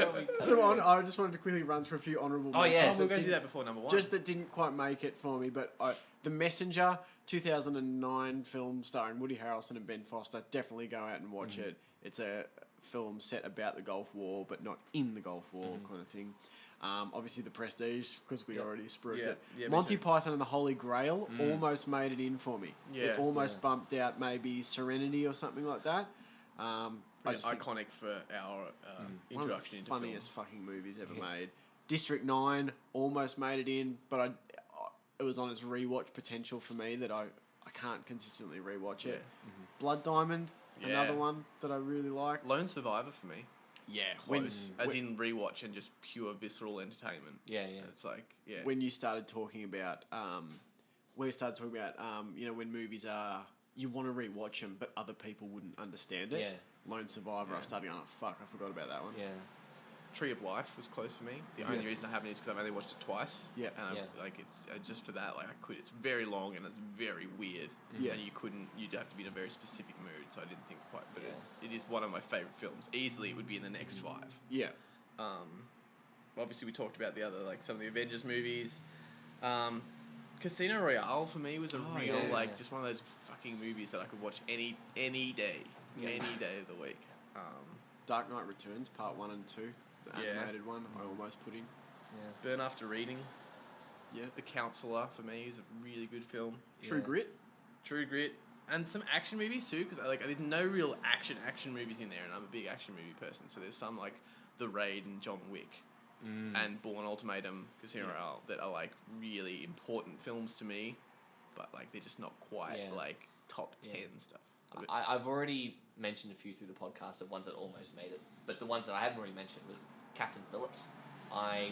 probably. So I just wanted to quickly run through a few honourable Oh, mentions. yeah, Oh, so we're going to do that before number 1. Just that didn't quite make it for me, but The Messenger, 2009 film starring Woody Harrelson and Ben Foster. Definitely go out and watch it. It's a film set about the Gulf War, but not in the Gulf War kind of thing. Obviously The Prestige, because we already spruiked it. Yeah, me Monty too. Python and the Holy Grail almost made it in for me. Yeah. It almost bumped out maybe Serenity or something like that. I just think iconic for our one of introduction the into funniest film. fucking movies ever made. District 9 almost made it in, but it was on its rewatch potential for me that I can't consistently rewatch it. Blood Diamond, another one that I really liked. Lone Survivor for me. Yeah, Close. As in rewatch and just pure visceral entertainment. Yeah. It's like, when you started talking about, you know, when movies are, you want to rewatch them, but other people wouldn't understand it. Yeah. Lone Survivor, I started going, oh, fuck, I forgot about that one. Yeah. Tree of Life was close for me. The only reason I haven't is because I've only watched it twice. Yeah. And like it's just for that, like I could. It's very long and it's very weird. Yeah. And you'd have to be in a very specific mood. So I didn't think quite. But it is one of my favorite films. Easily, it would be in the next 5. Yeah. Obviously we talked about the other, like some of the Avengers movies. Casino Royale for me was a real yeah. just one of those fucking movies that I could watch any day, any day of the week. Dark Knight Returns Part 1 and 2, the Yeah. animated one. I almost put in. Burn After Reading. Yeah. The Counselor for me is a really good film. True Grit. True Grit. And some action movies too, because there's no real action movies in there, and I'm a big action movie person. So there's some like The Raid and John Wick, and Bourne Ultimatum, Casino Royale that are like really important films to me, but like they're just not quite like top 10 stuff. I've already mentioned a few through the podcast of ones that almost made it, but the ones that I haven't already mentioned was Captain Phillips. I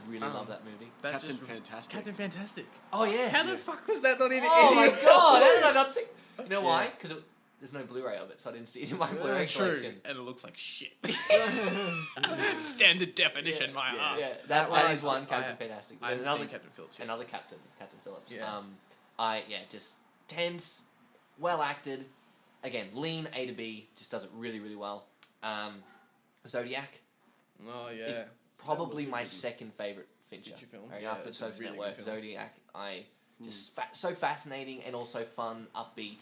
really love that movie. Captain Fantastic. Captain Fantastic. Oh yeah. How the fuck was that not in Oh my any god! How did I not see? You know why? Because there's no Blu-ray of it, so I didn't see it in my Blu-ray collection. And it looks like shit. Standard definition, my ass. Yeah, that is one Captain Fantastic. I haven't Another seen Captain Phillips yet. Another Captain Phillips. Yeah. Just tense, well acted. Again, lean A to B, just does it really, really well. Zodiac, Oh yeah. probably my second favorite Fincher film. Right Yeah, after it's a Social really Network. good film. Zodiac, just so fascinating and also fun, upbeat,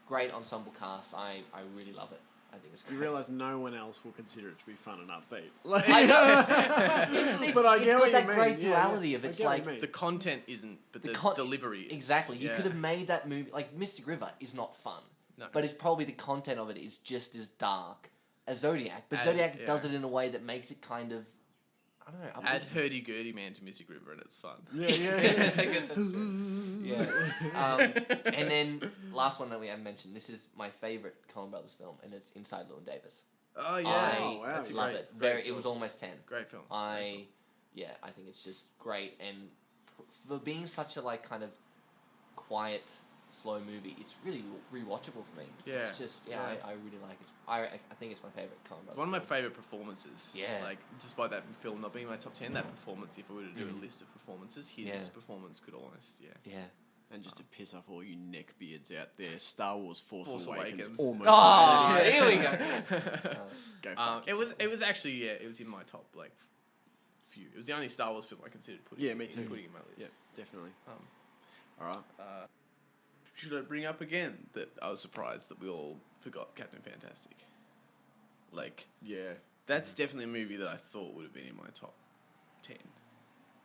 great ensemble cast. I really love it. I think it's great. You realise no one else will consider it to be fun and upbeat. I know. But I it's get got what that you mean. great Yeah, duality yeah. of I it's get what you like mean. The content isn't, but the delivery is. Exactly. You Yeah. could have made that movie like Mystic River is not fun. No. But it's probably the content of it is just as dark as Zodiac. But And- Zodiac does yeah. it in a way that makes it kind of, I don't know. Add hurdy-gurdy man to Mystic River and it's fun. Yeah. I guess that's true. Yeah. And then last one that we haven't mentioned. This is my favorite Coen Brothers film, and it's Inside Llewyn Davis. Oh yeah. I That's a love great, it. great It film. was almost 10. Great film. I think it's just great, and for being such a like kind of quiet, slow movie, it's really rewatchable for me. Yeah. It's just Yeah. I really like it. I think it's my favorite Coen Brothers. It's one of my favourite performances. Yeah. Like, despite that film not being my top 10, that performance, if I were to do a list of performances, his Yeah. performance could almost, Yeah. And just to piss off all you neckbeards out there, Star Wars Force Awakens Awakens. almost. Oh, made it. here we go. Go fuck it was yourselves. actually, it was in my top, like, few. It was the only Star Wars film I considered putting, Yeah, me too. putting in my list. Yeah, definitely. Um, All right. Should I bring up again that I was surprised that we all forgot Captain Fantastic? Like, Yeah. that's definitely a movie that I thought would have been in my top 10.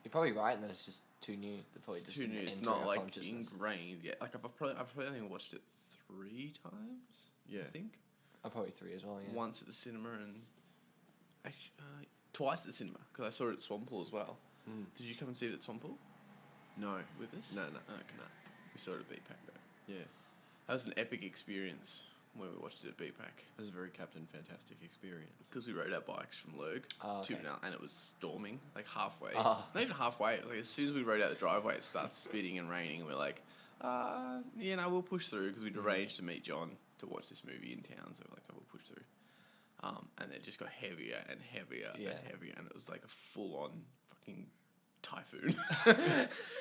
You're probably right, and then it's just too new. Probably just Too new. didn't It's enter not our like consciousness. ingrained yet. Like I've probably only watched it 3 times. Yeah. I think Probably 3 as well. Yeah. once at the cinema and twice at the cinema because I saw it at Swamppool as well. Mm. Did you come and see it at Swamppool No. with us? No. Okay. No. We saw it at BPAC though. Yeah. That was an epic experience when we watched it at BPAC It was a very Captain Fantastic experience. because we rode our bikes from Lurg Oh, to okay. Manal and it was storming like halfway. Oh. Not even halfway. Like as soon as we rode out the driveway, it starts spitting and raining. And we're like, yeah, no, we'll push through because we'd arranged to meet John to watch this movie in town. So we're like, oh, we'll push through. And it just got heavier and heavier and heavier, and it was like a full-on fucking typhoon.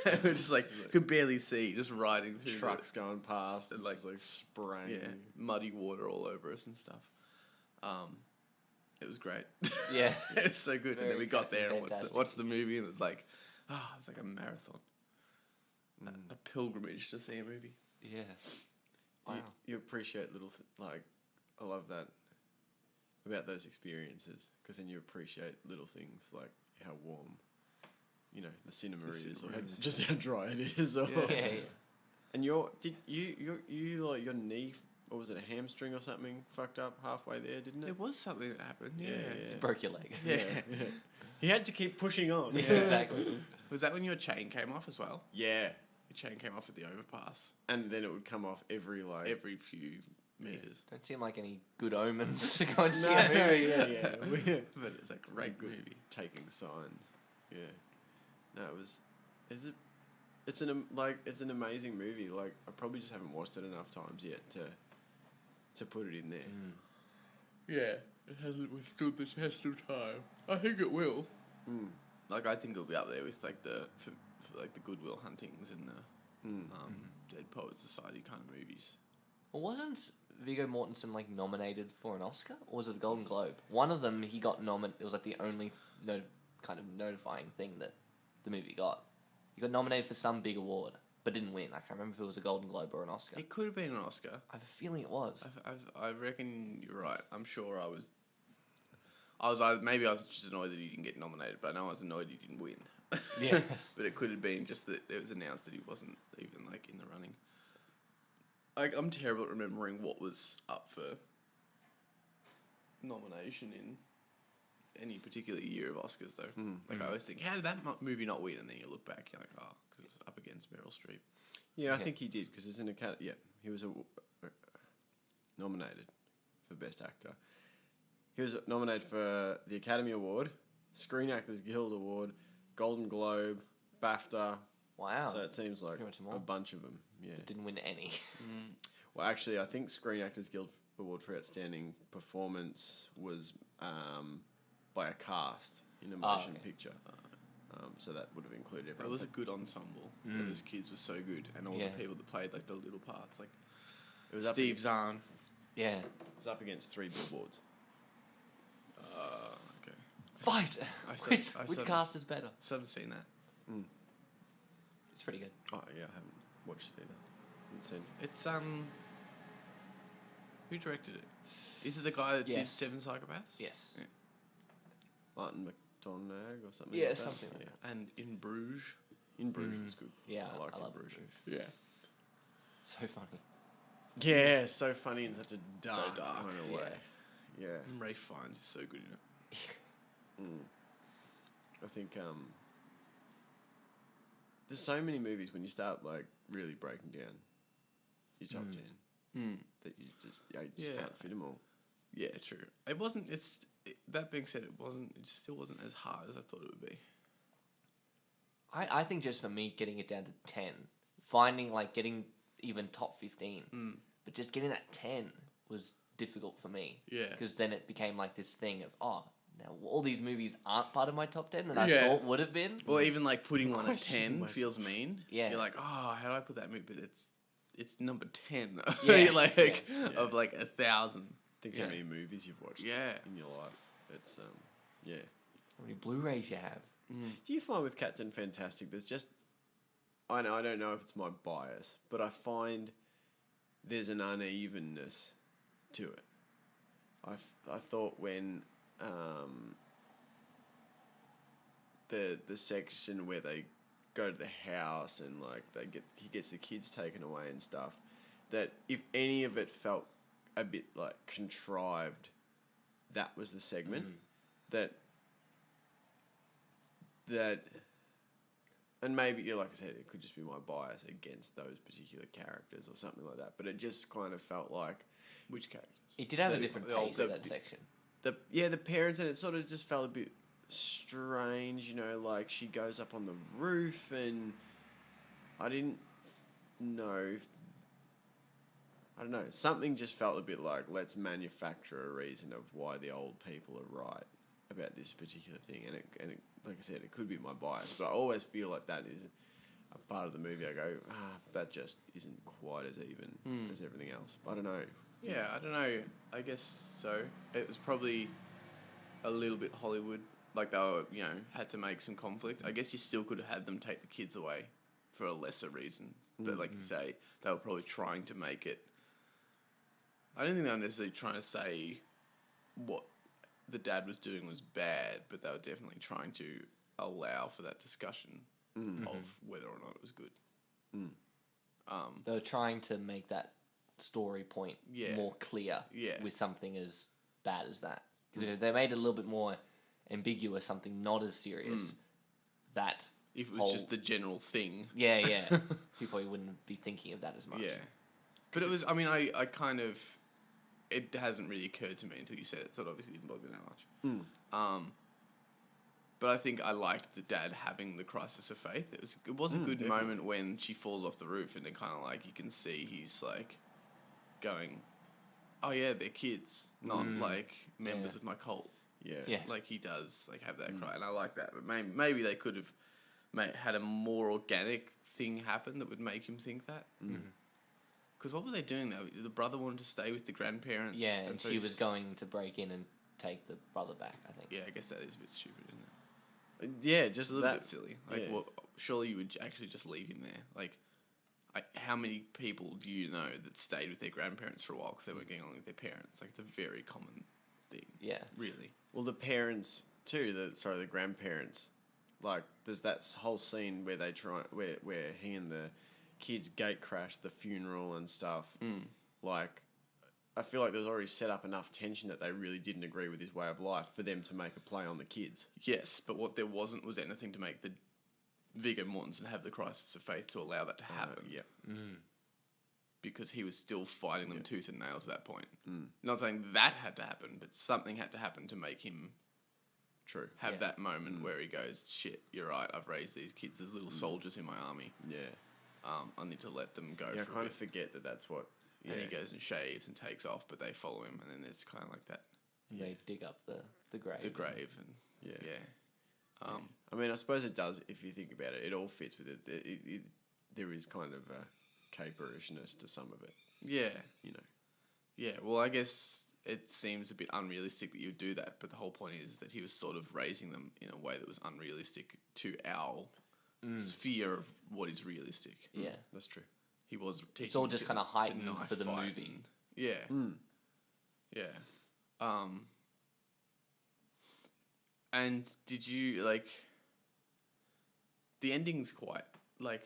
And we're just like could barely see, just riding through Trucks going past and and like spraying. muddy water all over us and stuff. It was great. Yeah. It's so good. And then Very we got there and fantastic. watched the movie, and it was like, it was like a marathon, a pilgrimage to see a movie. Yeah. Wow. You appreciate little like I love that about those experiences because then you appreciate little things like how warm, the cinema is, or just how dry it is. Or Yeah. And you like your knee, or was it a hamstring or something fucked up halfway there, didn't it? It was something that happened. Yeah. Broke your leg. Yeah. You had to keep pushing on. Yeah, exactly. Was that when your chain came off as well? Yeah. Your chain came off at the overpass And then it would come off every every few meters. Don't seem like any good omens to go and see No, a movie. yeah. But it's a great movie. Taking signs. Yeah. No, it's an amazing movie. Like I probably just haven't watched it enough times yet to put it in there. Yeah, it hasn't withstood the test of time. I think it will. Like I think it'll be up there with like the Good Will Huntings and the Dead Poets Society kind of movies. Well, wasn't Viggo Mortensen like nominated for an Oscar, or was it a Golden Globe? One of them he got nominated. It was like the only kind of notifying thing that the movie got. He got nominated for some big award, but didn't win. I can't remember if it was a Golden Globe or an Oscar. It could have been an Oscar. I have a feeling it was. I reckon you're right. I'm sure I was maybe I was just annoyed that he didn't get nominated, but I know I was annoyed he didn't win. Yeah. But it could have been just that it was announced that he wasn't even like in the running. I'm terrible at remembering what was up for nomination in any particular year of Oscars, though. I always think, how did that movie not win? And then you look back, you're like, oh, because it was up against Meryl Streep. Yeah, I think he did because it's an Academy. Yeah, he was nominated for Best Actor. He was nominated for the Academy Award, Screen Actors Guild Award, Golden Globe, BAFTA. Wow. So it seems like Pretty much them all. a bunch of them. Yeah. But didn't win any. Well, actually, I think Screen Actors Guild Award for Outstanding Performance was by a cast in a motion picture. So that would have included everyone. It was a good ensemble. Those kids were so good, and all the people that played like the little parts, like It was Steve Zahn. Yeah. It was up against 3 billboards. Okay. Fight! Which still cast is better? Still haven't seen that. It's pretty good. Oh yeah, I haven't watched it either. Haven't seen it. It's who directed it? Is it the guy that did Yes. 7 Psychopaths? Yes. Yeah. Martin McDonagh or something. Yeah, like that. something like that. And In Bruges. In Bruges was good. Yeah, I liked I In love Bruges. Yeah. So funny. Yeah, so funny in such a dark, dark, kind of way. Yeah. And Ray Fiennes is so good in it. I think there's so many movies when you start like really breaking down your top 10 that you just can't fit them all. Yeah, true. It wasn't. That being said, it still wasn't as hard as I thought it would be. I think just for me, getting it down to 10, finding like getting even top 15, but just getting that 10 was difficult for me. Yeah. Because then it became like this thing of, now all these movies aren't part of my top 10 that I Yeah. thought would have been. Or even like putting one at Questioning 10 myself. feels mean. Yeah. You're like, oh, how do I put that movie? But it's number 10. Yeah. like Yeah. of like 1,000. Think Yeah. how many movies you've watched Yeah. in your life. It's yeah. How many Blu-rays you have? Do you find with Captain Fantastic there's just I don't know if it's my bias, but I find there's an unevenness to it. I thought when the section where they go to the house and like he gets the kids taken away and stuff, that if any of it felt a bit like contrived, that was the segment that and maybe, like I said, it could just be my bias against those particular characters or something like that. But it just kind of felt like Which characters? It did have a The- different the old- pace the- that section. the parents, and it sort of just felt a bit strange, like she goes up on the roof and I didn't know if, I don't know, something just felt a bit like, let's manufacture a reason of why the old people are right about this particular thing, and it like I said, it could be my bias, but I always feel like that is a part of the movie. I go, that just isn't quite as even as everything else. I don't know. Yeah, I don't know. I guess so. It was probably a little bit Hollywood. Like they were, had to make some conflict. I guess you still could have had them take the kids away for a lesser reason. But like you say, they were probably trying to make it. I don't think they were necessarily trying to say what the dad was doing was bad, but they were definitely trying to allow for that discussion of whether or not it was good. They were trying to make that story point Yeah. more clear Yeah. with something as bad as that. Because if they made it a little bit more ambiguous, something not as serious, that If it was whole- just the general thing. yeah, people probably wouldn't be thinking of that as much. Yeah. But it was, I kind of, it hasn't really occurred to me until you said it, so it obviously didn't bother me that much. But I think I liked the dad having the crisis of faith. It was a good definitely. moment when she falls off the roof and it kind of like, you can see he's like going, oh yeah, they're kids, not like members of my cult. Yeah. Like he does like have that cry, and I like that. But maybe they could have had a more organic thing happen that would make him think that. Because what were they doing though? The brother wanted to stay with the grandparents. Yeah, and so she he's- was going to break in and take the brother back, I think. Yeah, I guess that is a bit stupid, isn't it? Yeah, just It's a little that. bit silly. Like, yeah. well, surely you would actually just leave him there. Like, how many people do you know that stayed with their grandparents for a while because they weren't getting along with their parents? Like, it's a very common thing. Yeah. Really. Well, the parents too. The grandparents. Like, there's that whole scene where where he and the kids gate crash the funeral and stuff. Like, I feel like there was already set up enough tension that they really didn't agree with his way of life for them to make a play on the kids. Yes, but what there wasn't was anything to make the Viggo Mortensen have the crisis of faith to allow that to happen. Yeah. Because he was still fighting them tooth and nail to that point. Not saying that had to happen, but something had to happen to make him have that moment where he goes, shit, you're right, I've raised these kids as little soldiers in my army. Yeah. I need to let them go Yeah, I for a kind bit. of forget that that's what... Yeah. And he goes and shaves and takes off, but they follow him, and then there's kind of like that, They dig up the grave. the grave, and Yeah. yeah. I mean, I suppose it does, if you think about it. It all fits with it. There is kind of a caperishness to some of it, Yeah. you know. Yeah, well, I guess it seems a bit unrealistic that you would do that, but the whole point is that he was sort of raising them in a way that was unrealistic to our sphere of what is realistic. Yeah. That's true. He was teaching It's all just them kind of to heightened knife for the fight movie. and- yeah. Yeah. And did you, like... The ending's quite, like...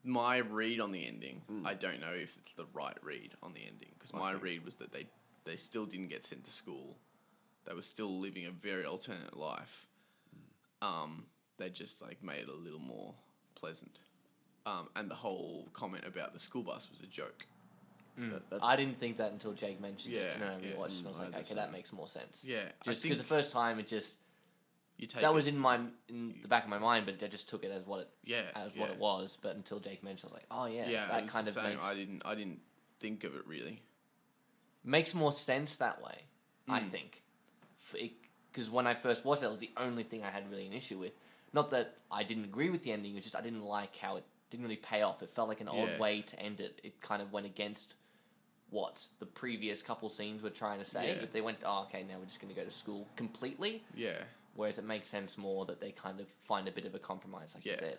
My read on the ending, I don't know if it's the right read on the ending, because my read was that they still didn't get sent to school. They were still living a very alternate life. They just, like, made it a little more pleasant. And the whole comment about the school bus was a joke. That's, I didn't think that until Jake mentioned it, and then I Yeah, rewatched it, and I was I like, had okay, the that same. makes more sense. Yeah, Just I because think the first time it just... you take That it- was in the back of my mind, but I just took it as what yeah. it was. But until Jake mentioned, I was like, oh yeah, Yeah, it that was kind the of same. makes I didn't think of it really. makes more sense that way. I think, because when I first watched it, it was the only thing I had really an issue with. Not that I didn't agree with the ending; it's just I didn't like how it didn't really pay off. It felt like an odd Yeah. way to end it. It kind of went against what the previous couple scenes were trying to say. Yeah. If they went, oh, okay, now we're just going to go to school completely. Yeah. Whereas it makes sense more that they kind of find a bit of a compromise, like you Yeah. said.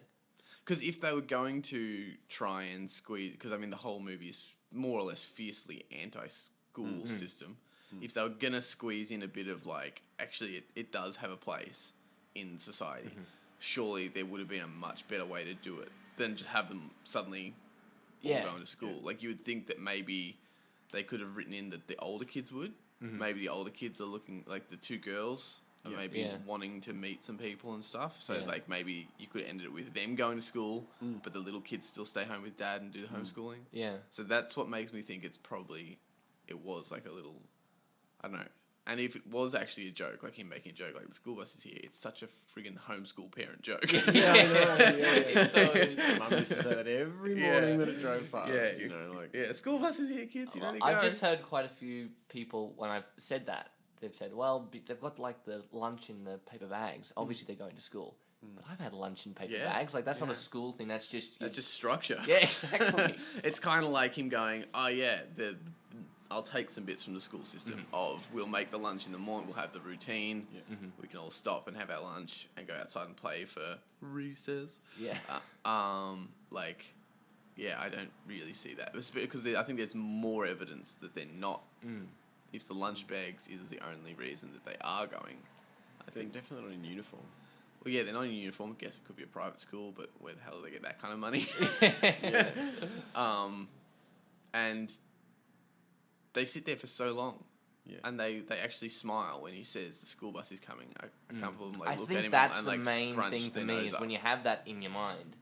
Because if they were going to try and squeeze, because I mean the whole movie is more or less fiercely anti-school system. If they were gonna squeeze in a bit of like, actually it does have a place in society, surely there would have been a much better way to do it than just have them suddenly all Yeah. going to school. Like you would think that maybe they could have written in that the older kids would. Maybe the older kids are looking like the two girls. Or maybe Yeah. wanting to meet some people and stuff. So, Yeah. like, maybe you could have ended it with them going to school, but the little kids still stay home with dad and do the homeschooling. Yeah. So that's what makes me think it was like a little, I don't know. And if it was actually a joke, like him making a joke, like the school bus is here, it's such a friggin' homeschool parent joke. Yeah, I know. Mum used to say that every morning that it drove past. You know, like yeah, school bus is here, kids. You know, to I've go. just heard quite a few people when I've said that. They've said, well, they've got like the lunch in the paper bags. Obviously, they're going to school. But I've had lunch in paper Yeah, bags. Like, that's not yeah. a school thing. That's just... That's just structure. Yeah, exactly. It's kind of like him going, oh yeah, I'll take some bits from the school system of we'll make the lunch in the morning, we'll have the routine, we can all stop and have our lunch and go outside and play for recess. Yeah. Like, yeah, I don't really see that. Because I think there's more evidence that they're not, if the lunch bags is the only reason that they are going, I they're think definitely not in uniform. well, yeah, they're not in uniform. I guess it could be a private school, but where the hell do they get that kind of money? And they sit there for so long. Yeah. And they actually smile when he says the school bus is coming. A couple of them I look at think him that's and the like main scrunch thing for their me nose is up. when you have that in your mind,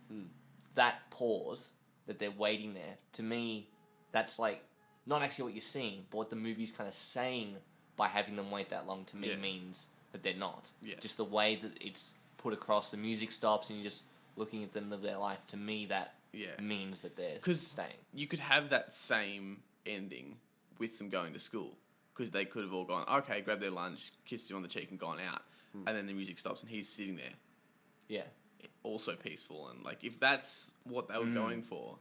that pause that they're waiting there, to me, that's like not actually what you're seeing, but what the movie's kind of saying by having them wait that long to me Yeah. means that they're not. Yeah. Just the way that it's put across, the music stops and you're just looking at them live their life, to me that Yeah. means that they're 'Cause staying. You could have that same ending with them going to school. Because they could have all gone, okay, grabbed their lunch, kissed you on the cheek and gone out. And then the music stops and he's sitting there. Yeah. Also peaceful. And like, if that's what they were going for,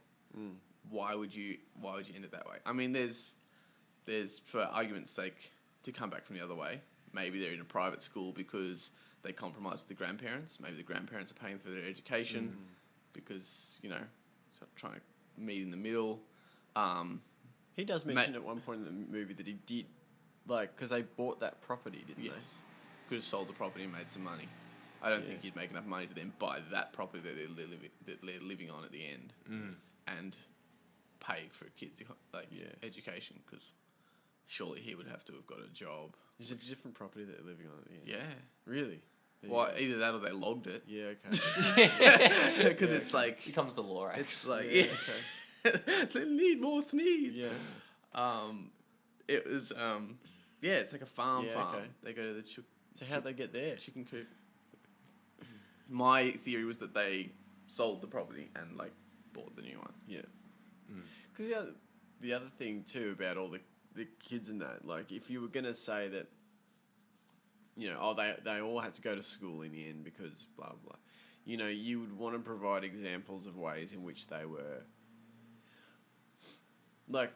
why would you end it that way? I mean, there's for argument's sake, to come back from the other way, maybe they're in a private school because they compromise with the grandparents. Maybe the grandparents are paying for their education because, you know, sort of trying to meet in the middle. He does mention at one point in the movie that he did, like, because they bought that property, didn't Yes. Could have sold the property and made some money. I don't think he'd make enough money to then buy that property that they're living on at the end and pay for kids' education, because surely he would have to have got a job. Is it a different property that they're living on at the end? Yeah. Really? Well, either that or they logged it. Yeah, okay. Because it's like... Here comes the law, right? It's like... Yeah, they need more needs. Yeah. It was... it's like a farm. Okay. They go to the So how'd they get there? chicken coop. My theory was that they sold the property and, like, bought the new one. Yeah. Because the other thing, too, about all the kids and that, like, if you were going to say that, you know, they all had to go to school in the end because blah, blah, you know, you would want to provide examples of ways in which they were, like,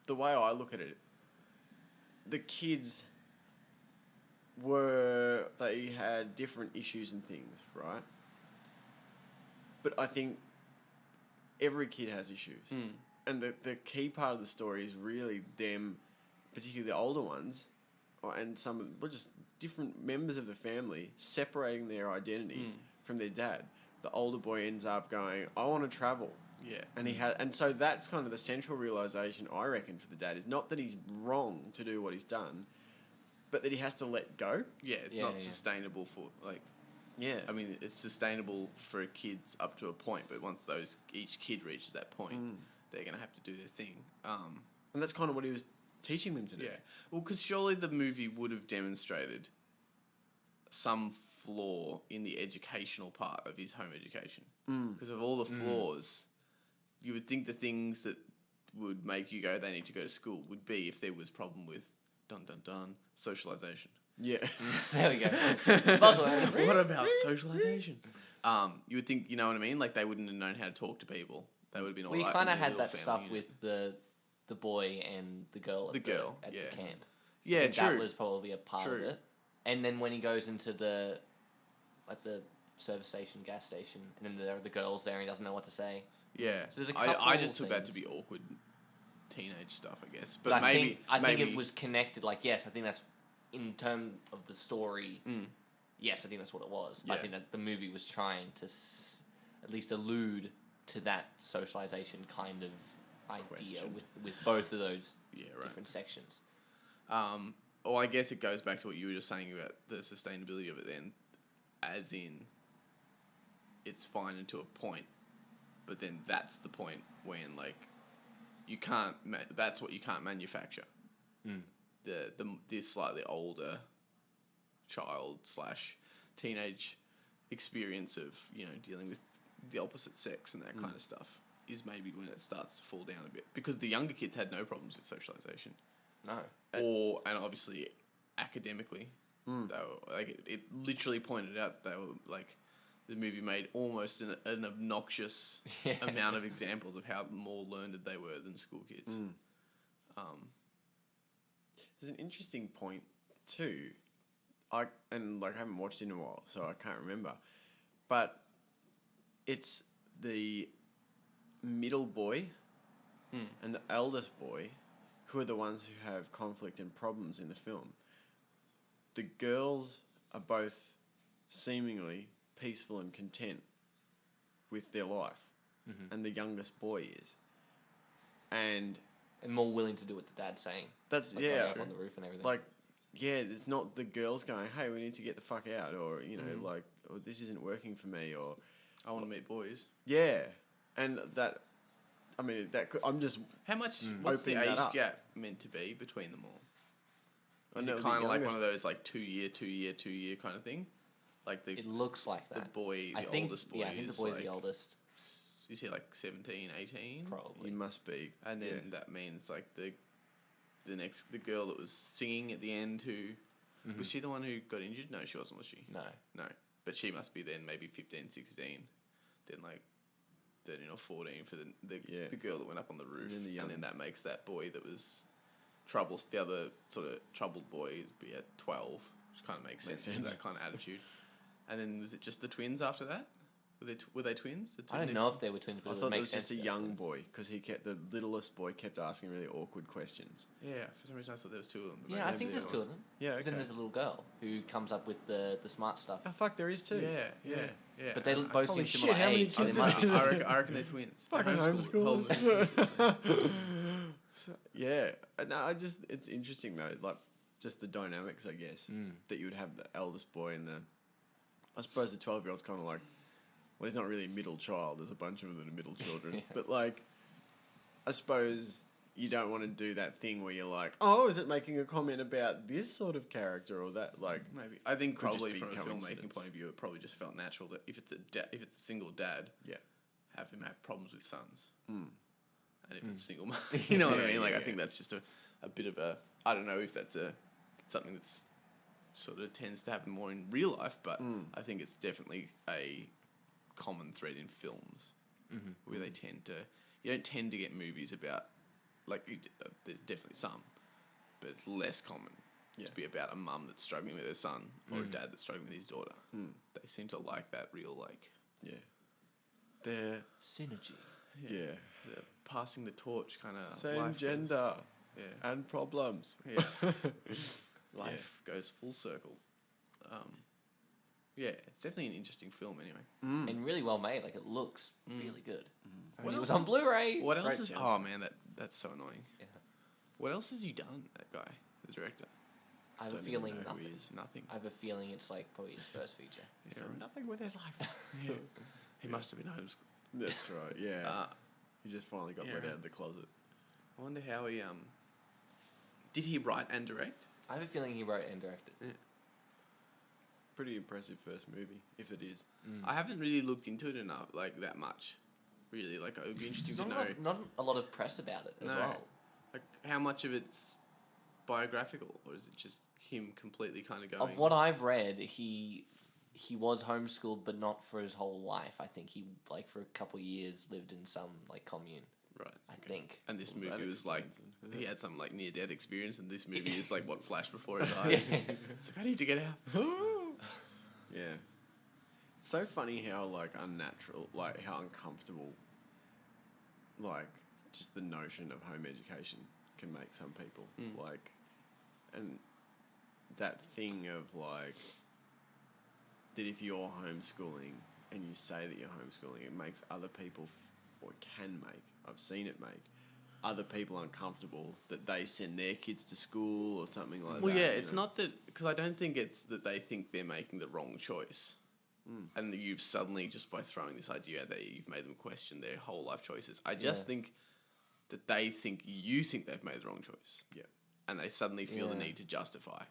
the way I look at it, the kids they had different issues and things, right? But I think every kid has issues. And the key part of the story is really them, particularly the older ones, and just different members of the family separating their identity from their dad. The older boy ends up going, I want to travel. Yeah. And so that's kind of the central realization, I reckon, for the dad, is not that he's wrong to do what he's done, but that he has to let go. Yeah, it's not sustainable for, like... Yeah. I mean, it's sustainable for kids up to a point, but once each kid reaches that point, they're going to have to do their thing. And that's kind of what he was teaching them to do. Yeah. Well, because surely the movie would have demonstrated some flaw in the educational part of his home education. Because of all the flaws, you would think the things that would make you go, they need to go to school, would be if there was problem with, socialization. Yeah. There we go. What about socialization? You would think, you know what I mean? Like, they wouldn't have known how to talk to people. They would have been all We right. kind in of their had little that family stuff unit. with the boy and the girl at the camp. Yeah, I think true. That was probably a part of it. And then when he goes into the service station, gas station, and then there are the girls there and he doesn't know what to say. Yeah. So there's a I couple just took that to things. be awkward teenage stuff, I guess. But I think maybe it was connected. Like, yes, I think that's in terms of the story. Yes, I think that's what it was. But I think that the movie was trying to at least allude to that socialization kind of idea with both of those different sections. Or I guess it goes back to what you were just saying about the sustainability of it then, as in it's fine until a point, but then that's the point when, like, you can't, that's what you can't manufacture. The slightly older child / teenage experience of, you know, dealing with the opposite sex and that kind of stuff is maybe when it starts to fall down a bit, because the younger kids had no problems with socialization. No. And obviously academically, they were, like, it literally pointed out they were, like, the movie made almost an obnoxious amount of examples of how more learned they were than school kids. There's an interesting point too. I haven't watched it in a while, so I can't remember. But it's the middle boy and the eldest boy who are the ones who have conflict and problems in the film. The girls are both seemingly peaceful and content with their life, and the youngest boy is. And more willing to do what the dad's saying. that's Like, yeah, up on the roof and everything. like, yeah, it's not the girls going, hey, we need to get the fuck out, or, you know, like, or this isn't working for me, or I want to meet boys. yeah, and that, I mean, that could, I'm just How much? What's the Opening that age up. gap meant to be between them all? I Is know it the kind of like youngest- one of those, like, 2 year kind of thing? Like the it looks like the that. boy, I the think, oldest boy yeah, I think the is boy's like, the oldest. is he like 17, 18? Probably. he must be, And then that means, like, the girl that was singing at the end, who was she the one who got injured? No, she wasn't, was she? No. No, but she must be then maybe 15, 16, then like 13 or 14 for the Yeah. girl that went up on the roof, then the and young- then that makes that boy that was the other sort of troubled boy is be at 12, which kind of makes sense with that kind of attitude. And then was it just the twins after that? Were they twins? I don't know if they were twins, but I it thought would it make was just sense a if young they were boy because the littlest boy kept asking really awkward questions. Yeah, for some reason I thought there was two of them. but twins. Yeah, I maybe think there's there's the two other of them. Yeah, But then okay. there's a little girl who comes up with the smart stuff. Oh fuck, there is two. one. Yeah. But they And both Holy seem shit, similar how many age. So they kids must are be there? I reckon they're twins. They're Fucking homeschoolers. homeschoolers. Yeah, no, it's interesting though, like just the dynamics, I guess, that you would have the eldest boy and I suppose the 12-year-old's kind of like, well, he's not really a middle child. There's a bunch of them that are middle children, Yeah. but like, I suppose you don't want to do that thing where you're like, oh, is it making a comment about this sort of character or that? Like, Maybe. I think Could just probably be from a filmmaking coincidence. point of view, it probably just felt natural that if it's a single dad, yeah, have him have problems with sons. Mm. And if it's a single mum, you know what I Yeah, mean? Like, yeah, I think that's just a bit of a, I don't know if that's something that's sort of tends to happen more in real life, but I think it's definitely a common thread in films where they you don't tend to get movies about, like, there's definitely some, but it's less common to be about a mum that's struggling with her son or a dad that's struggling with his daughter. They seem to like that real, like, yeah, they're synergy. yeah, the passing the torch kind of same life gender Yeah. and problems. Yeah. Life goes full circle. Yeah, it's definitely an interesting film anyway. And really well made. Like, it looks really good. I What mean, it was else on Blu-ray. What else Great is... sound. Oh, man, that's so annoying. Yeah. What else has he done, that guy, the director? I have a Don't even feeling know who he nothing. is. Nothing. I have a feeling it's like probably his first feature. He's Yeah, done right. nothing with his life. Yeah. He must have been homeschooled. That's right. Yeah, Uh, he just finally got yeah, let right. out of the closet. I wonder how he... Did he write and direct? I have a feeling he wrote and directed. Pretty impressive first movie, if it is. I haven't really looked into it enough, like, that much. Really, like, it would be interesting There's to know... not a lot of press about it as No. well. Like, how much of it's biographical, or is it just him completely kind of going... Of what I've read, he was homeschooled, but not for his whole life. I think he, like, for a couple of years lived in some, like, commune. Right. I think. And this Well, that movie was like, explains it. he had some like near death experience, and this movie is like what flashed before he died. It's like, I need to get out. Yeah. It's so funny how, like, unnatural, like, how uncomfortable, like, just the notion of home education can make some people. Like, and that thing of, like, that if you're homeschooling and you say that you're homeschooling, it makes other people, or can make, I've seen it make, other people uncomfortable that they send their kids to school or something like that. Well, yeah, you it's know? not that, because I don't think it's that they think they're making the wrong choice. And that you've suddenly, just by throwing this idea out there, you've made them question their whole life choices. I just think that they think you think they've made the wrong choice. Yeah. And they suddenly feel the Yeah. need to justify.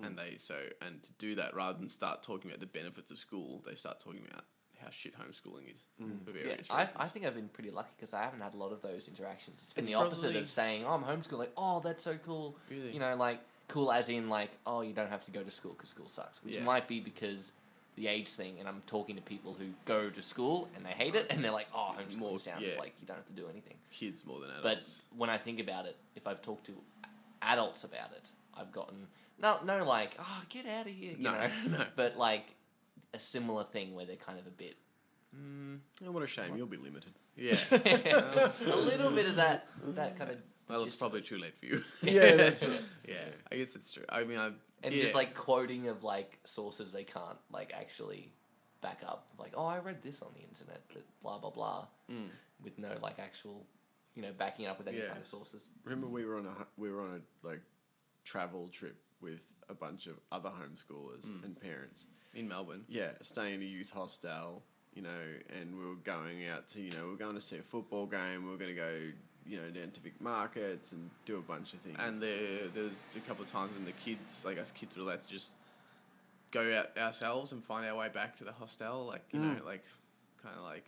And and to do that, rather than start talking about the benefits of school, they start talking about how shit homeschooling is for Yeah, various I reasons. think I've been pretty lucky because I haven't had a lot of those interactions. It's been It's the opposite probably- of saying, "Oh, I'm homeschooled." Like, "Oh, that's so cool." Really? You know, like cool as in like, "Oh, you don't have to go to school because school sucks," which Yeah. might be because the age thing. And I'm talking to people who go to school and they hate it, and they're like, "Oh, homeschooling More- sounds yeah. like you don't have to do anything." Kids more than But adults. when I think about it, if I've talked to adults about it, I've gotten no like, "Oh, get out of here," you No, know. no. But like a similar thing where they're kind of a bit. Oh, what a shame. You'll be limited. Yeah. A little bit of that kind of. Well, it's gist of probably it. too late for you. Yeah, that's right. Yeah, I guess it's true. I mean, And just like quoting of like sources they can't like actually back up. Like, oh, I read this on the internet, that blah blah blah, with no like actual, backing up with any Yeah. kind of sources. Remember we were on a like travel trip with a bunch of other homeschoolers and parents. in Melbourne. Yeah, staying in a youth hostel, and we were going out to, we were going to see a football game. We were going to go, down to Vic Markets and do a bunch of things. And there's a couple of times when the kids, like us kids, were allowed to just go out ourselves and find our way back to the hostel, like like kind of like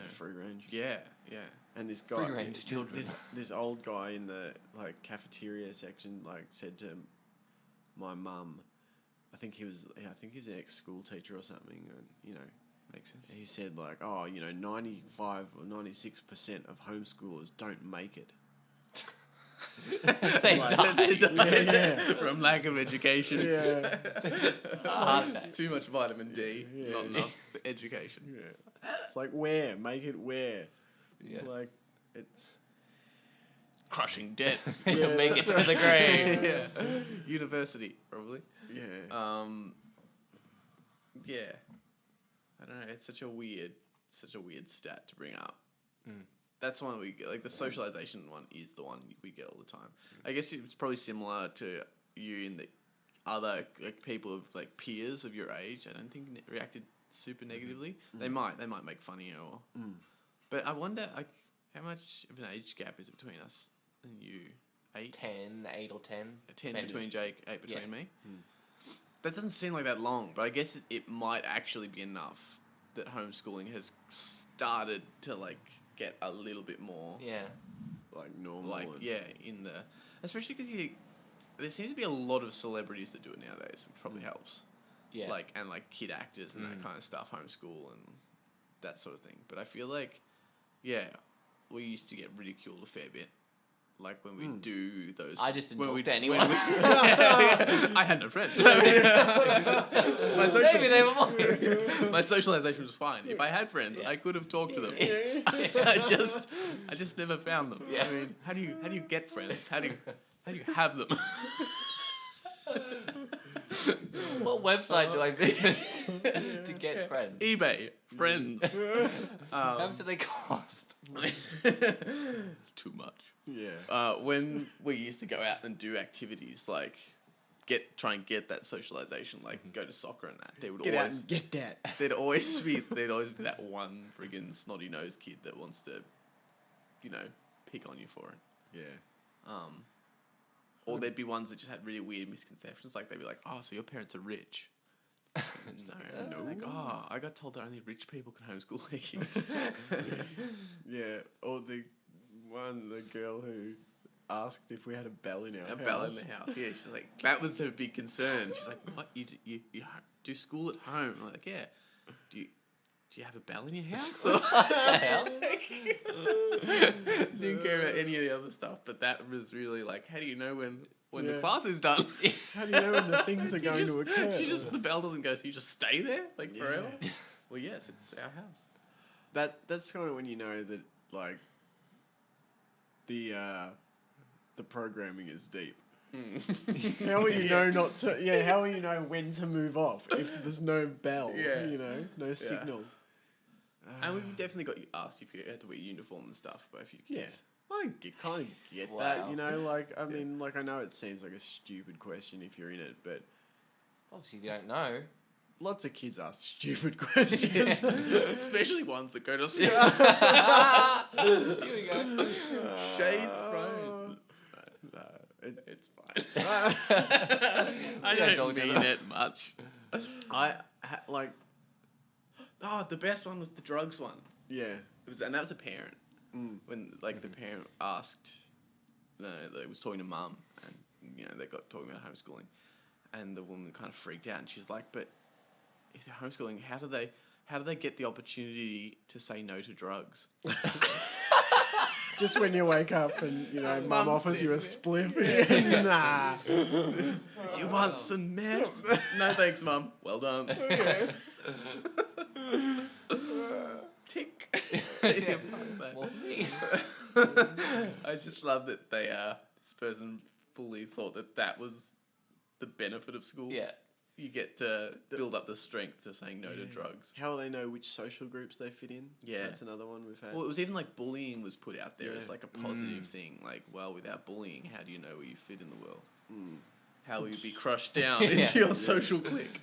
free range. yeah. And this guy, Free range children. This old guy in the like cafeteria section, like said to my mum, I think he was an ex-school teacher or something, and Makes sense. he said like, 95 or 96% of homeschoolers don't make it. They Like, die. From lack of education. Yeah. Heart attack. Too much vitamin D, Yeah. not enough education. Yeah. It's like where? Make it where? Yeah. Like it's Crushing debt. You'll make it that's to the grave. Yeah. University, probably. yeah. Yeah. I don't know. It's such a weird stat to bring up. That's one we get. Like the socialization one is the one we get all the time. I guess it's probably similar to you in that other like people of like peers of your age. I don't think reacted super negatively. They might make fun of you or. But I wonder like how much of an age gap is it between us and you? 8? 8 or 10. 10 Maybe. between Jake, 8 between Yeah. me. That doesn't seem like that long, but I guess it might actually be enough that homeschooling has started to like get a little bit more Yeah. Like normal. like and- in the especially because there seems to be a lot of celebrities that do it nowadays, which probably helps. Yeah. Like and like kid actors and that kind of stuff, homeschool and that sort of thing. But I feel like we used to get ridiculed a fair bit. Like when we do those. I just didn't when talk we- to anyone. I had no friends. my Maybe they were mine. my socialization was fine. If I had friends, I could have talked to them. I just never found them. Yeah. I mean, how do you get friends? How do you have them? What website do I visit to get friends? eBay friends. How much do they cost? Too much. Yeah. When we used to go out and do activities like try and get that socialization, like go to soccer and that, there would Get out always and get that. there'd always be that one friggin' snotty nosed kid that wants to, pick on you for it. Yeah. Or there'd be ones that just had really weird misconceptions, like they'd be like, "Oh, so your parents are rich." No. Like, oh, I got told that only rich people can homeschool their kids. Yeah. Or the girl who asked if we had a bell in our house. A bell in the house. Yeah, she's like, that was her big concern. She's like, "What you do school at home?" I'm like, "Yeah." Do you have a bell in your house? Or What the hell? didn't care about any of the other stuff, but that was really like, how do you know when the Yeah. class is done? How do you know when the things are going to occur? The bell doesn't go, so you just stay there like forever. Well, yes, it's our house. That's kind of when you know that like the programming is deep. How will you know not to? Yeah, how will you know when to move off if there's no bell? Yeah. No signal. And we definitely got asked if you had to wear uniform and stuff by a few kids. I kind of get Wow. that. I mean, I know it seems like a stupid question if you're in it, but Obviously, you don't know. lots of kids ask stupid questions. Especially ones that go to school. Here we go. Shade thrown. No, It's fine. I don't don't do mean that. it much. like, Oh, the best one was the drugs one. yeah. And that was a parent. When the parent asked, they was talking to mum, and they got talking about homeschooling, and the woman kind of freaked out, and she's like, "But if they're homeschooling, how do they get the opportunity to say no to drugs?" Just when you wake up and mum Mum's offers you a sitting spliff, and you're, nah. You want some meth? No thanks, mum. Well done. Tick. Well, me. I just love that this person fully thought that was the benefit of school. Yeah. You get to build up the strength to saying no to drugs. How will they know which social groups they fit in? Yeah. That's another one we've had. Well, it was even like bullying was put out there as Yeah. like a positive thing. Like, well, without bullying, how do you know where you fit in the world? How will you be crushed down into your social clique?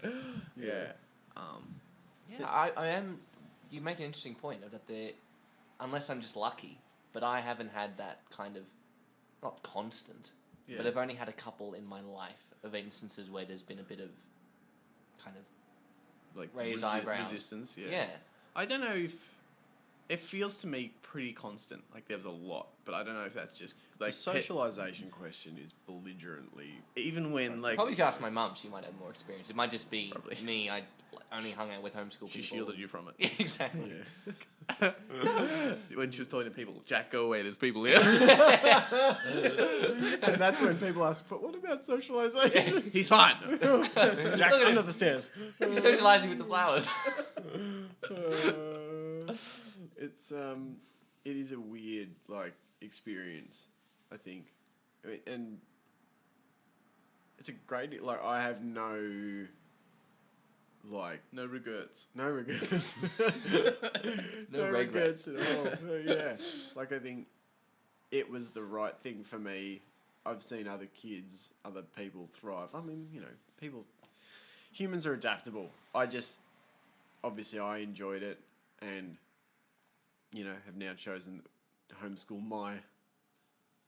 Yeah. Yeah, I am. You make an interesting point of that unless I'm just lucky, but I haven't had that kind of, not constant, but I've only had a couple in my life of instances where there's been a bit of kind of like raised eyebrows. resistance. Yeah. Yeah. I don't know if It feels to me pretty constant. Like there was a lot, but I don't know if that's just The like socialization question is belligerently. even when like Probably if you ask my mum, she might have more experience. It might just be Probably. me. I only hung out with homeschool she people. shielded you from it. Yeah, exactly. Yeah. When she was talking to people, Jack, go away. There's people here. And that's when people ask, but what about socialization? He's fine. Jack, Look at under him. the stairs. He's socializing with the flowers. It's it is a weird like experience, I think, I mean, and it's a great like I have no like No regrets. no regrets, No regrets at all. Yeah, like I think it was the right thing for me. I've seen other kids, other people thrive. I mean, humans are adaptable. Obviously I enjoyed it and, have now chosen to homeschool my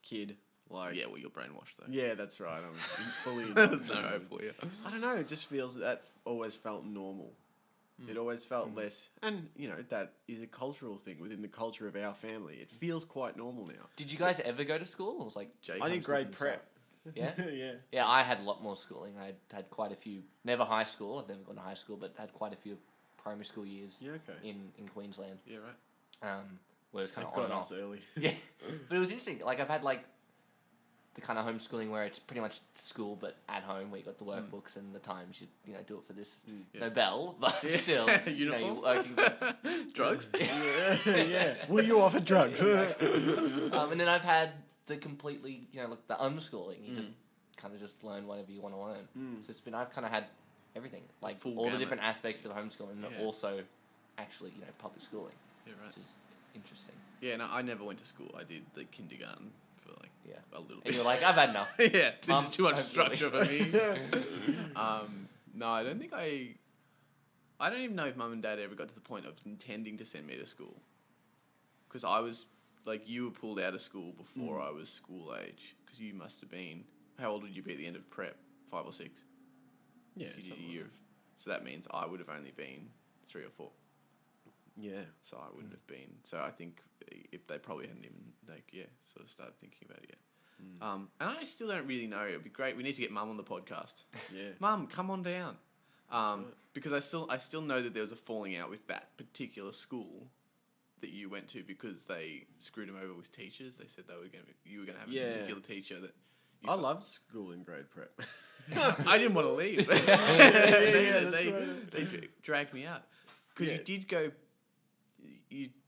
kid. Like, Yeah, well, you're brainwashed though. yeah, that's right. I'm fully There's no hope for you. I don't know. It just feels that always felt normal. It always felt less, and that is a cultural thing within the culture of our family. It feels quite normal now. Did you guys ever go to school? Or was like Jake, I did homeschooled grade from the prep. start? Yeah. Yeah. Yeah, I had a lot more schooling. I had quite a few. Never high school. I've never gone to high school, but had quite a few primary school years. Yeah. Okay. In Queensland. Yeah, right. Where it was kind It of on got and us off. early. Yeah, but it was interesting. Like I've had like the kind of homeschooling where it's pretty much school, but at home, where you got the workbooks and the times you do it for this. Yeah. No bell, but still, Uniform? you're working. Drugs? Yeah. Were you offered drugs? And then I've had the completely, like the unschooling. You just kind of just learn whatever you want to learn. So I've kind of had everything, like Full all the gamut. different aspects of homeschooling, and Yeah. also actually, public schooling, Yeah, right. which is interesting. Yeah, no, I never went to school. I did the kindergarten for like Yeah. a little And bit. you're like, I've had enough. Yeah, this Mum, is too much homeschooling. structure for me. No, I don't think I don't even know if mum and dad ever got to the point of intending to send me to school. Because I was, like, you were pulled out of school before I was school age. Because you must have been, how old would you be at the end of prep? 5 or 6? Yeah. If you did something a like year of, so that means I would have only been 3 or 4. that. Yeah. So I wouldn't have been. So I think if they probably hadn't even, sort of started thinking about it yet. And I still don't really know. It'd be great. We need to get Mum on the podcast. Yeah. Mum, come on down. Because I still know that there was a falling out with that particular school that you went to because they screwed him over with teachers. They said you were going to have Yeah. a particular teacher that. I loved school in grade prep. I didn't want to leave. that's they right. dragged me out because Yeah. you did go.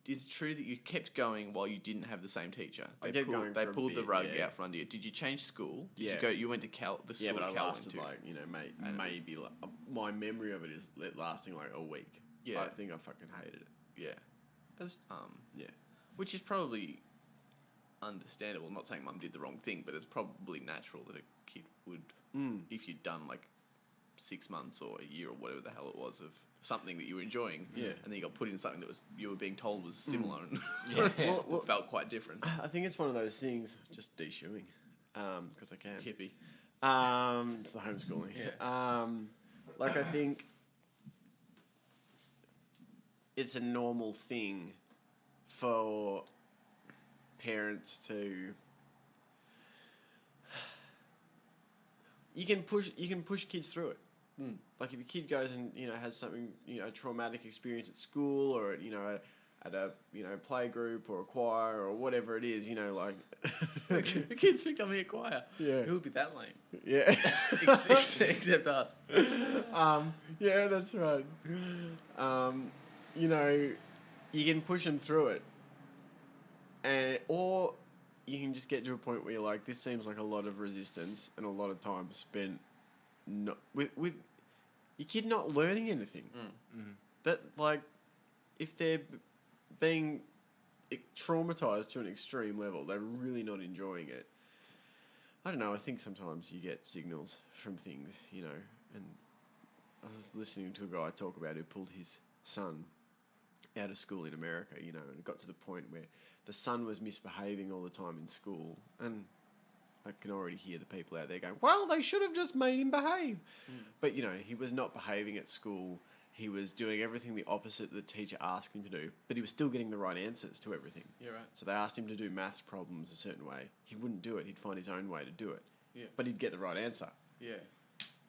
It's true that you kept going while you didn't have the same teacher. I kept going They for a pulled the bit, rug yeah. out from under you. Did you change school? Did Yeah. you go? You went to the school Yeah, but I Cal lasted went to. maybe like, my memory of it is lasting like a week. Yeah. I think I fucking hated it. Yeah. As, yeah. Which is probably understandable. I'm not saying Mum did the wrong thing, but it's probably natural that a kid would, if you'd done like 6 months or a year or whatever the hell it was of something that you were enjoying, Yeah. and then you got put in something that you were being told was similar and Well, felt quite different. I think it's one of those things. Just de-shoeing, because I can. Hippie. It's the homeschooling. Like I think it's a normal thing for parents to. You can push kids through it. Like if your kid goes and has something a traumatic experience at school or at a play group or a choir or whatever it is, like The kids think I'm in a choir. Yeah. Who would be that lame? yeah. Except us. Yeah, that's right. You can push them through it, or you can just get to a point where you're like, this seems like a lot of resistance and a lot of time spent not with your kid not learning anything. That like, if they're being traumatized to an extreme level, they're really not enjoying it. I don't know. I think sometimes you get signals from things, and I was listening to a guy talk about who pulled his son out of school in America, and it got to the point where the son was misbehaving all the time in school, and I can already hear the people out there going, well, they should have just made him behave. But, he was not behaving at school, he was doing everything the opposite the teacher asked him to do, but he was still getting the right answers to everything. Yeah, right. So they asked him to do maths problems a certain way. He wouldn't do it. He'd find his own way to do it. Yeah. But he'd get the right answer. Yeah.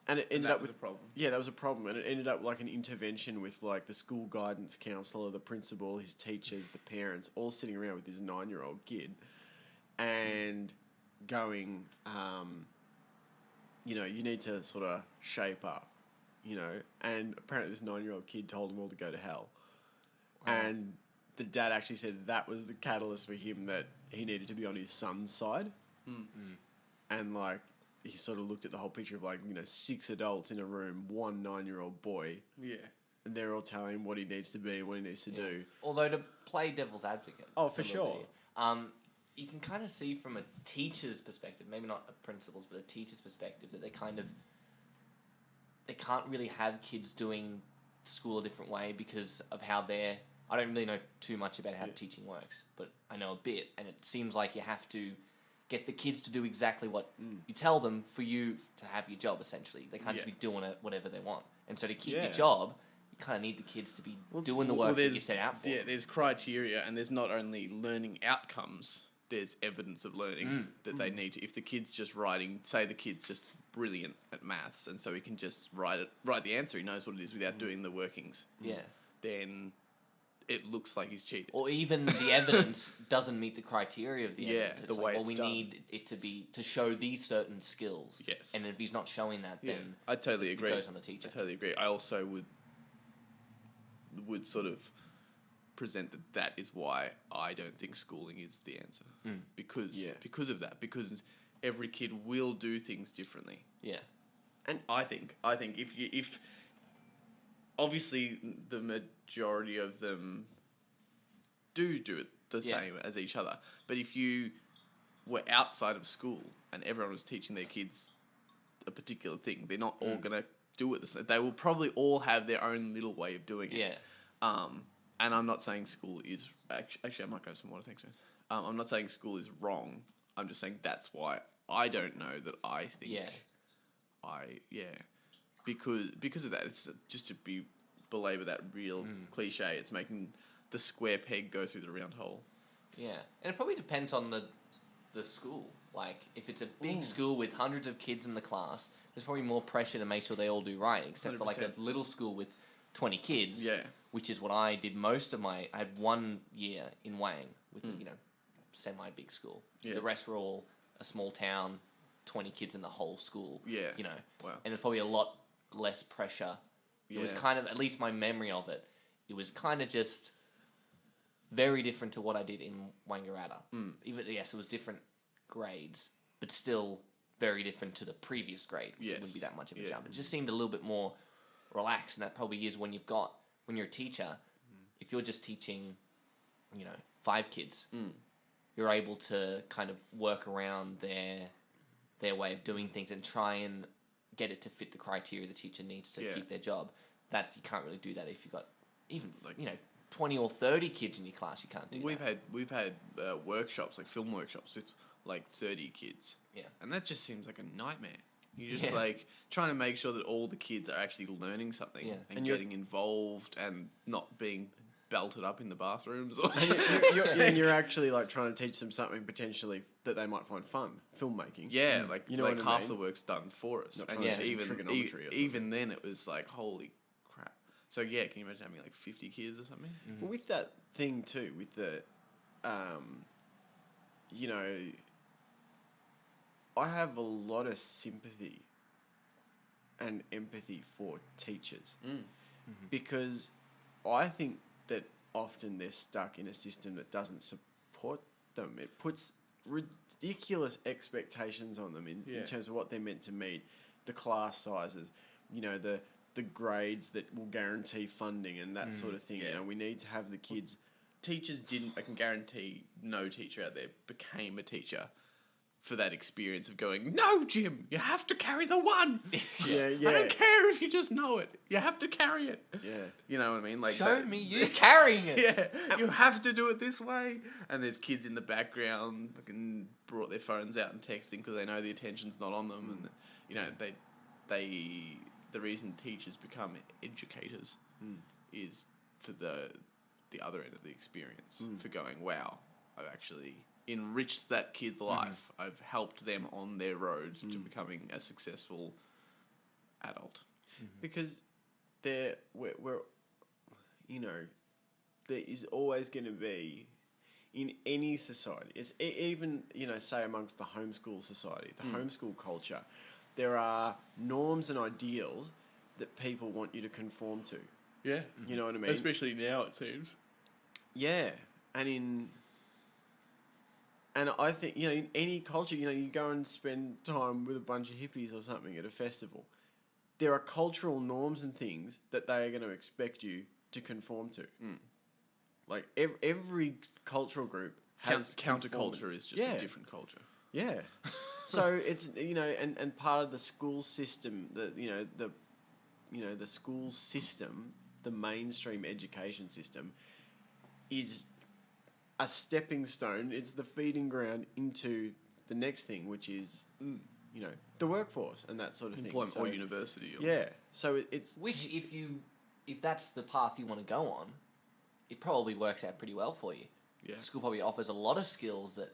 And it ended that up was with a problem. Yeah, that was a problem, and it ended up like an intervention with like the school guidance counselor, the principal, his teachers, the parents, all sitting around with this 9-year-old kid, and going, you know, you need to sort of shape up, you know. And apparently, this 9-year-old kid told them all to go to hell, and the dad actually said that was the catalyst for him, that he needed to be on his son's side, and like. He sort of looked at the whole picture of, like, you know, 6 adults in a room, 1 9-year-old boy, Yeah. and they're all telling him what he needs to be and what he needs to do. Although to play devil's advocate. Oh, for a little sure. bit, you can kind of see from a teacher's perspective, maybe not a principal's, but a teacher's perspective, that they can't really have kids doing school a different way because of how they're... I don't really know too much about how teaching works, but I know a bit, and it seems like you have to get the kids to do exactly what you tell them for you to have your job, essentially. They can't just be doing it whatever they want. And so to keep your job, you kind of need the kids to be doing the work that you set out for. Yeah, there's criteria, and there's not only learning outcomes, there's evidence of learning that they need to. If the kid's just writing, say the kid's just brilliant at maths, and so he can just write the answer, he knows what it is without doing the workings. Yeah. Then it looks like he's cheated. Or even the evidence doesn't meet the criteria of the evidence. It's the way it's we done. need it to show these certain skills. Yes. And if he's not showing that, then I totally agree. it goes on the teacher. I totally agree. I also would sort of present that is why I don't think schooling is the answer. Because of that. Because every kid will do things differently. Yeah. And I think if obviously the majority of them do it the same as each other, but if you were outside of school and everyone was teaching their kids a particular thing, they're not all gonna do it the same. They will probably all have their own little way of doing it. Yeah. And I'm not saying school is actually I might grab some water, thanks, man. I'm not saying school is wrong. I'm just saying that's why I don't know that I think because of that. It's just to belabor that real cliche. It's making the square peg go through the round hole. Yeah. And it probably depends on the school. Like, if it's a big school with hundreds of kids in the class, there's probably more pressure to make sure they all do right, except for like a 100%. little school with 20 kids. Yeah. Which is what I did most of I had 1 year in Wang with, you know, semi-big school. Yeah. The rest were all a small town, 20 kids in the whole school. Yeah. You know. Wow. And it's probably a lot less pressure. It was kind of, at least my memory of it, it was kind of just very different to what I did in Wangaratta. Even, yes, it was different grades, but still very different to the previous grade, which wouldn't be that much of a jump. It just seemed a little bit more relaxed, and that probably is when you're a teacher, if you're just teaching, 5 kids, you're able to kind of work around their way of doing things and try and get it to fit the criteria the teacher needs to keep their job. That you can't really do that if you've got even 20 or 30 kids in your class. You can't do that. We've had workshops, like film workshops with like 30 kids. Yeah. And that just seems like a nightmare. You're just like trying to make sure that all the kids are actually learning something and getting involved and not being belted up in the bathrooms. And you're actually like trying to teach them something potentially that they might find fun, filmmaking. Yeah, like you know like what I half mean? the work's done for us. Not And trying to teach even trigonometry or something. even then it was like holy crap. So yeah, can you imagine having like 50 kids or something? Well, with that thing too, with the, I have a lot of sympathy and empathy for teachers because I think that often they're stuck in a system that doesn't support them. It puts ridiculous expectations on them in terms of what they're meant to meet, the class sizes, the grades that will guarantee funding and that sort of thing. Yeah. We need to have the kids. Teachers didn't, I can guarantee no teacher out there became a teacher for that experience of going, no, Jim, you have to carry the 1. Yeah. I don't care if you just know it. You have to carry it. Yeah. You know what I mean? Like Show me you carrying it. Yeah, you have to do it this way. And there's kids in the background fucking brought their phones out and texting because they know the attention's not on them. And, they the reason teachers become educators is for the other end of the experience, for going, wow, I've actually enriched that kid's life. I've helped them on their road to becoming a successful adult. Because we're you know, there is always going to be, in any society, it's even, you know, say amongst the homeschool society, the homeschool culture, there are norms and ideals that people want you to conform to. Yeah. You know what I mean? Especially now, it seems. Yeah. And I think, you know, in any culture, you know, you go and spend time with a bunch of hippies or something at a festival, there are cultural norms and things that they are going to expect you to conform to. Like every cultural group has Counterculture is just a different culture. Yeah. So it's, you know, and part of the school system, the school system, the mainstream education system is a stepping stone. It's the feeding ground into the next thing, which is, you know, the workforce and that sort of Employment thing. or university. Or Yeah. So it's... Which, if that's the path you want to go on, it probably works out pretty well for you. Yeah. School probably offers a lot of skills that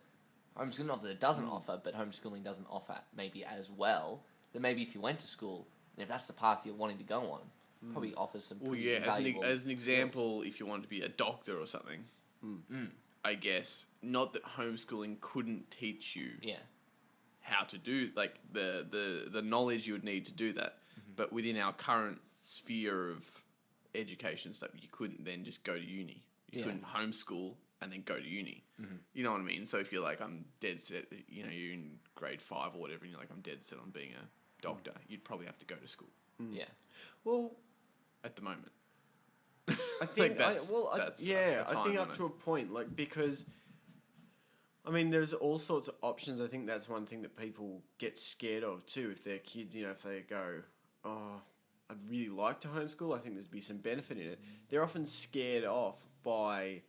homeschooling, not that it doesn't offer, but homeschooling doesn't offer maybe as well. That maybe if you went to school, and if that's the path you're wanting to go on, probably offers some Well, pretty yeah, valuable as an example, skills. if you wanted to be a doctor or something, I guess, not that homeschooling couldn't teach you Yeah. how to do, like, the knowledge you would need to do that, but within our current sphere of education stuff, you couldn't then just go to uni. You couldn't homeschool and then go to uni. You know what I mean? So if you're like, I'm dead set, you know, you're in grade 5 or whatever, and you're like, I'm dead set on being a doctor, you'd probably have to go to school Yeah. Well, at the moment. I think, that's I a think time, up to a point, like, because, I mean, there's all sorts of options. I think that's one thing that people get scared of too. If their kids, you know, if they go, oh, I'd really like to homeschool, I think there'd be some benefit in it. They're often scared off by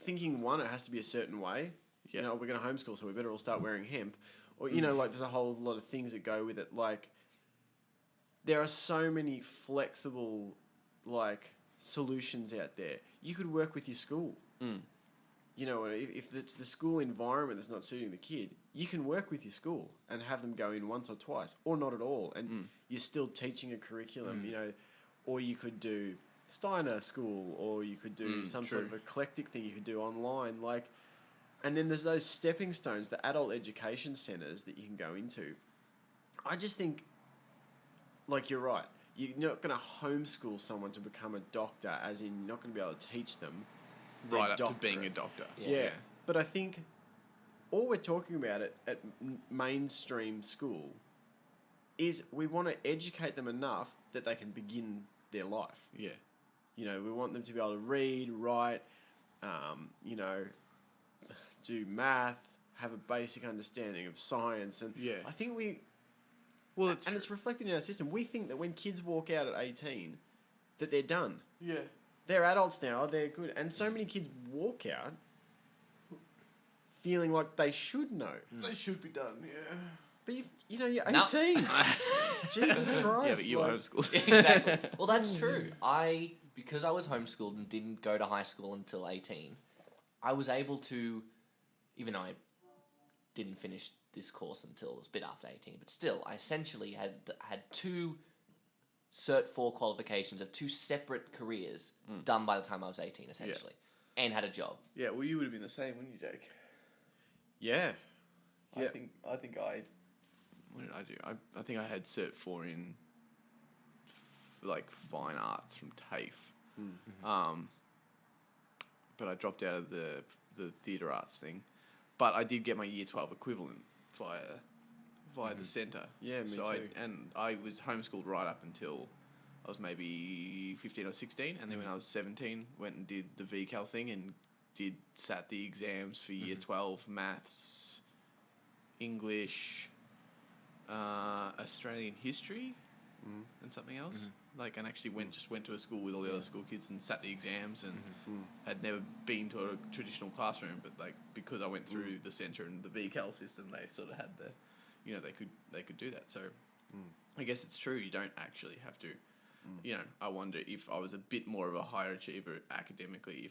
thinking, one, it has to be a certain way. Yeah. You know, we're going to homeschool, so we better all start wearing hemp. Or, you know, like, there's a whole lot of things that go with it. Like, there are so many flexible, like, solutions out there. You could work with your school. You know, if it's the school environment that's not suiting the kid, you can work with your school and have them go in once or twice, or not at all, and you're still teaching a curriculum, you know, or you could do Steiner school, or you could do some sort of eclectic thing you could do online, like, and then there's those stepping stones, the adult education centres that you can go into. I just think, like, you're right. You're not going to homeschool someone to become a doctor, as in you're not going to be able to teach them Right up to doctorate. being a doctor. Yeah. But I think all we're talking about at mainstream school is we want to educate them enough that they can begin their life. Yeah. You know, we want them to be able to read, write, you know, do math, have a basic understanding of science. And I think it's reflected in our system. We think that when kids walk out at 18, that they're done. Yeah. They're adults now, they're good. And so many kids walk out feeling like they should know. They should be done, yeah. But you know, you're No. 18. Jesus Christ. Yeah, but you were like- homeschooled. Exactly. Well, that's true. Because I was homeschooled and didn't go to high school until 18, I was able to, even though I didn't finish this course until it was a bit after 18, but still, I essentially had two Cert 4 qualifications of two separate careers done by the time I was 18, essentially, and had a job. Yeah, well, you would have been the same, wouldn't you, Jake? Yeah. I think what did I do? I think I had Cert 4 in like fine arts from TAFE. But I dropped out of the theatre arts thing. But I did get my year 12 equivalent via the centre. Yeah, me too. I was homeschooled right up until I was maybe 15 or 16, and then when I was 17, went and did the VCAL thing and sat the exams for year 12, maths, English, Australian history, and something else. Like, and actually went to a school with all the other school kids and sat the exams, and had never been to a traditional classroom, but like, because I went through the centre and the VCAL system, they sort of had the, you know, they could do that. So I guess it's true. You don't actually have to. You know, I wonder if I was a bit more of a higher achiever academically,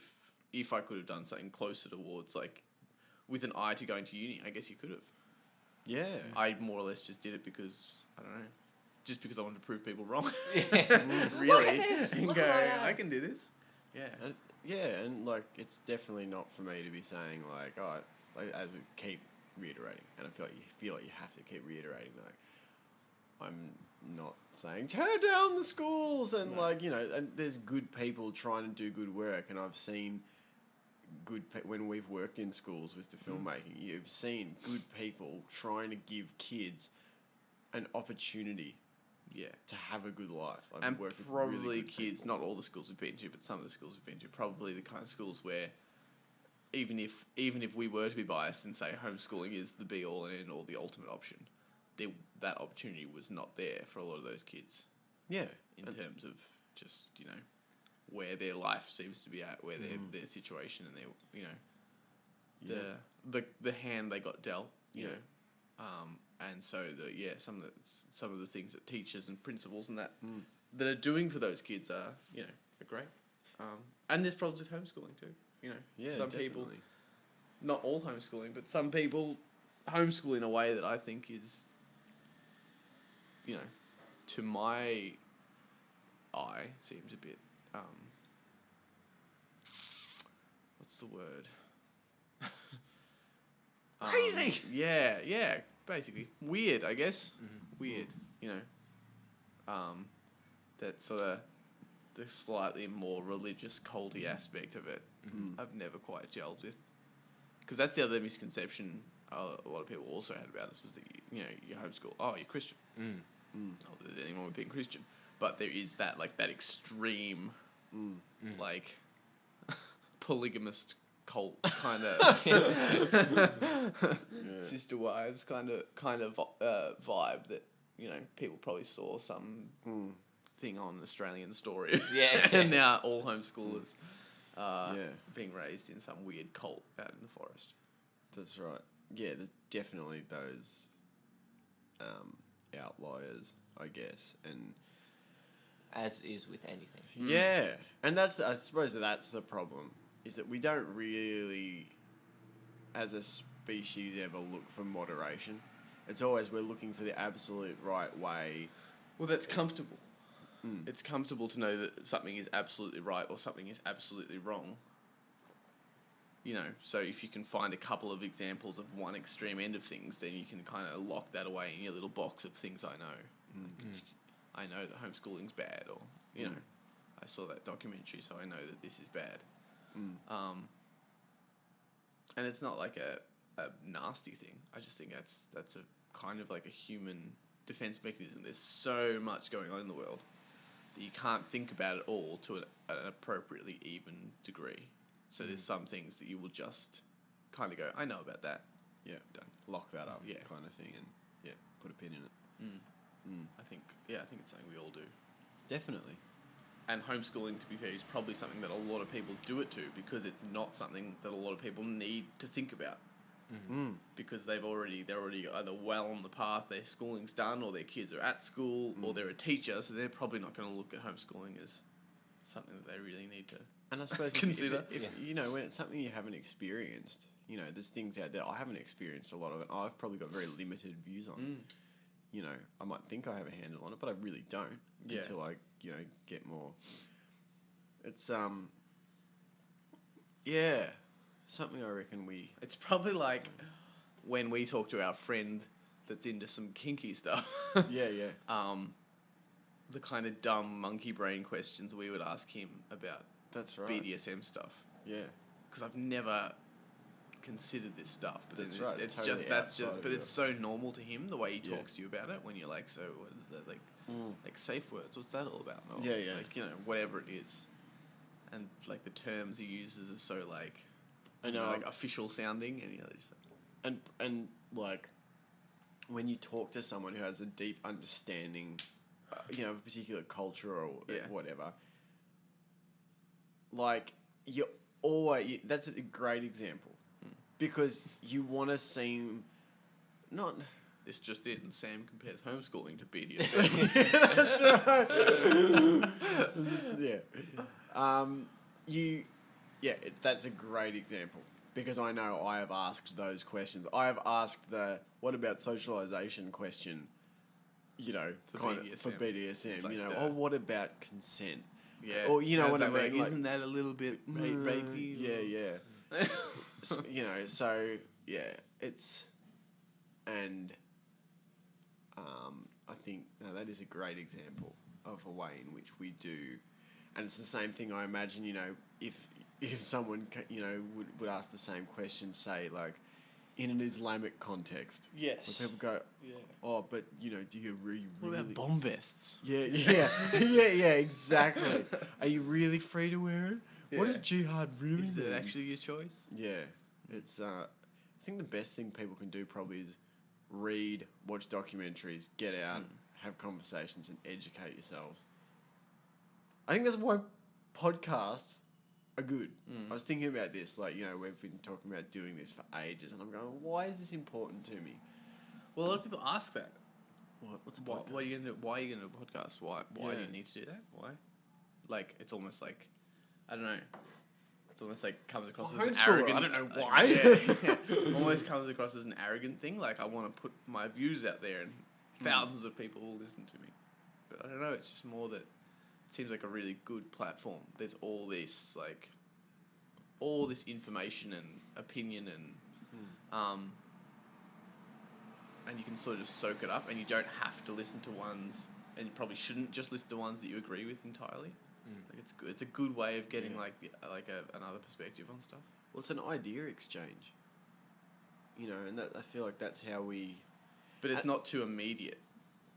if I could have done something closer towards like with an eye to going to uni. I guess you could have. Yeah. I more or less just did it because I don't know, just because I wanted to prove people wrong. Really? Really, Look at this. and Look go, what I am. I can do this. Yeah. And, yeah, and like it's definitely not for me to be saying like, oh, like, as we keep reiterating, and I feel like you have to keep reiterating like, I'm not saying tear down the schools and like you know, and there's good people trying to do good work, and I've seen when we've worked in schools with the filmmaking, you've seen good people trying to give kids an opportunity. Yeah. To have a good life. I've And worked with probably really good kids, people. not all the schools we've been to, but some of the schools we've been to, probably the kind of schools where even if we were to be biased and say homeschooling is the be all and end all, the ultimate option, that opportunity was not there for a lot of those kids Yeah. in terms of just, you know, where their life seems to be at, where their situation and their, you know, the hand they got dealt, you know. And so some of the things that teachers and principals and that are doing for those kids are, you know, are great. And there's problems with homeschooling too. You know, Yeah, some definitely. people, not all homeschooling, but some people homeschool in a way that I think is, you know, to my eye seems a bit, what's the word? Crazy. Yeah, basically weird, I guess. Weird, you know. That sort of the slightly more religious, culty aspect of it. I've never quite gelled with, because that's the other misconception a lot of people also had about us was that you homeschool. Oh, you're Christian. Not that there's anyone with being Christian, but there is that like that extreme, like polygamist cult kind of sister wives kind of vibe that, you know, people probably saw some thing on Australian Story. Yeah. And now all homeschoolers Yeah. being raised in some weird cult out in the forest. That's right. Yeah, there's definitely those outliers, I guess, and As is with anything. yeah, and I suppose that's the problem, is that we don't really, as a species, ever look for moderation. It's always we're looking for the absolute right way. Well, that's comfortable. It's comfortable to know that something is absolutely right or something is absolutely wrong. You know, so if you can find a couple of examples of one extreme end of things, then you can kind of lock that away in your little box of things I know. I know that homeschooling's bad, or, you know, I saw that documentary, so I know that this is bad. And it's not like a nasty thing. I just think that's a kind of like a human defense mechanism. There's so much going on in the world that you can't think about it all to an appropriately even degree. So there's some things that you will just kind of go, I know about that. Yeah, Done. lock that up, Yeah. kind of thing, and put a pin in it. I think it's something we all do. Definitely. And homeschooling, to be fair, is probably something that a lot of people do it to because it's not something that a lot of people need to think about. Because they're already either well on the path, their schooling's done, or their kids are at school, or they're a teacher, so they're probably not going to look at homeschooling as something that they really need to. And I suppose Consider. if you know, when it's something you haven't experienced, you know, there's things out there I haven't experienced a lot of it. I've probably got very limited views on. You know, I might think I have a handle on it, but I really don't until I, you know, get more. It's something I reckon It's probably like when we talk to our friend that's into some kinky stuff. The kind of dumb monkey brain questions we would ask him about That's right. BDSM stuff. Yeah. Because I've never considered this stuff. But That's then right. It's It's totally outside of but your- it's so normal to him the way he Yeah. talks to you about it. When you're like, so what is that like? Like safe words. What's that all about? Or, Yeah, yeah. Like, you know, whatever it is, and like the terms he uses are so like, I know. like official sounding, and you know, just like, And like when you talk to someone who has a deep understanding, you know, of a particular culture or whatever, like you always that's a great example because you want to seem not This just in, Sam compares homeschooling to BDSM. That's right. That's a great example because I know I have asked those questions. I have asked the "what about socialization" question. For BDSM. Like what about consent? Yeah. Or what I mean? Like, isn't that a little bit rapey? Yeah. So it's and I think that is a great example of a way in which we do, and it's the same thing. I imagine if someone would ask the same question, say like in an Islamic context, Yes. where people go, oh, but do you really? What about bomb vests? Yeah, exactly. Are you really free to wear it? What does jihad really Is mean? it actually your choice? Yeah, it's. I think the best thing people can do probably is read, watch documentaries, get out, have conversations, and educate yourselves. I think that's why podcasts are good. I was thinking about this, we've been talking about doing this for ages, and I'm going, why is this important to me? Well, a lot of people ask that. What's a What podcast? are you gonna do? Why are you gonna do a podcast? Why do Yeah. you need to do that? Why? Like, it's almost like, I don't know. It's almost like comes across as an Homeschooler, arrogant. I don't know why. Yeah. Almost comes across as an arrogant thing. Like, I want to put my views out there, and thousands of people will listen to me. But I don't know. It's just more that it seems like a really good platform. There's all this information and opinion and you can sort of just soak it up, and you don't have to listen to ones, and you probably shouldn't just listen to ones that you agree with entirely. Like, it's good. It's a good way of getting another perspective on stuff. Well, it's an idea exchange. And I feel like that's how we. But it's not too immediate.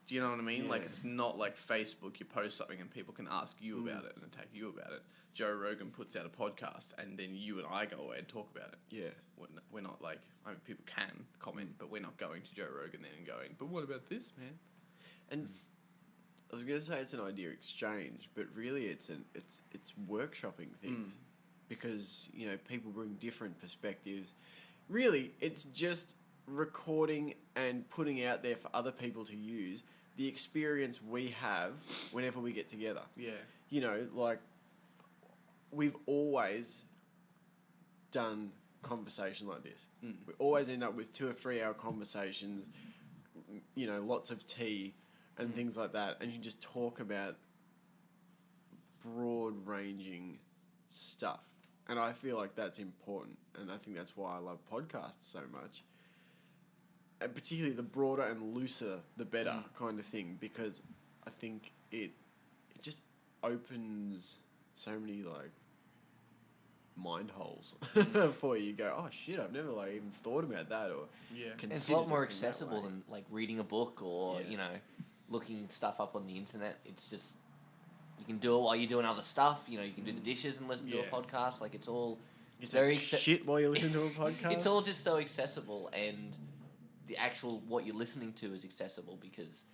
Do you know what I mean? Yeah. Like, it's not like Facebook. You post something and people can ask you about it and attack you about it. Joe Rogan puts out a podcast, and then you and I go away and talk about it. Yeah. We're not like, I mean, people can comment, but we're not going to Joe Rogan then and going, but what about this, man? And I was going to say it's an idea exchange, but really it's workshopping things because people bring different perspectives. Really, it's just recording and putting out there for other people to use the experience we have whenever we get together. Yeah. Like we've always done conversation like this. We always end up with 2 or 3 hour conversations, lots of tea and things like that, and you just talk about broad-ranging stuff. And I feel like that's important, and I think that's why I love podcasts so much. And particularly the broader and looser, the better kind of thing, because I think it just opens so many mind holes for you. You go, oh shit, I've never even thought about that, or And it's a lot more considered it in that accessible way. than reading a book or looking stuff up on the internet. It's just you can do it while you're doing other stuff. You can do the dishes and listen to a podcast. Like, it's all You very take shit while you listen to a podcast. It's all just so accessible, and the actual what you're listening to is accessible because,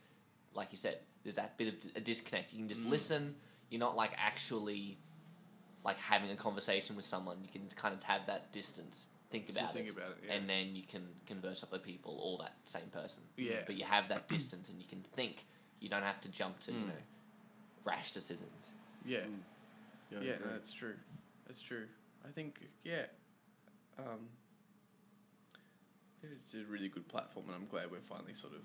like you said, there's that bit of a disconnect. You can just listen. You're not actually having a conversation with someone. You can kind of have that distance, think about it, yeah. and then you can converse with other people or that same person. Yeah. But you have that distance, and you can think. You don't have to jump to rash decisions. Yeah. I Yeah, agree. no, that's true. That's true. I think, it's a really good platform, and I'm glad we're finally sort of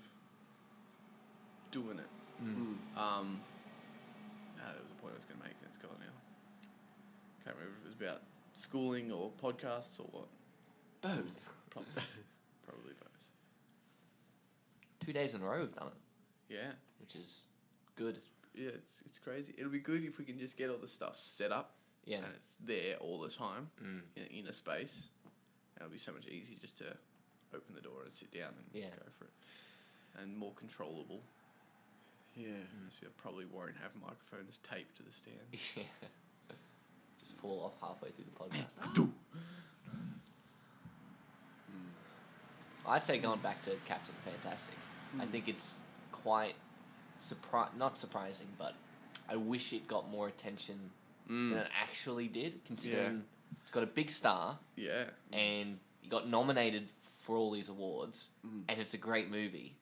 doing it. There was a point I was going to make, and it's gone now. Can't remember if it was about schooling or podcasts or what. Both. Probably both. 2 days in a row we've done it, Yeah. which is good. Yeah, it's crazy. It'll be good if we can just get all the stuff set up Yeah. and it's there all the time in a space. It'll be so much easier just to open the door and sit down and go for it. And more controllable. Yeah. So you probably won't have microphones taped to the stand. Yeah. Just fall off halfway through the podcast. I'd say going back to Captain Fantastic. I think it's quite not surprising, but I wish it got more attention than it actually did, considering it's got a big star Yeah. and it got nominated for all these awards, and it's a great movie,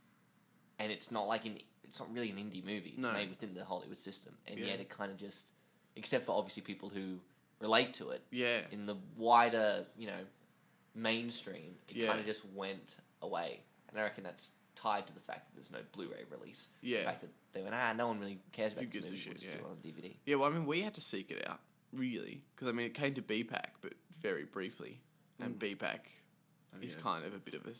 and it's not like it's not really an indie movie. It's made within the Hollywood system, and yet it kind of just, except for obviously people who relate to it, in the wider, mainstream, it kind of just went away, and I reckon that's tied to the fact that there's no Blu-ray release. Yeah. The fact that they went, no one really cares about Who this gives a movie, shit, we'll just do it on DVD. Yeah, well, I mean, we had to seek it out, really, because, I mean, it came to BPAC, but very briefly, and BPAC is kind of a bit of a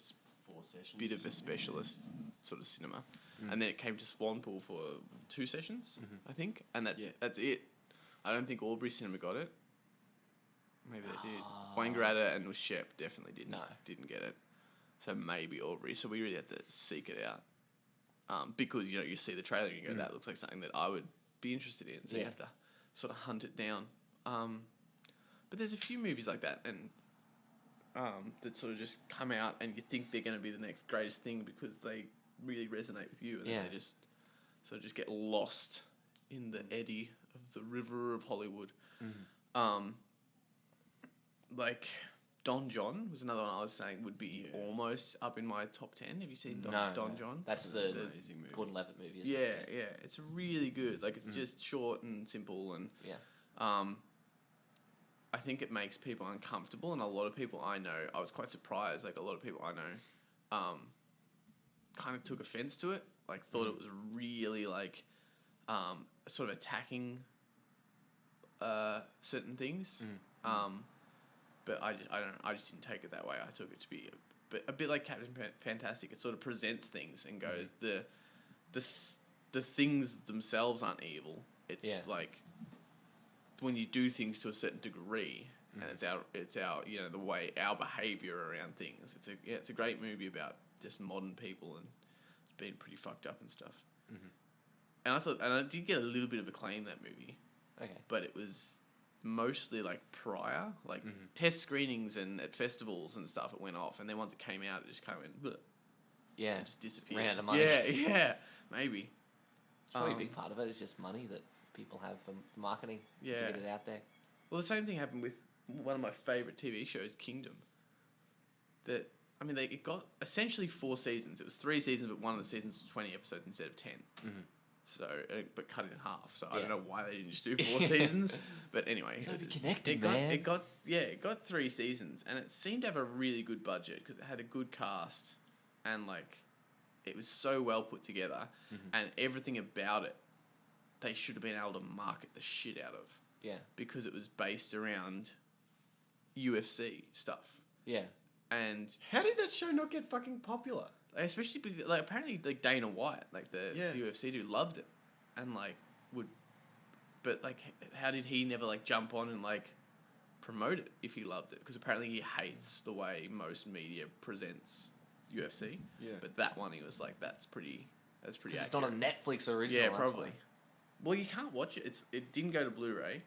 4 sessions. bit of a specialist sort of cinema, and then it came to Swanpool for 2 sessions, I think, and that's it. I don't think Albury Cinema got it. Maybe they did. Wangaratta and Shep definitely didn't get it. So maybe Albury. So we really had to seek it out, because you see the trailer and you go, that looks like something that I would be interested in. So you have to sort of hunt it down. But there's a few movies like that, and that sort of just come out and you think they're going to be the next greatest thing because they really resonate with you, and then they just sort of just get lost in the eddy of the river of Hollywood. Like Don John was another one I was saying would be almost up in my top 10. Have you seen Don John? That's the amazing movie. Gordon Levitt movie, isn't Yeah, it? yeah. It's really good. Like, it's just short and simple, and I think it makes people uncomfortable, and a lot of people I know, I was quite surprised, like a lot of people I know kind of took offense to it, like thought it was really like sort of attacking certain things. But I don't know, I just didn't take it that way. I took it to be a bit like Captain Fantastic. It sort of presents things and goes, the things themselves aren't evil. It's like when you do things to a certain degree, and it's our the way our behavior around things. It's a great movie about just modern people and it's been pretty fucked up and stuff. And I did get a little bit of acclaim, that movie. Okay. But it was mostly like prior, like test screenings and at festivals and stuff. It went off, and then once it came out, it just kind of went, bleh, yeah, and just disappeared. Ran out of money. Yeah, maybe. It's probably a big part of it is just money that people have for marketing to get it out there. Well, the same thing happened with one of my favourite TV shows, Kingdom. It got essentially 4 seasons. It was 3 seasons, but one of the seasons was 20 episodes instead of 10. So, but cut it in half. So I don't know why they didn't just do 4 seasons. But anyway, It's gotta be connected, man. It got 3 seasons, and it seemed to have a really good budget because it had a good cast, and like, it was so well put together, and everything about it, they should have been able to market the shit out of. Yeah. Because it was based around UFC stuff. Yeah. And How did that show not get fucking popular? especially because, like, apparently, like, Dana White, like the UFC dude, loved it, and like but like, how did he never like jump on and like promote it if he loved it? Because apparently he hates the way most media presents UFC. Yeah. But that one, he was like, that's pretty It's accurate. not a Netflix original. Yeah, that's probably. why. Well, you can't watch it. It didn't go to Blu-ray.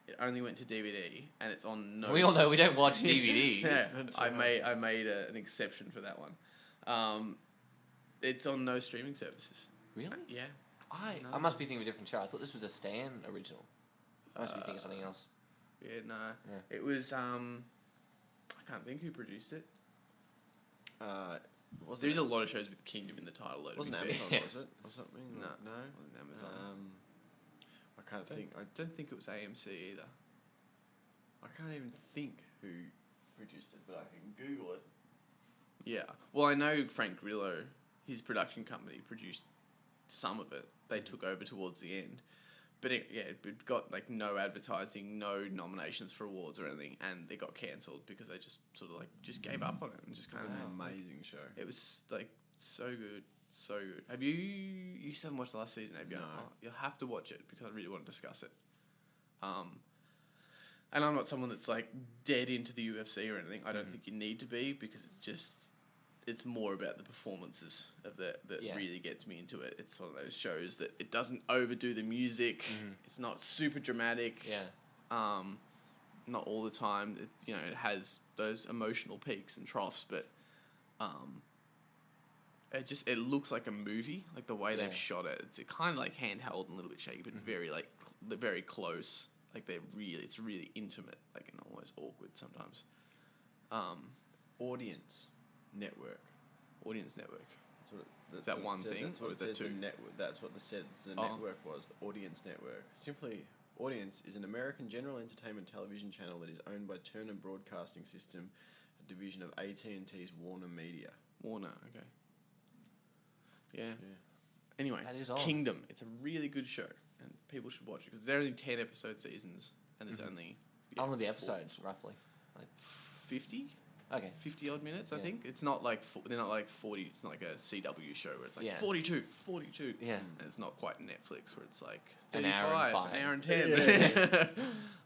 It only went to DVD, and it's on no. We all know we don't watch DVDs. Yeah, That's I right. made an exception for that one. It's on no streaming services. Really? Yeah. I must be thinking of a different show. I thought this was a Stan original. I must be thinking of something else. Yeah, no. Yeah. It was I can't think who produced it. There's a lot of shows with Kingdom in the title, though. to Wasn't be fair. Amazon, was it? Or something? No. No? Wasn't Amazon. I can't think. I don't think it was AMC either. I can't even think who produced it, but I can Google it. Yeah. Well, I know Frank Grillo, his production company, produced some of it. They took over towards the end. But it got like no advertising, no nominations for awards or anything, and it got cancelled because they just sort of like just gave up on it and just It was kind of. an amazing show. It was like so good, so good. Have you still haven't watched the last season? Have you? No. Oh, you'll have to watch it because I really want to discuss it. And I'm not someone that's like dead into the UFC or anything. I don't think you need to be because it's more about the performances of that really gets me into it. It's one of those shows that it doesn't overdo the music. It's not super dramatic. Yeah. Not all the time. It has those emotional peaks and troughs, but it looks like a movie. Like the way they've shot it. It's kind of like handheld and a little bit shaky, but very close. Like it's really intimate, like, and almost awkward sometimes. Audience. network. Audience network. That's what Is that what it one says. thing, That's or what is it that says. two? That's what the Oh. network was. The Audience Network. Simply, Audience is an American general entertainment television channel that is owned by Turner Broadcasting System, a division of AT&T's Warner Media. Warner. Okay. Yeah. Yeah. Anyway, That is odd. Kingdom. It's a really good show, and people should watch it because there are only 10 episode seasons, and there's only How long are the episodes, roughly? 50. Okay. 50 odd minutes, I Yeah. think. It's not like they're not like 40. It's not like a CW show where it's like Yeah. 42. Yeah. And it's not quite Netflix where it's like An 35, hour and 5. an hour and 10.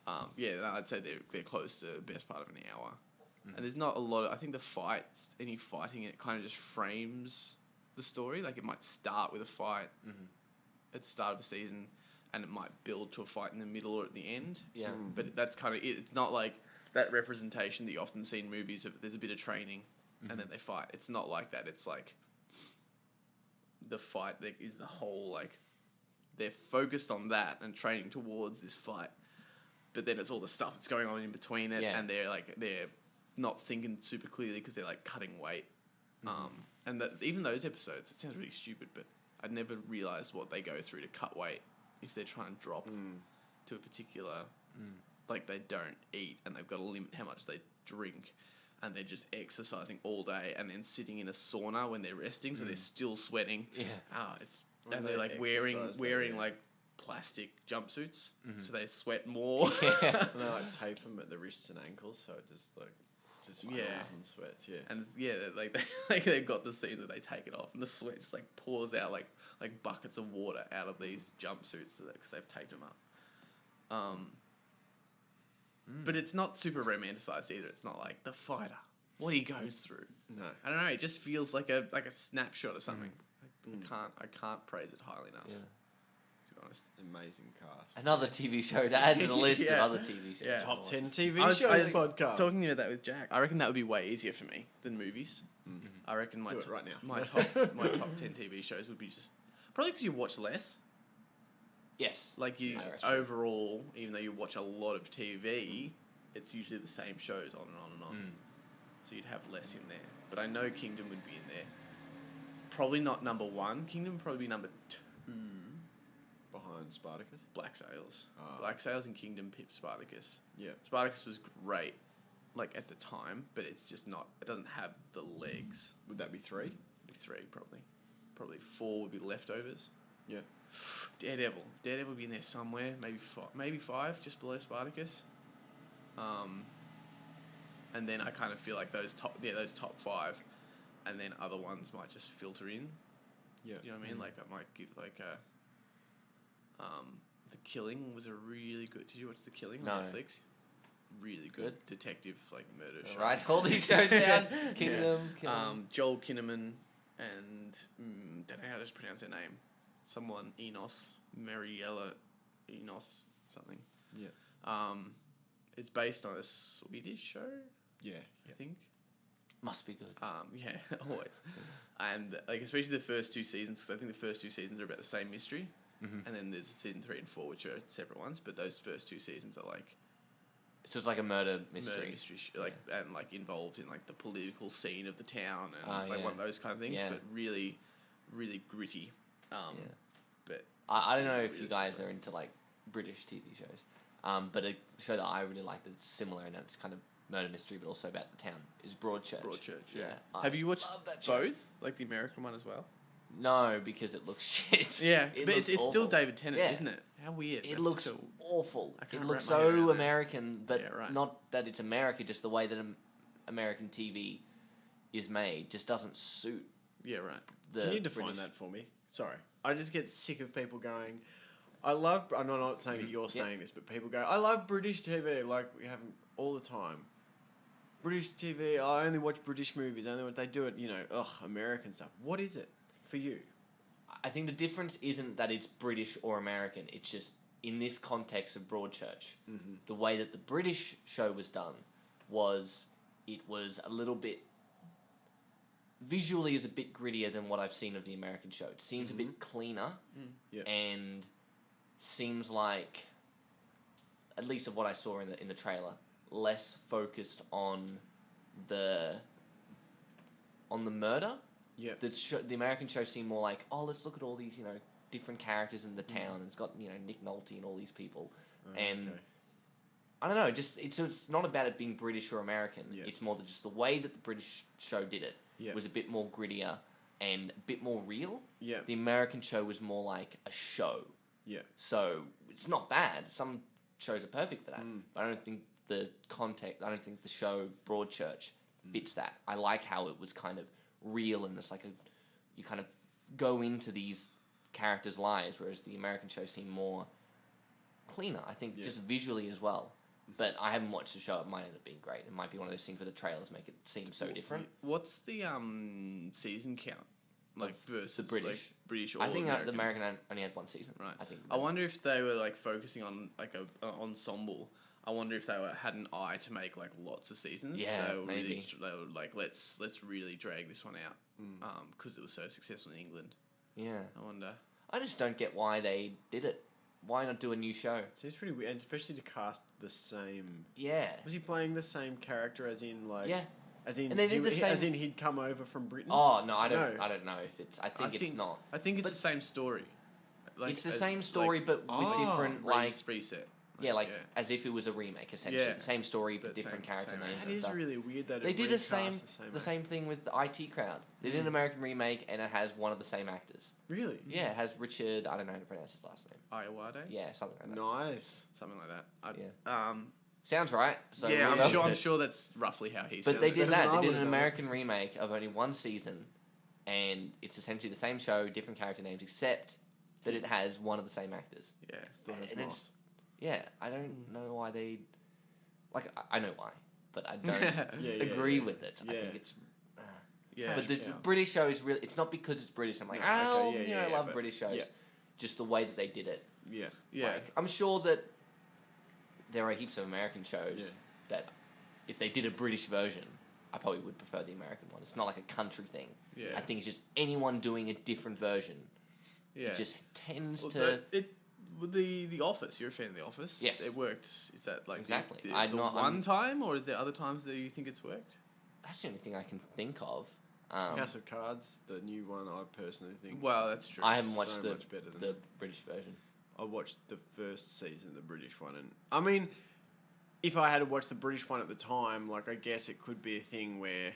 No, I'd say they're close to the best part of an hour. And there's not a lot of, I think the fights, any fighting, it kind of just frames the story. Like it might start with a fight at the start of a season, and it might build to a fight in the middle or at the end. Yeah. But that's kind of it. It's not like that representation that you often see in movies of there's a bit of training and then they fight. It's not like that. It's like the fight that is the whole, like, they're focused on that and training towards this fight. But then it's all the stuff that's going on in between it, Yeah. and they're not thinking super clearly because they're like cutting weight. And that even those episodes, it sounds really stupid, but I'd never realized what they go through to cut weight if they're trying to drop to a particular, like they don't eat and they've got to limit how much they drink, and they're just exercising all day and then sitting in a sauna when they're resting, so they're still sweating. Yeah. And they they're like exercise, wearing yeah. like plastic jumpsuits, so they sweat more. And they like tape them at the wrists and ankles, so it just Yeah. falls and sweats. Yeah. And like they've got the scene that they take it off, and the sweat just like pours out like buckets of water out of these jumpsuits because they've taped them up. But it's not super romanticized either. It's not like the fighter, what he goes through. No. I don't know. It just feels like a snapshot or something. I can't praise it highly enough. Yeah. To be honest. Amazing cast. Another TV show to add to the list Yeah. of other TV shows. Yeah. Top 10 TV I was podcast. talking about that with Jack. I reckon that would be way easier for me than movies. I reckon my Do it right now. my top 10 TV shows would be just probably because you watch less. Yes. Like you Yeah, that's true. overall, even though you watch a lot of TV, it's usually the same shows on and on and on. So you'd have less in there. But I know Kingdom would be in there. Probably not number one. Kingdom would probably be number 2. Behind Spartacus. Black Sails. Ah. Black Sails and Kingdom pip Spartacus. Yeah. Spartacus was great, like at the time, but it's just not. It doesn't have the legs. Would that be 3? Be 3 probably. Probably 4 would be leftovers. Yeah. Daredevil would be in there somewhere. Maybe 5, just below Spartacus. And then I kind of feel like those top 5, and then other ones might just filter in. Yeah. You know what I mean? Like I might give like a. The Killing was a really good. Did you watch The Killing on No. Netflix? Really good detective like murder show. Right, all these shows down. Kingdom. Joel Kinnaman and don't know how to pronounce her name. Someone Mariella Enos something. Yeah. It's based on a Swedish show, Yeah. I think. Must be good. Yeah, always. And like especially the first 2 seasons, because I think the first 2 seasons are about the same mystery, and then there's season 3 and 4, which are separate ones. But those first 2 seasons are like So it's like a murder mystery. and like involved in like the political scene of the town and Yeah. one of those kind of things. Yeah. But really, really gritty. But I don't know if really you guys similar. are into like British TV shows, but a show that I really like that's similar and it's kind of murder mystery, but also about the town is Broadchurch. Broadchurch, yeah. I Have you watched love that show. both, like the American one as well? No, because it looks shit. Yeah, It but looks it's still awful. David Tennant, Yeah. isn't it? How weird. It That's looks so- awful. I It can't looks wrap my head so around that. American, but Yeah, right. not that it's America. Just the way that American TV is made just doesn't suit Yeah, right. the. Can you define British. that for me? Sorry. I just get sick of people going, I'm not saying that you're saying this, but people go, I love British TV, like we have 'em all the time. British TV, I only watch British movies, they do it, American stuff. What is it for you? I think the difference isn't that it's British or American. It's just in this context of Broadchurch, the way that the British show was done was it was a little bit visually is a bit grittier than what I've seen of the American show. It seems a bit cleaner Yep. and seems like, at least of what I saw in the trailer, less focused on the on the murder. Yeah. The American show seemed more like, oh, let's look at all these, different characters in the town. It's got, Nick Nolte and all these people. And okay. I don't know, just it's not about it being British or American. Yeah. It's more that just the way that the British show did it Yeah. was a bit more grittier and a bit more real. Yeah. The American show was more like a show. Yeah. So it's not bad. Some shows are perfect for that. But I don't think the show Broadchurch fits that. I like how it was kind of real and it's like you kind of go into these characters' lives, whereas the American show seemed more cleaner, I think, just visually as well. But I haven't watched the show. It might end up being great. It might be one of those things where the trailers make it seem so different. What's the season count? Like versus The British. like British or I think American? the American only had one season. Right. I think. I wonder if they were like focusing on like an ensemble. I wonder if they had an eye to make like lots of seasons. Yeah, so maybe. Really, they were like, let's really drag this one out because it was so successful in England. Yeah. I wonder. I just don't get why they did it. Why not do a new show? Seems pretty weird, and especially to cast the same. Yeah. Was he playing the same character as in like? Yeah. As in, And they did the same- as in he'd come over from Britain. Oh no, I don't. No. I don't know if it's. I think it's not. I think it's But- the same story. Like, It's the same story, but with different reset. as if it was a remake essentially. Yeah. Same story, but But different same- character same names. That and is stuff. really weird that They it did recast the same thing with the IT Crowd. They did an American remake, and it has one of the same actors. Really? Yeah, it has Richard. I don't know how to pronounce his last name. Iowade? Yeah, something like that. Nice. Something like that. Yeah. Sounds right. So Yeah, we'll I'm go sure. with I'm it. sure that's roughly how he. But sounds. they did better than that. I They did would've an done it. American remake of only one season, and it's essentially the same show, different character names, except that it has one of the same actors. Yeah. Still has And it's- Moss. Yeah, I don't know why they. Like, I know why, but I don't Yeah, agree yeah. with it. I Yeah. think it's. Yeah. But the cow. British show is really. It's not because it's British. I'm like, No, oh, okay, yeah, I yeah, love but- British shows. yeah. Just the way that they did it. Yeah. Yeah. Like, I'm sure that there are heaps of American shows Yeah. that, if they did a British version, I probably would prefer the American one. It's not like a country thing. Yeah. I think it's just anyone doing a different version. Yeah. It just tends Well, to. with the Office. You're a fan of the Office. Yes. It worked. Is that like Exactly. the I'm not- I'm- one time, or is there other times that you think it's worked? That's the only thing I can think of. House of Cards, the new one, I personally think. Well, that's true. I haven't so watched much better than the that. British version. I watched the first season, the British one, and I mean, if I had to watch the British one at the time, like I guess it could be a thing where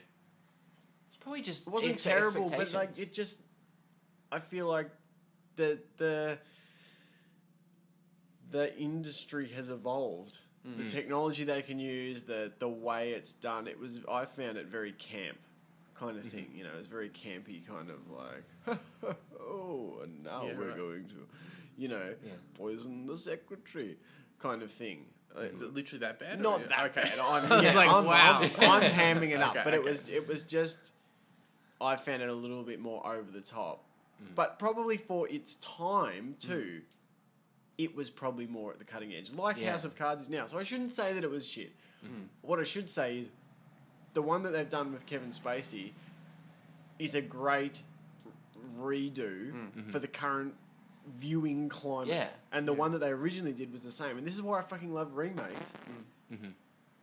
It's probably just. it wasn't it's terrible, but like expectations. it just, I feel like the industry has evolved. The technology they can use, the way it's done, I found it very camp kind of thing. You know, it's very campy kind of like, oh, and now Yeah, we're right. going to, you know, Yeah. poison the secretary kind of thing. Is it literally that bad? or- Not that okay. bad. I'm, I was yeah, like, I'm, wow. I'm hamming it up, Okay, but okay. it was just, I found it a little bit more over the top. But probably for its time too, it was probably more at the cutting edge, like Yeah. House of Cards is now. So I shouldn't say that it was shit. What I should say is, the one that they've done with Kevin Spacey is a great redo for the current viewing climate. Yeah. And the one that they originally did was the same. And this is why I fucking love remakes.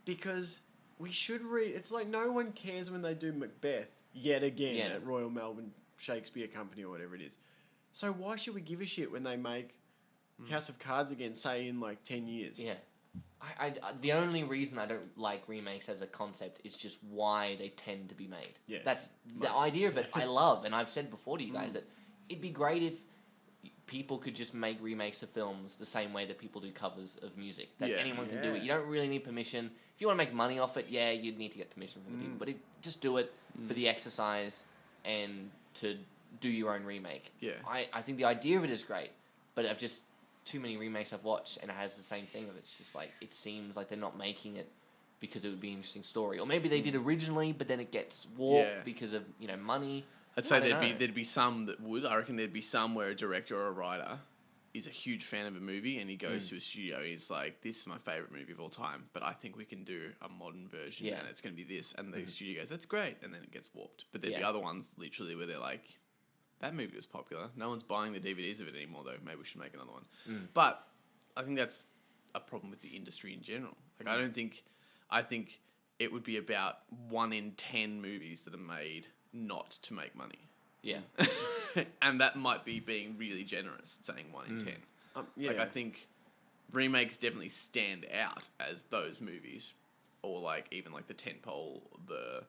Because we should it's like no one cares when they do Macbeth yet again Yeah. at Royal Melbourne Shakespeare Company or whatever it is. So why should we give a shit when they make House of Cards again, say in like 10 years? Yeah. I the only reason I don't like remakes as a concept is just why they tend to be made. Yeah. That's the idea of it. I love, and I've said before to you guys that it'd be great if people could just make remakes of films the same way that people do covers of music. That Yeah. anyone can do Yeah. it. You don't really need permission. If you want to make money off it, yeah, you'd need to get permission from the people. But just do it for the exercise and to do your own remake. Yeah. I think the idea of it is great, but I've just too many remakes I've watched and it has the same thing of it's just like it seems like they're not making it because it would be an interesting story, or maybe they did originally, but then it gets warped Yeah. because of money. I'd say I don't know. there'd be some that would. I reckon there'd be some where a director or a writer is a huge fan of a movie and he goes to a studio. He's like, "This is my favorite movie of all time, but I think we can do a modern version, Yeah. and it's going to be this." And the studio goes, "That's great," and then it gets warped. But there'd be Yeah. other ones, literally, where they're like, "That movie was popular. No one's buying the DVDs of it anymore, though. Maybe we should make another one." But I think that's a problem with the industry in general. Like, I think it would be about 1 in 10 movies that are made not to make money. Yeah. And that might be being really generous, saying 1 in 10. Yeah. Like, I think remakes definitely stand out as those movies, or like even like the tentpole, the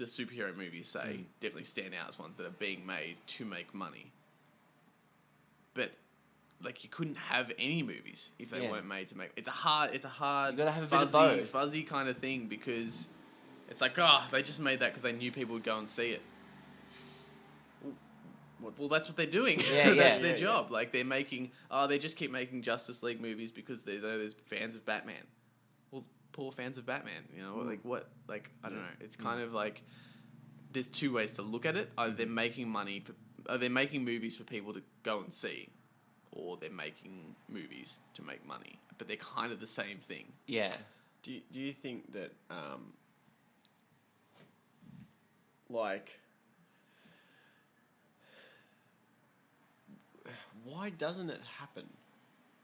superhero movies say definitely stand out as ones that are being made to make money. But like, you couldn't have any movies if they weren't made to make. It's a hard, You gotta have a bit of fuzzy, both. fuzzy kind of thing, because it's like, oh, they just made that because they knew people would go and see it. Well, that's what they're doing. Yeah, That's their job. Like, they're making... Oh, they just keep making Justice League movies because they know there's fans of Batman. Well, poor fans of Batman, you know? Like, what? Like, I don't know. It's kind of like... There's two ways to look at it. Either they're making money for... They're making movies for people to go and see. Or they're making movies to make money. But they're kind of the same thing. Yeah. Do you think that, like... Why doesn't it happen?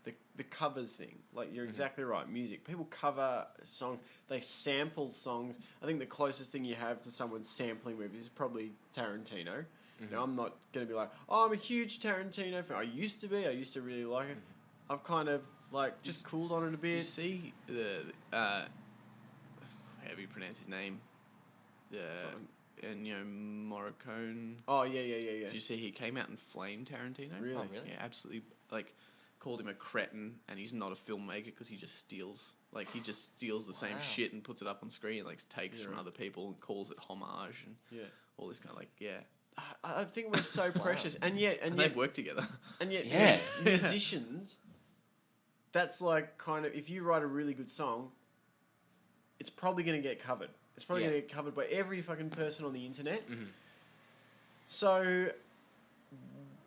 The covers thing. Like, you're exactly right. Music. People cover songs. They sample songs. I think the closest thing you have to someone sampling movies is probably Tarantino. Now, I'm not going to be like, oh, I'm a huge Tarantino fan. I used to be. I used to really like it. I've kind of, like, just cooled on it a You bit. see the... how do you pronounce his name? Ennio Morricone. Oh, yeah. Did you see he came out and flamed Tarantino? Really? Oh, really? Yeah, absolutely. Like, called him a cretin, and he's not a filmmaker because he just steals. Like, he just steals the same Wow. shit and puts it up on screen, like takes from right. other people and calls it homage and Yeah. all this kind of like, yeah. I think we're so precious. And yet... And they've worked together. And yet, Yeah. musicians, that's like kind of, if you write a really good song, it's probably going to get covered. It's probably Yeah. going to get covered by every fucking person on the internet. Mhm. So,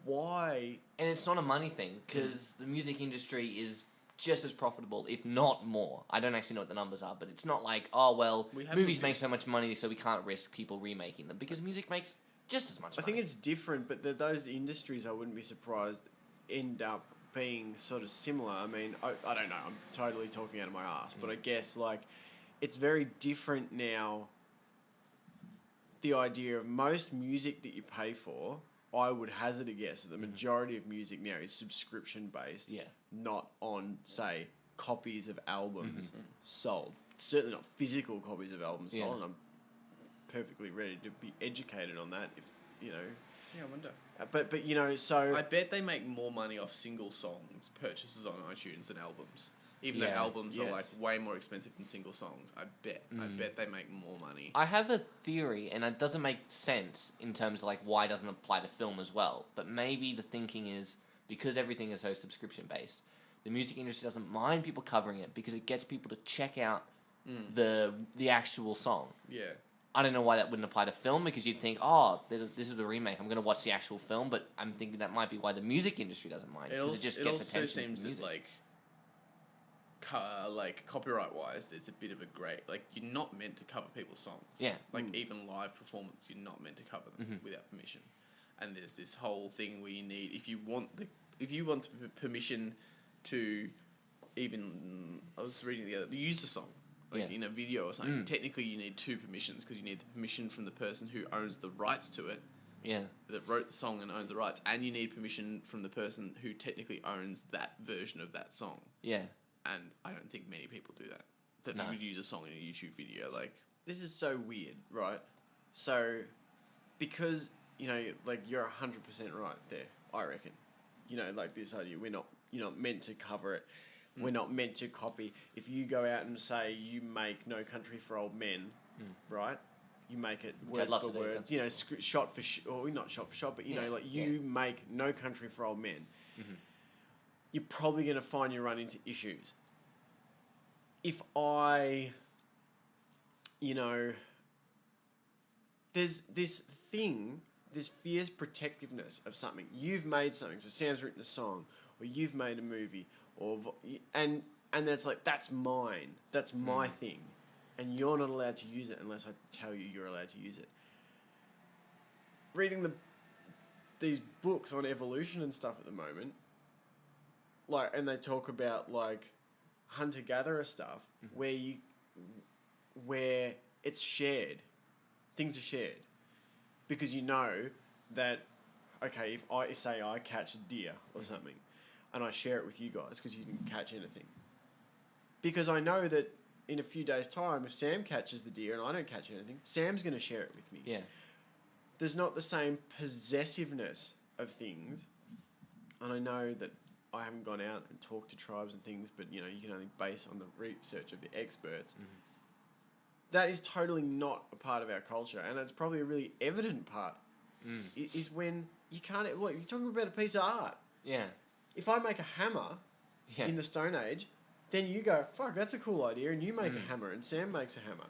why? And it's not a money thing, because the music industry is just as profitable, if not more. I don't actually know what the numbers are, but it's not like, oh, well, We have movies to- make so much money, so we can't risk people remaking them, because music makes just as much I money. think it's different, but those industries, I wouldn't be surprised, end up being sort of similar. I mean, I don't know. I'm totally talking out of my ass, but I guess, like, it's very different now. The idea of most music that you pay for, I would hazard a guess that the majority of music now is subscription based, Yeah. not on, say, copies of albums sold. Certainly not physical copies of albums Yeah. sold, and I'm perfectly ready to be educated on that. If you know, Yeah, I wonder. but you know, so I bet they make more money off single songs purchases on iTunes than albums. Even though Yeah. albums are like Yes. way more expensive than single songs. I bet they make more money. I have a theory, and it doesn't make sense in terms of like why it doesn't apply to film as well. But maybe the thinking is because everything is so subscription based, the music industry doesn't mind people covering it because it gets people to check out the actual song. Yeah. I don't know why that wouldn't apply to film, because you'd think, oh, this is a remake, I'm going to watch the actual film, but I'm thinking that might be why the music industry doesn't mind, because it just gets attention seems from that music. like copyright wise, there's a bit of a grey. Like, you're not meant to cover people's songs. Yeah. Like even live performance, you're not meant to cover them without permission. And there's this whole thing where you need, if you want permission to even, I was reading the other, to use the song. Like Yeah. in a video or something, technically you need two permissions, because you need the permission from the person who owns the rights to it, Yeah. that wrote the song and owns the rights, and you need permission from the person who technically owns that version of that song. Yeah. And I don't think many people do that. That No. you would use a song in a YouTube video, like... this is so weird, right? So, because, you know, like, you're 100% right there, I reckon. You know, like, this idea, you're not meant to cover it. We're not meant to copy. If you go out and say you make No Country for Old Men, right? You make it Which I'd word love for to do, word, that's you know, shot for or not shot for shot, but, you know, like, you make No Country for Old Men. You're probably going to find you run into issues. If I, you know, there's this thing, this fierce protectiveness of something. You've made something, so Sam's written a song, or you've made a movie, and it's like, that's mine, that's my thing, and you're not allowed to use it unless I tell you you're allowed to use it. Reading these books on evolution and stuff at the moment, like, and they talk about like hunter-gatherer stuff where it's shared. things are shared. Because you know that, okay, if I say I catch a deer or something, and I share it with you guys because you didn't catch anything. Because I know that in a few days' time, if Sam catches the deer and I don't catch anything, Sam's going to share it with me. Yeah. There's not the same possessiveness of things. And I know that I haven't gone out and talked to tribes and things, but, you know, you can only base on the research of the experts. Mm-hmm. That is totally not a part of our culture. And it's probably a really evident part. Is when you can't... Look, you're talking about a piece of art. Yeah. If I make a hammer in the Stone Age, then you go, fuck, that's a cool idea, and you make a hammer, and Sam makes a hammer.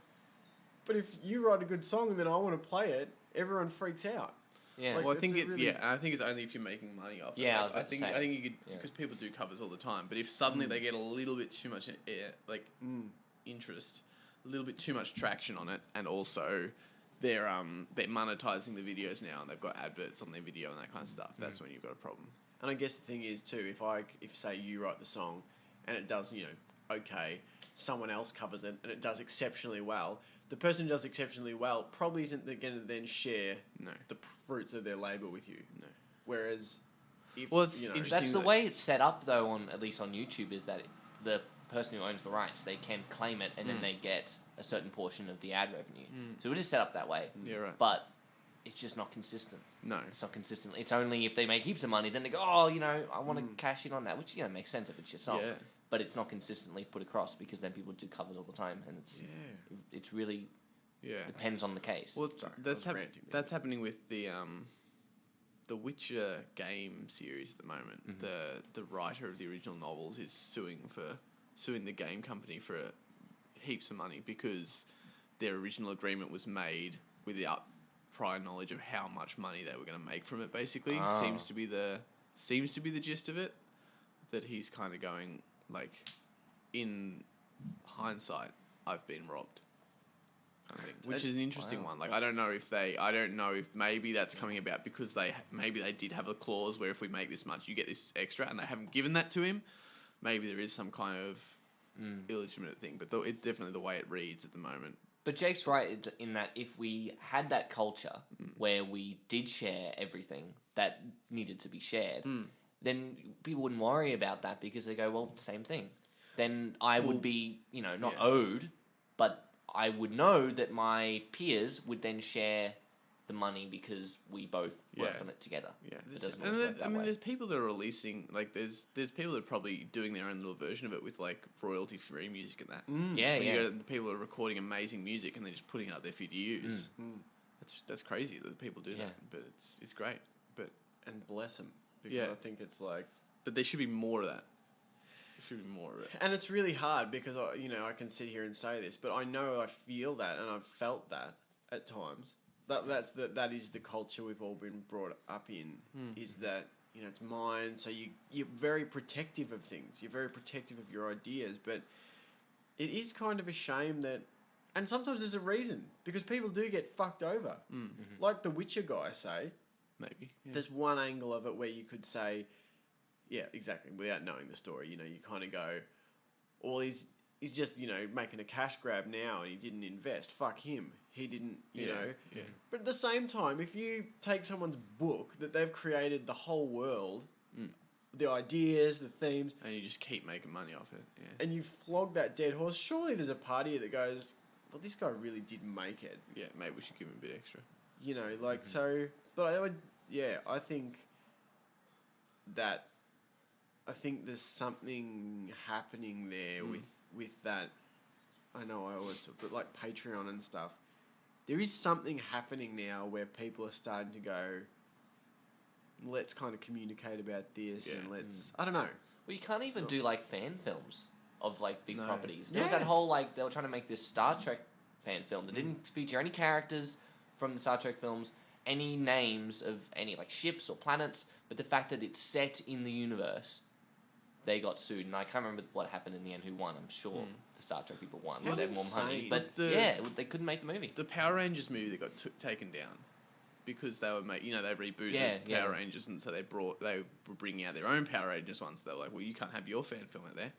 But if you write a good song and then I want to play it, everyone freaks out. Yeah. Like, Well, I think really- I think it's only if you're making money off it. Yeah, Like, I think you could, because people do covers all the time. But if suddenly they get a little bit too much interest, a little bit too much traction on it, and also they're monetizing the videos now, and they've got adverts on their video and that kind of stuff. That's when you've got a problem. And I guess the thing is too, if say you write the song and it does, you know, okay, someone else covers it and it does exceptionally well, the person who does exceptionally well probably isn't going to then share the fruits of their labour with you. No. Whereas, if Well, it's you know, interesting. That's the way it's set up, though, at least on YouTube, is that the person who owns the rights, they can claim it, and then they get a certain portion of the ad revenue. So it is set up that way. Yeah, right. But it's just not consistent. No. It's not consistent. It's only if they make heaps of money, then they go, oh, you know, I want to cash in on that, which, you know, makes sense if it's your song. Yeah. But it's not consistently put across, because then people do covers all the time, and it's really depends on the case. Well, Sorry, I that's was ranting there. that's happening with the Witcher game series at the moment. The writer of the original novels is suing the game company for heaps of money because their original agreement was made without prior knowledge of how much money they were going to make from it. Basically, seems to be the gist of it. That he's kind of going like, in hindsight, I've been robbed. I think, which is an interesting one. Like, I don't know if maybe that's coming about because they did have a clause where if we make this much, you get this extra, and they haven't given that to him. Maybe there is some kind of illegitimate thing, but it's definitely the way it reads at the moment. But Jake's right in that if we had that culture where we did share everything that needed to be shared, then people wouldn't worry about that because they go, well, same thing. Then I would be, you know, not owed, but I would know that my peers would then share the money because we both worked on it together. Yeah, It doesn't always work that way. there's people that are releasing, like, there's people that are probably doing their own little version of it with, like, royalty-free music and that. The people are recording amazing music and they're just putting it up there for you to use. That's crazy that people do that, but it's great. But and bless them, because I think it's like... But there should be more of that. There should be more of it. And it's really hard because, I can sit here and say this, but I know I feel that and I've felt that at times. That is the culture we've all been brought up in, is that, you know, it's mine, so you're very protective of things. You're very protective of your ideas, but it is kind of a shame that... And sometimes there's a reason, because people do get fucked over. Like the Witcher guy, say. Maybe. Yeah. There's one angle of it where you could say, yeah, exactly, without knowing the story, you know, you kind of go, well, he's just, you know, making a cash grab now and he didn't invest. Fuck him. He didn't, you know. Yeah. But at the same time, if you take someone's book that they've created the whole world, the ideas, the themes... And you just keep making money off it. Yeah. And you flog that dead horse, surely there's a party that goes, well, this guy really did make it. Yeah, maybe we should give him a bit extra. You know, like, so... But I think that... I think there's something happening there with that. I know I always talk, but like Patreon and stuff. There is something happening now where people are starting to go, let's kind of communicate about this and let's... I don't know. Well, you can't even do, like, fan films of, like, big properties. There was Yeah. that whole, like, they were trying to make this Star Trek fan film that didn't feature any characters from the Star Trek films, any names of any, like, ships or planets, but the fact that it's set in the universe... They got sued, and I can't remember what happened in the end. Who won? I'm sure the Star Trek people won. That's They had more money, insane. but they couldn't make the movie. The Power Rangers movie that got taken down because they were they rebooted Power Rangers, and so they were bringing out their own Power Rangers ones. They were like, well, you can't have your fan film out there.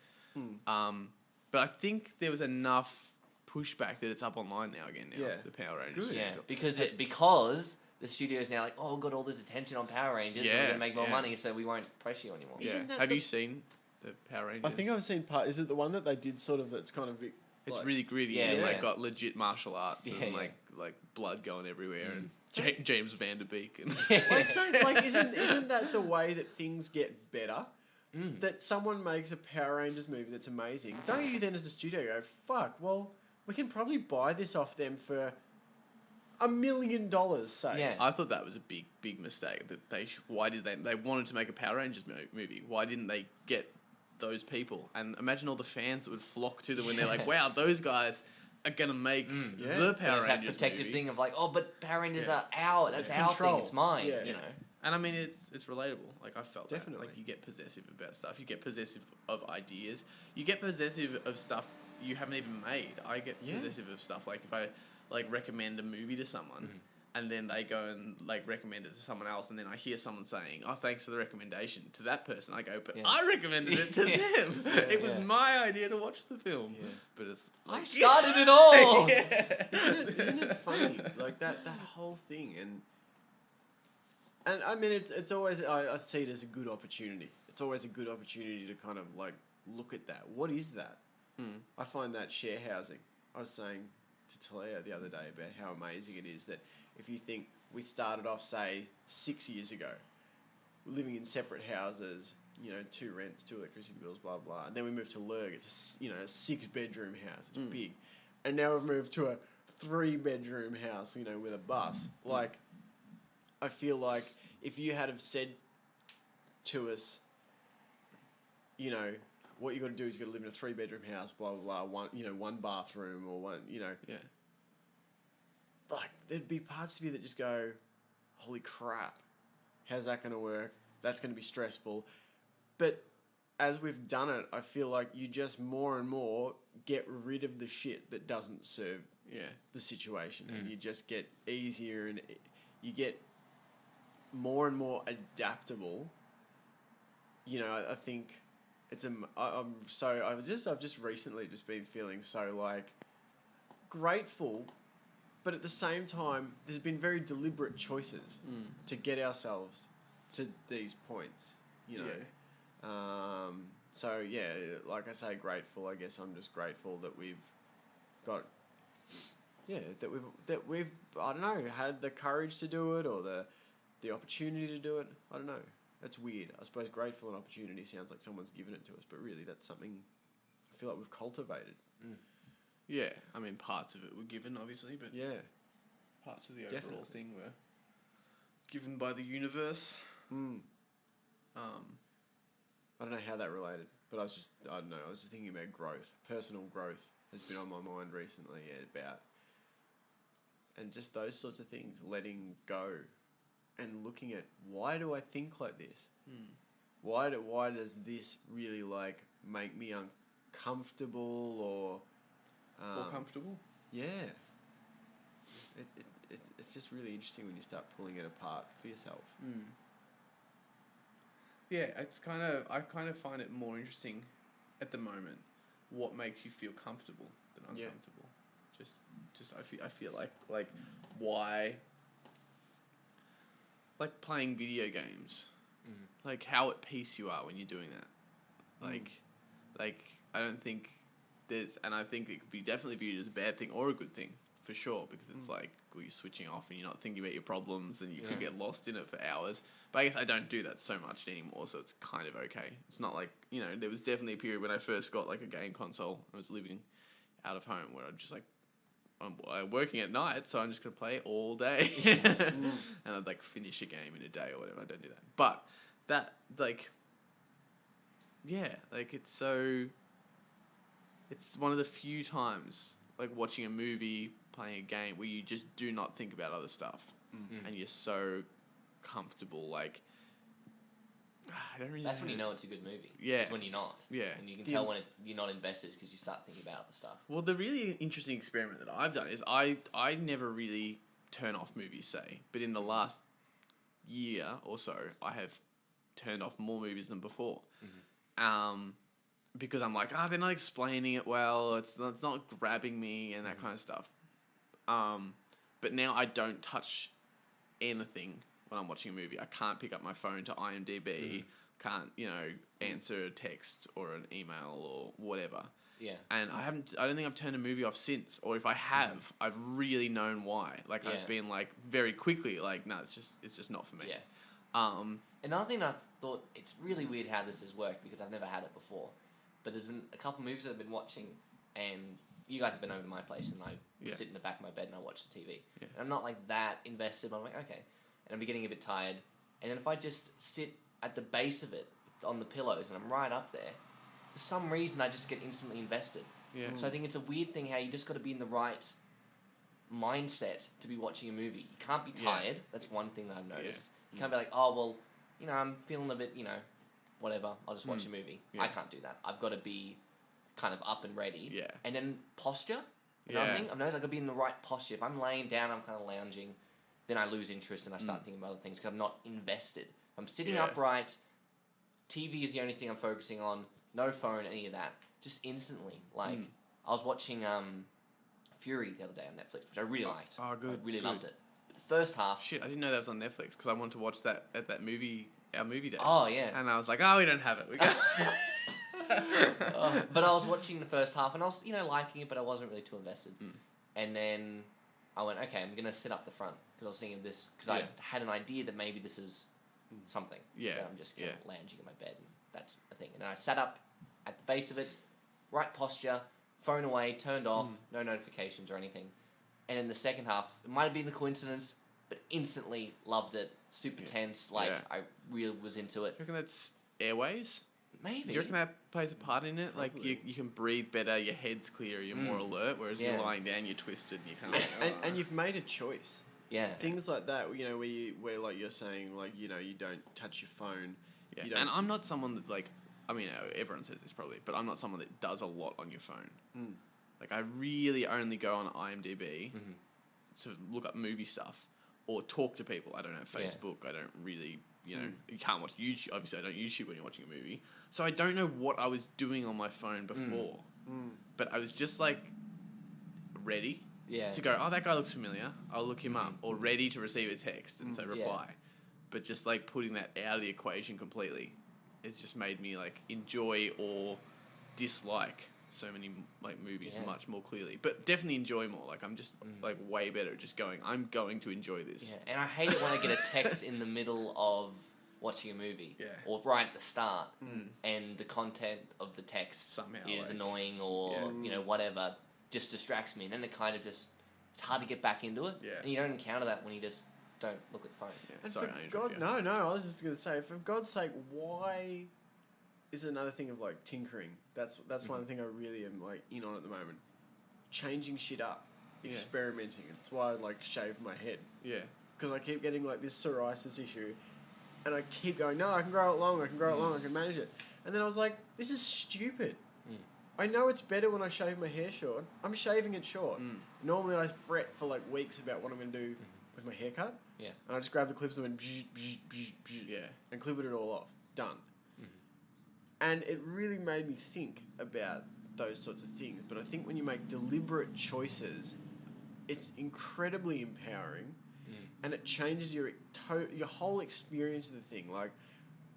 But I think there was enough pushback that it's up online now again. Now Yeah. the Power Rangers. Good. Yeah, because the studio's now like, oh, we've got all this attention on Power Rangers, and we're Yeah, gonna make more yeah. money, so we won't press you anymore. Yeah. Isn't that Have the- you seen the Power Rangers? I think I've seen part. Is it the one that they did sort of that's kind of big? It's like- really gritty Yeah, and yeah. like got legit martial arts Yeah, and yeah. like blood going everywhere and James Van Der Beek and isn't that the way that things get better? That someone makes a Power Rangers movie that's amazing. Don't you then as a studio go, fuck, well, we can probably buy this off them for $1 million, say. Yeah. I thought that was a big mistake. That why did they wanted to make a Power Rangers movie? Why didn't they get those people? And imagine all the fans that would flock to them when they're like, "Wow, those guys are gonna make Yeah. the Power There's that Rangers protective movie." thing of like, oh, but Power Rangers Yeah. are our, that's It's our control. thing, it's mine, Yeah. you know. And I mean, it's relatable. Like I felt Definitely. That. Like you get possessive about stuff. You get possessive of ideas. You get possessive of stuff you haven't even made. I get Yeah. possessive of stuff. Like if I like recommend a movie to someone, and then they go and like recommend it to someone else, and then I hear someone saying, "Oh, thanks for the recommendation," to that person, I go, "But Yeah. I recommended it to them. It was Yeah. my idea to watch the film." Yeah. But it's I like, started it all! Yeah. Isn't it funny? Like that whole thing. And I mean, it's always, I see it as a good opportunity. It's always a good opportunity to kind of like look at that. What is that? I find that share housing. I was saying to Talia the other day about how amazing it is that if you think we started off, say, 6 years ago, living in separate houses, you know, 2 rents, 2 electricity bills, blah, blah, and then we moved to Lurg. It's a 6-bedroom house. It's big. And now we've moved to a 3-bedroom house, you know, with a bus. Like, I feel like if you had have said to us, you know, what you got to do is you got to live in a 3-bedroom house, blah blah blah, one bathroom or one, Yeah. like there'd be parts of you that just go, holy crap, how's that going to work? That's going to be stressful. But as we've done it, I feel like you just more and more get rid of the shit that doesn't serve the situation, and you just get easier and you get more and more adaptable. You know, I think it's I've just recently just been feeling so like grateful, but at the same time, there's been very deliberate choices to get ourselves to these points. You know, so yeah, like I say, grateful. I guess I'm just grateful that we've got. Yeah, that we've I don't know, had the courage to do it or the opportunity to do it. I don't know. That's weird. I suppose grateful and opportunity sounds like someone's given it to us, but really that's something I feel like we've cultivated. Yeah. I mean, parts of it were given, obviously, but Yeah. parts of the overall Definitely. thing were given by the universe. I don't know how that related, but I was just thinking about growth. Personal growth has been on my mind recently about, and just those sorts of things, letting go and looking at, why do I think like this? Why does this really like make me uncomfortable or More comfortable? yeah. It's just really interesting when you start pulling it apart for yourself. Yeah, I kind of find it more interesting at the moment what makes you feel comfortable than Yeah. uncomfortable. Just I feel like why, like playing video games, like how at peace you are when you're doing that. Like I don't think and I think it could be definitely viewed as a bad thing or a good thing for sure, because it's like, well, you're switching off and you're not thinking about your problems and you could get lost in it for hours. But I guess I don't do that so much anymore, so it's kind of okay. It's not like, you know, there was definitely a period when I first got like a game console. I was living out of home where I'd just like, I'm working at night, so I'm just going to play all day. And I'd like finish a game in a day or whatever. I don't do that. But that, like, yeah, like it's one of the few times, like watching a movie, playing a game, where you just do not think about other stuff. And you're so comfortable, like, I don't really That's know. when you know it's a good movie. Yeah. It's when you're not. Yeah. And you can tell when you're not invested because you start thinking about the stuff. Well, the really interesting experiment that I've done is I never really turn off movies, say, but in the last year or so, I have turned off more movies than before. because I'm like, they're not explaining it well. It's not grabbing me and that kind of stuff. But now I don't touch anything when I'm watching a movie. I can't pick up my phone to IMDb. Can't answer a text or an email or whatever. Yeah. And I don't think I've turned a movie off since. Or if I have, I've really known why. Like I've been like very quickly like, no, it's just not for me. Yeah. Another thing I thought, it's really weird how this has worked because I've never had it before. But there's been a couple movies that I've been watching, and you guys have been over to my place, and I sit in the back of my bed and I watch the TV. Yeah. And I'm not like that invested. But I'm like, okay, and I'm getting a bit tired. And then if I just sit at the base of it on the pillows and I'm right up there, for some reason I just get instantly invested. Yeah. So I think it's a weird thing how you just got to be in the right mindset to be watching a movie. You can't be tired. That's one thing that I've noticed. You can't be like, oh well, I'm feeling a bit, whatever. I'll just watch a movie. I can't do that. I've got to be kind of up and ready. Yeah. And then posture. Another thing I've noticed, I've got to be in the right posture. If I'm laying down, I'm kind of lounging, then I lose interest and I start thinking about other things because I'm not invested. If I'm sitting upright, TV is the only thing I'm focusing on. No phone, any of that. Just instantly. Like, I was watching Fury the other day on Netflix, which I really liked. Oh, good. I really loved it. But the first half... Shit, I didn't know that was on Netflix because I wanted to watch that at that movie, our movie day. Oh, yeah. And I was like, we don't have it. We got but I was watching the first half and I was, liking it, but I wasn't really too invested. And then I went, okay, I'm going to sit up the front because I was thinking of this, because I had an idea that maybe this is something. Yeah. That I'm just kind of lounging in my bed and that's a thing. And then I sat up at the base of it, right posture, phone away, turned off, no notifications or anything. And in the second half, it might have been a coincidence, but instantly loved it. Super tense. Like, I really was into it. Do you reckon that's airways? Maybe. Do you reckon that plays a part in it? Probably. Like, you can breathe better, your head's clear, you're more alert, whereas you're lying down, you're twisted, and you kind of... And you've made a choice. Yeah. Things like that, where like you're saying, like, you don't touch your phone. Yeah. You don't And I'm not someone that, like... I mean, everyone says this probably, but I'm not someone that does a lot on your phone. Like, I really only go on IMDb to look up movie stuff or talk to people. I don't have Facebook. I don't really, you can't watch YouTube. Obviously, I don't YouTube when you're watching a movie. So I don't know what I was doing on my phone before. But I was just, like, ready to go, that guy looks familiar. I'll look him up. Or ready to receive a text and say reply. But just, like, putting that out of the equation completely. It's just made me like enjoy or dislike so many like movies much more clearly, but definitely enjoy more. Like I'm just like way better at just going, I'm going to enjoy this. Yeah, and I hate it when I get a text in the middle of watching a movie or right at the start and the content of the text somehow is like, annoying or whatever just distracts me, and then it kind of just, it's hard to get back into it. Yeah. And you don't encounter that when you just don't look at the phone. Yeah. And Sorry, for God, no, I was just going to say, for God's sake, why is another thing of like tinkering? That's one thing I really am like in on at the moment. Changing shit up, experimenting. It's why I like shave my head. Yeah. Because I keep getting like this psoriasis issue, and I keep going, no, I can grow it long, I can manage it. And then I was like, this is stupid. I know it's better when I shave my hair short. I'm shaving it short. Normally I fret for like weeks about what I'm going to do with my haircut. Yeah. And I just grab the clips and went bzz, bzz, bzz, bzz, and clipped it all off. Done. And it really made me think about those sorts of things. But I think when you make deliberate choices, it's incredibly empowering, and it changes your whole experience of the thing. Like,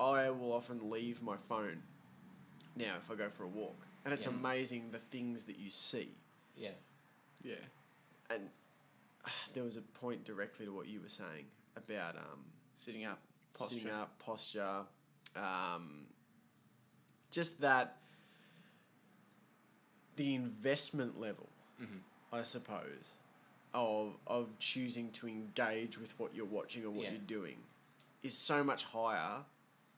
I will often leave my phone now if I go for a walk, and it's amazing the things that you see. Yeah. Yeah. And there was a point directly to what you were saying about Sitting up, posture, just that the investment level, I suppose, of choosing to engage with what you're watching or what you're doing is so much higher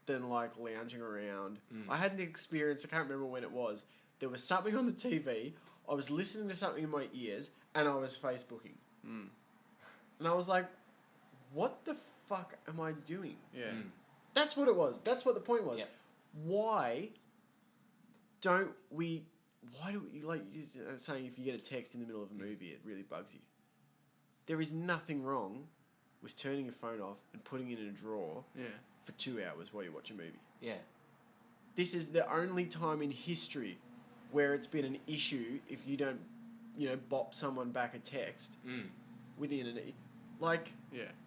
than like lounging around. I had an experience, I can't remember when it was. There was something on the TV, I was listening to something in my ears, and I was Facebooking. And I was like, what the fuck am I doing? Yeah. That's what it was. That's what the point was. Yep. Why do we, like you're saying, if you get a text in the middle of a movie, it really bugs you. There is nothing wrong with turning your phone off and putting it in a drawer for 2 hours while you watch a movie. Yeah. this is the only time in history where it's been an issue if you don't, bop someone back a text within like,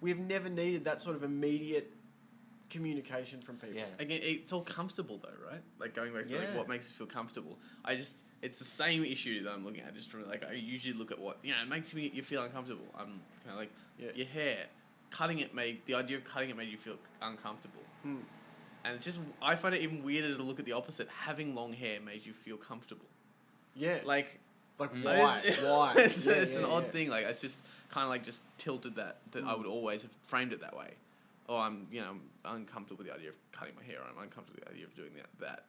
we've never needed that sort of immediate communication from people. Yeah. Again, it's all comfortable though, right? Like going back to like Yeah. what makes you feel comfortable. It's the same issue that I'm looking at. Just from like, I usually look at what it makes you feel uncomfortable. I'm kind of like your hair, the idea of cutting it made you feel uncomfortable. And it's just, I find it even weirder to look at the opposite. Having long hair made you feel comfortable. Yeah. Like why? Why? It's an odd thing. Like it's just kind of like just tilted that I would always have framed it that way. Oh, I'm uncomfortable with the idea of cutting my hair. I'm uncomfortable with the idea of doing that.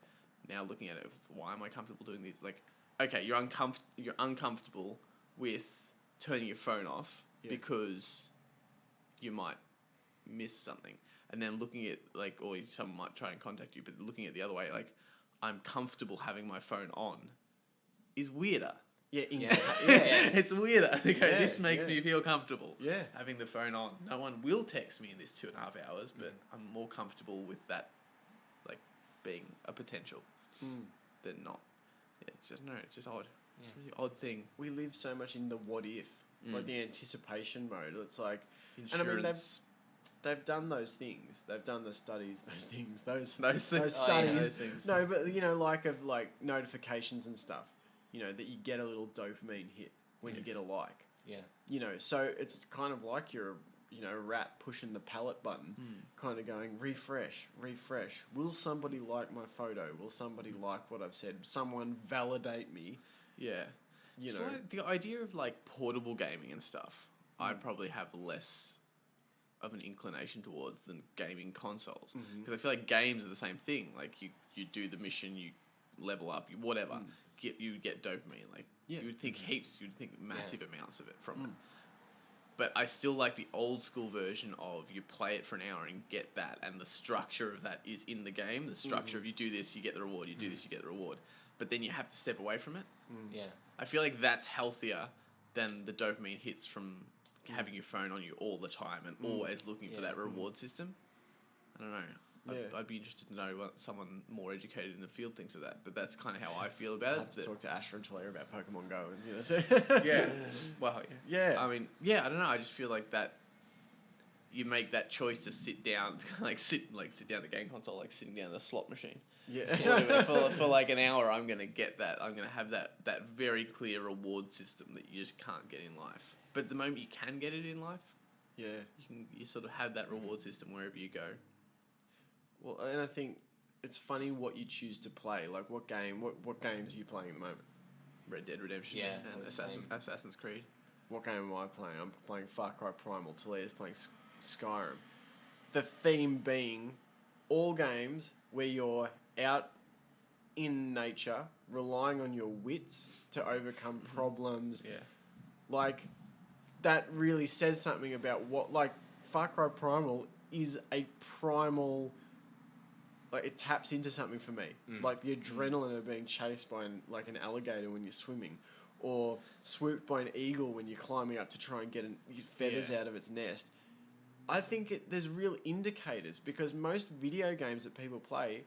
Now looking at it, why am I comfortable doing this? Like, okay, you're uncomfortable with turning your phone off because you might miss something. And then looking at like, or someone might try and contact you, but looking at the other way, like, I'm comfortable having my phone on, is weirder. Yeah, It's weirder. Okay, this makes me feel comfortable. Yeah. Having the phone on. No one will text me in this 2.5 hours, but I'm more comfortable with that, like, being a potential than not. Yeah, it's just odd. Yeah. It's a really odd thing. We live so much in the what if, like the anticipation mode. It's like, Insurance. and I mean they've done those things. They've done the studies. Those things. Those those studies. those things. No, but of like notifications and stuff. That you get a little dopamine hit when you get a like. Yeah. So it's kind of like you're a rat pushing the palette button, kind of going refresh. Will somebody like my photo? Will somebody like what I've said? Someone validate me? Yeah. So like, the idea of like portable gaming and stuff, I'd probably have less of an inclination towards than gaming consoles, because I feel like games are the same thing. Like you do the mission, you level up, you whatever. You get dopamine, like you would think heaps, you'd think massive amounts of it from it. But I still like the old school version of you play it for an hour and get that, and the structure of that is in the game. The structure of you do this, you get the reward, you do this, you get the reward. But then you have to step away from it. Yeah. I feel like that's healthier than the dopamine hits from having your phone on you all the time and always looking for that reward system. I don't know. I'd be interested to know what someone more educated in the field thinks of that, but that's kind of how I feel about it. I have to talk to Asher and Talia about Pokemon Go, and so Well, I mean, I don't know. I just feel like that you make that choice to sit down, sit down the game console, like sitting down the slot machine. For like an hour, I'm gonna get that. I'm gonna have that very clear reward system that you just can't get in life. But the moment you can get it in life, you sort of have that reward system wherever you go. Well, and I think it's funny what you choose to play. Like, what games are you playing at the moment? Red Dead Redemption and Assassin's Creed. What game am I playing? I'm playing Far Cry Primal. Talia's playing Skyrim. The theme being all games where you're out in nature, relying on your wits to overcome problems. Yeah. Like, that really says something about what, like, Far Cry Primal is a primal... Like, it taps into something for me. Like, the adrenaline of being chased by an alligator when you're swimming, or swooped by an eagle when you're climbing up to try and get feathers out of its nest. I think there's real indicators, because most video games that people play,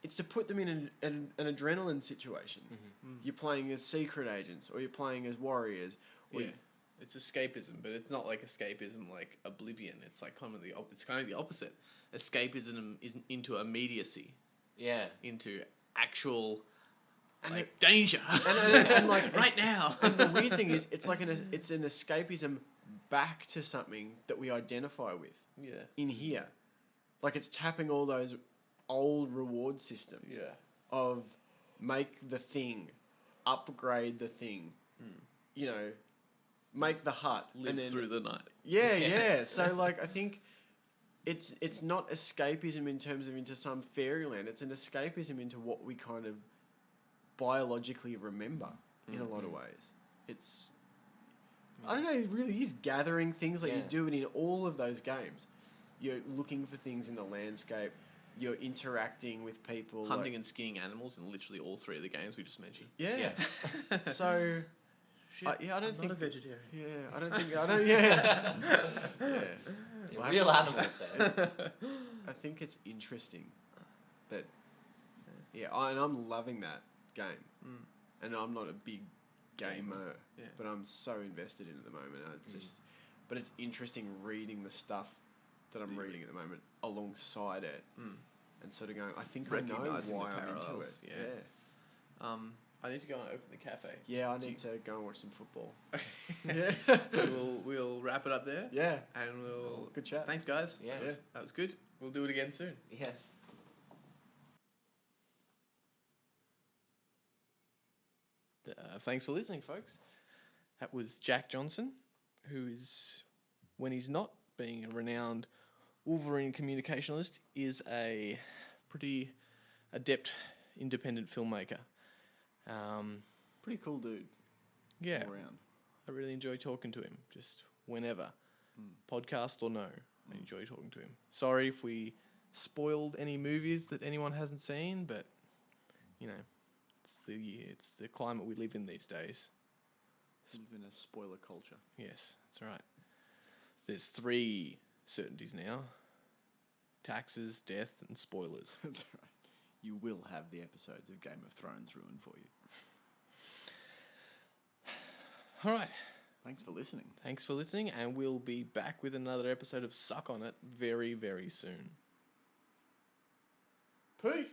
it's to put them in an adrenaline situation. You're playing as secret agents, or you're playing as warriors. Or It's escapism, but it's not like escapism like Oblivion. It's like kind of the opposite. Escapism is into immediacy. Yeah. Into actual danger. And like right now. And the weird thing is, it's like it's an escapism back to something that we identify with. Yeah. In here, like it's tapping all those old reward systems. Yeah. Of make the thing, upgrade the thing, make the hut, Live and then through the night. Yeah. So like, I think it's not escapism in terms of into some fairyland. It's an escapism into what we kind of biologically remember in a lot of ways. It's, I don't know, it really is gathering things like you do it in all of those games. You're looking for things in the landscape. You're interacting with people. Hunting and skiing animals in literally all three of the games we just mentioned. Yeah. So... Shit, I don't think... not a vegetarian. Yeah, I don't think... Yeah. Real animals, though. I think it's interesting that Yeah, and I'm loving that game. And I'm not a big gamer, but I'm so invested in it at the moment. It's just, but it's interesting reading the stuff that I'm reading at the moment alongside it, and sort of going, I think I know Recognising the why I'm into parallels, it. yeah. I need to go and open the cafe. Yeah, I need to go and watch some football. We'll wrap it up there. Yeah, And we'll... good chat. Thanks, guys. Yeah. That was good. We'll do it again soon. Yes. Thanks for listening, folks. That was Jack Johnston, who is, when he's not being a renowned Wolverine communicationalist, is a pretty adept independent filmmaker. Pretty cool dude. Yeah, All around. I really enjoy talking to him, just whenever. Podcast or no, I enjoy talking to him. Sorry if we spoiled any movies that anyone hasn't seen, but, you know, it's the climate we live in these days. Live in a spoiler culture. Yes, that's right. There's 3 certainties now: taxes, death, and spoilers. That's right. You will have the episodes of Game of Thrones ruined for you. All right. Thanks for listening. Thanks for listening, and we'll be back with another episode of Suck On It very, very soon. Peace.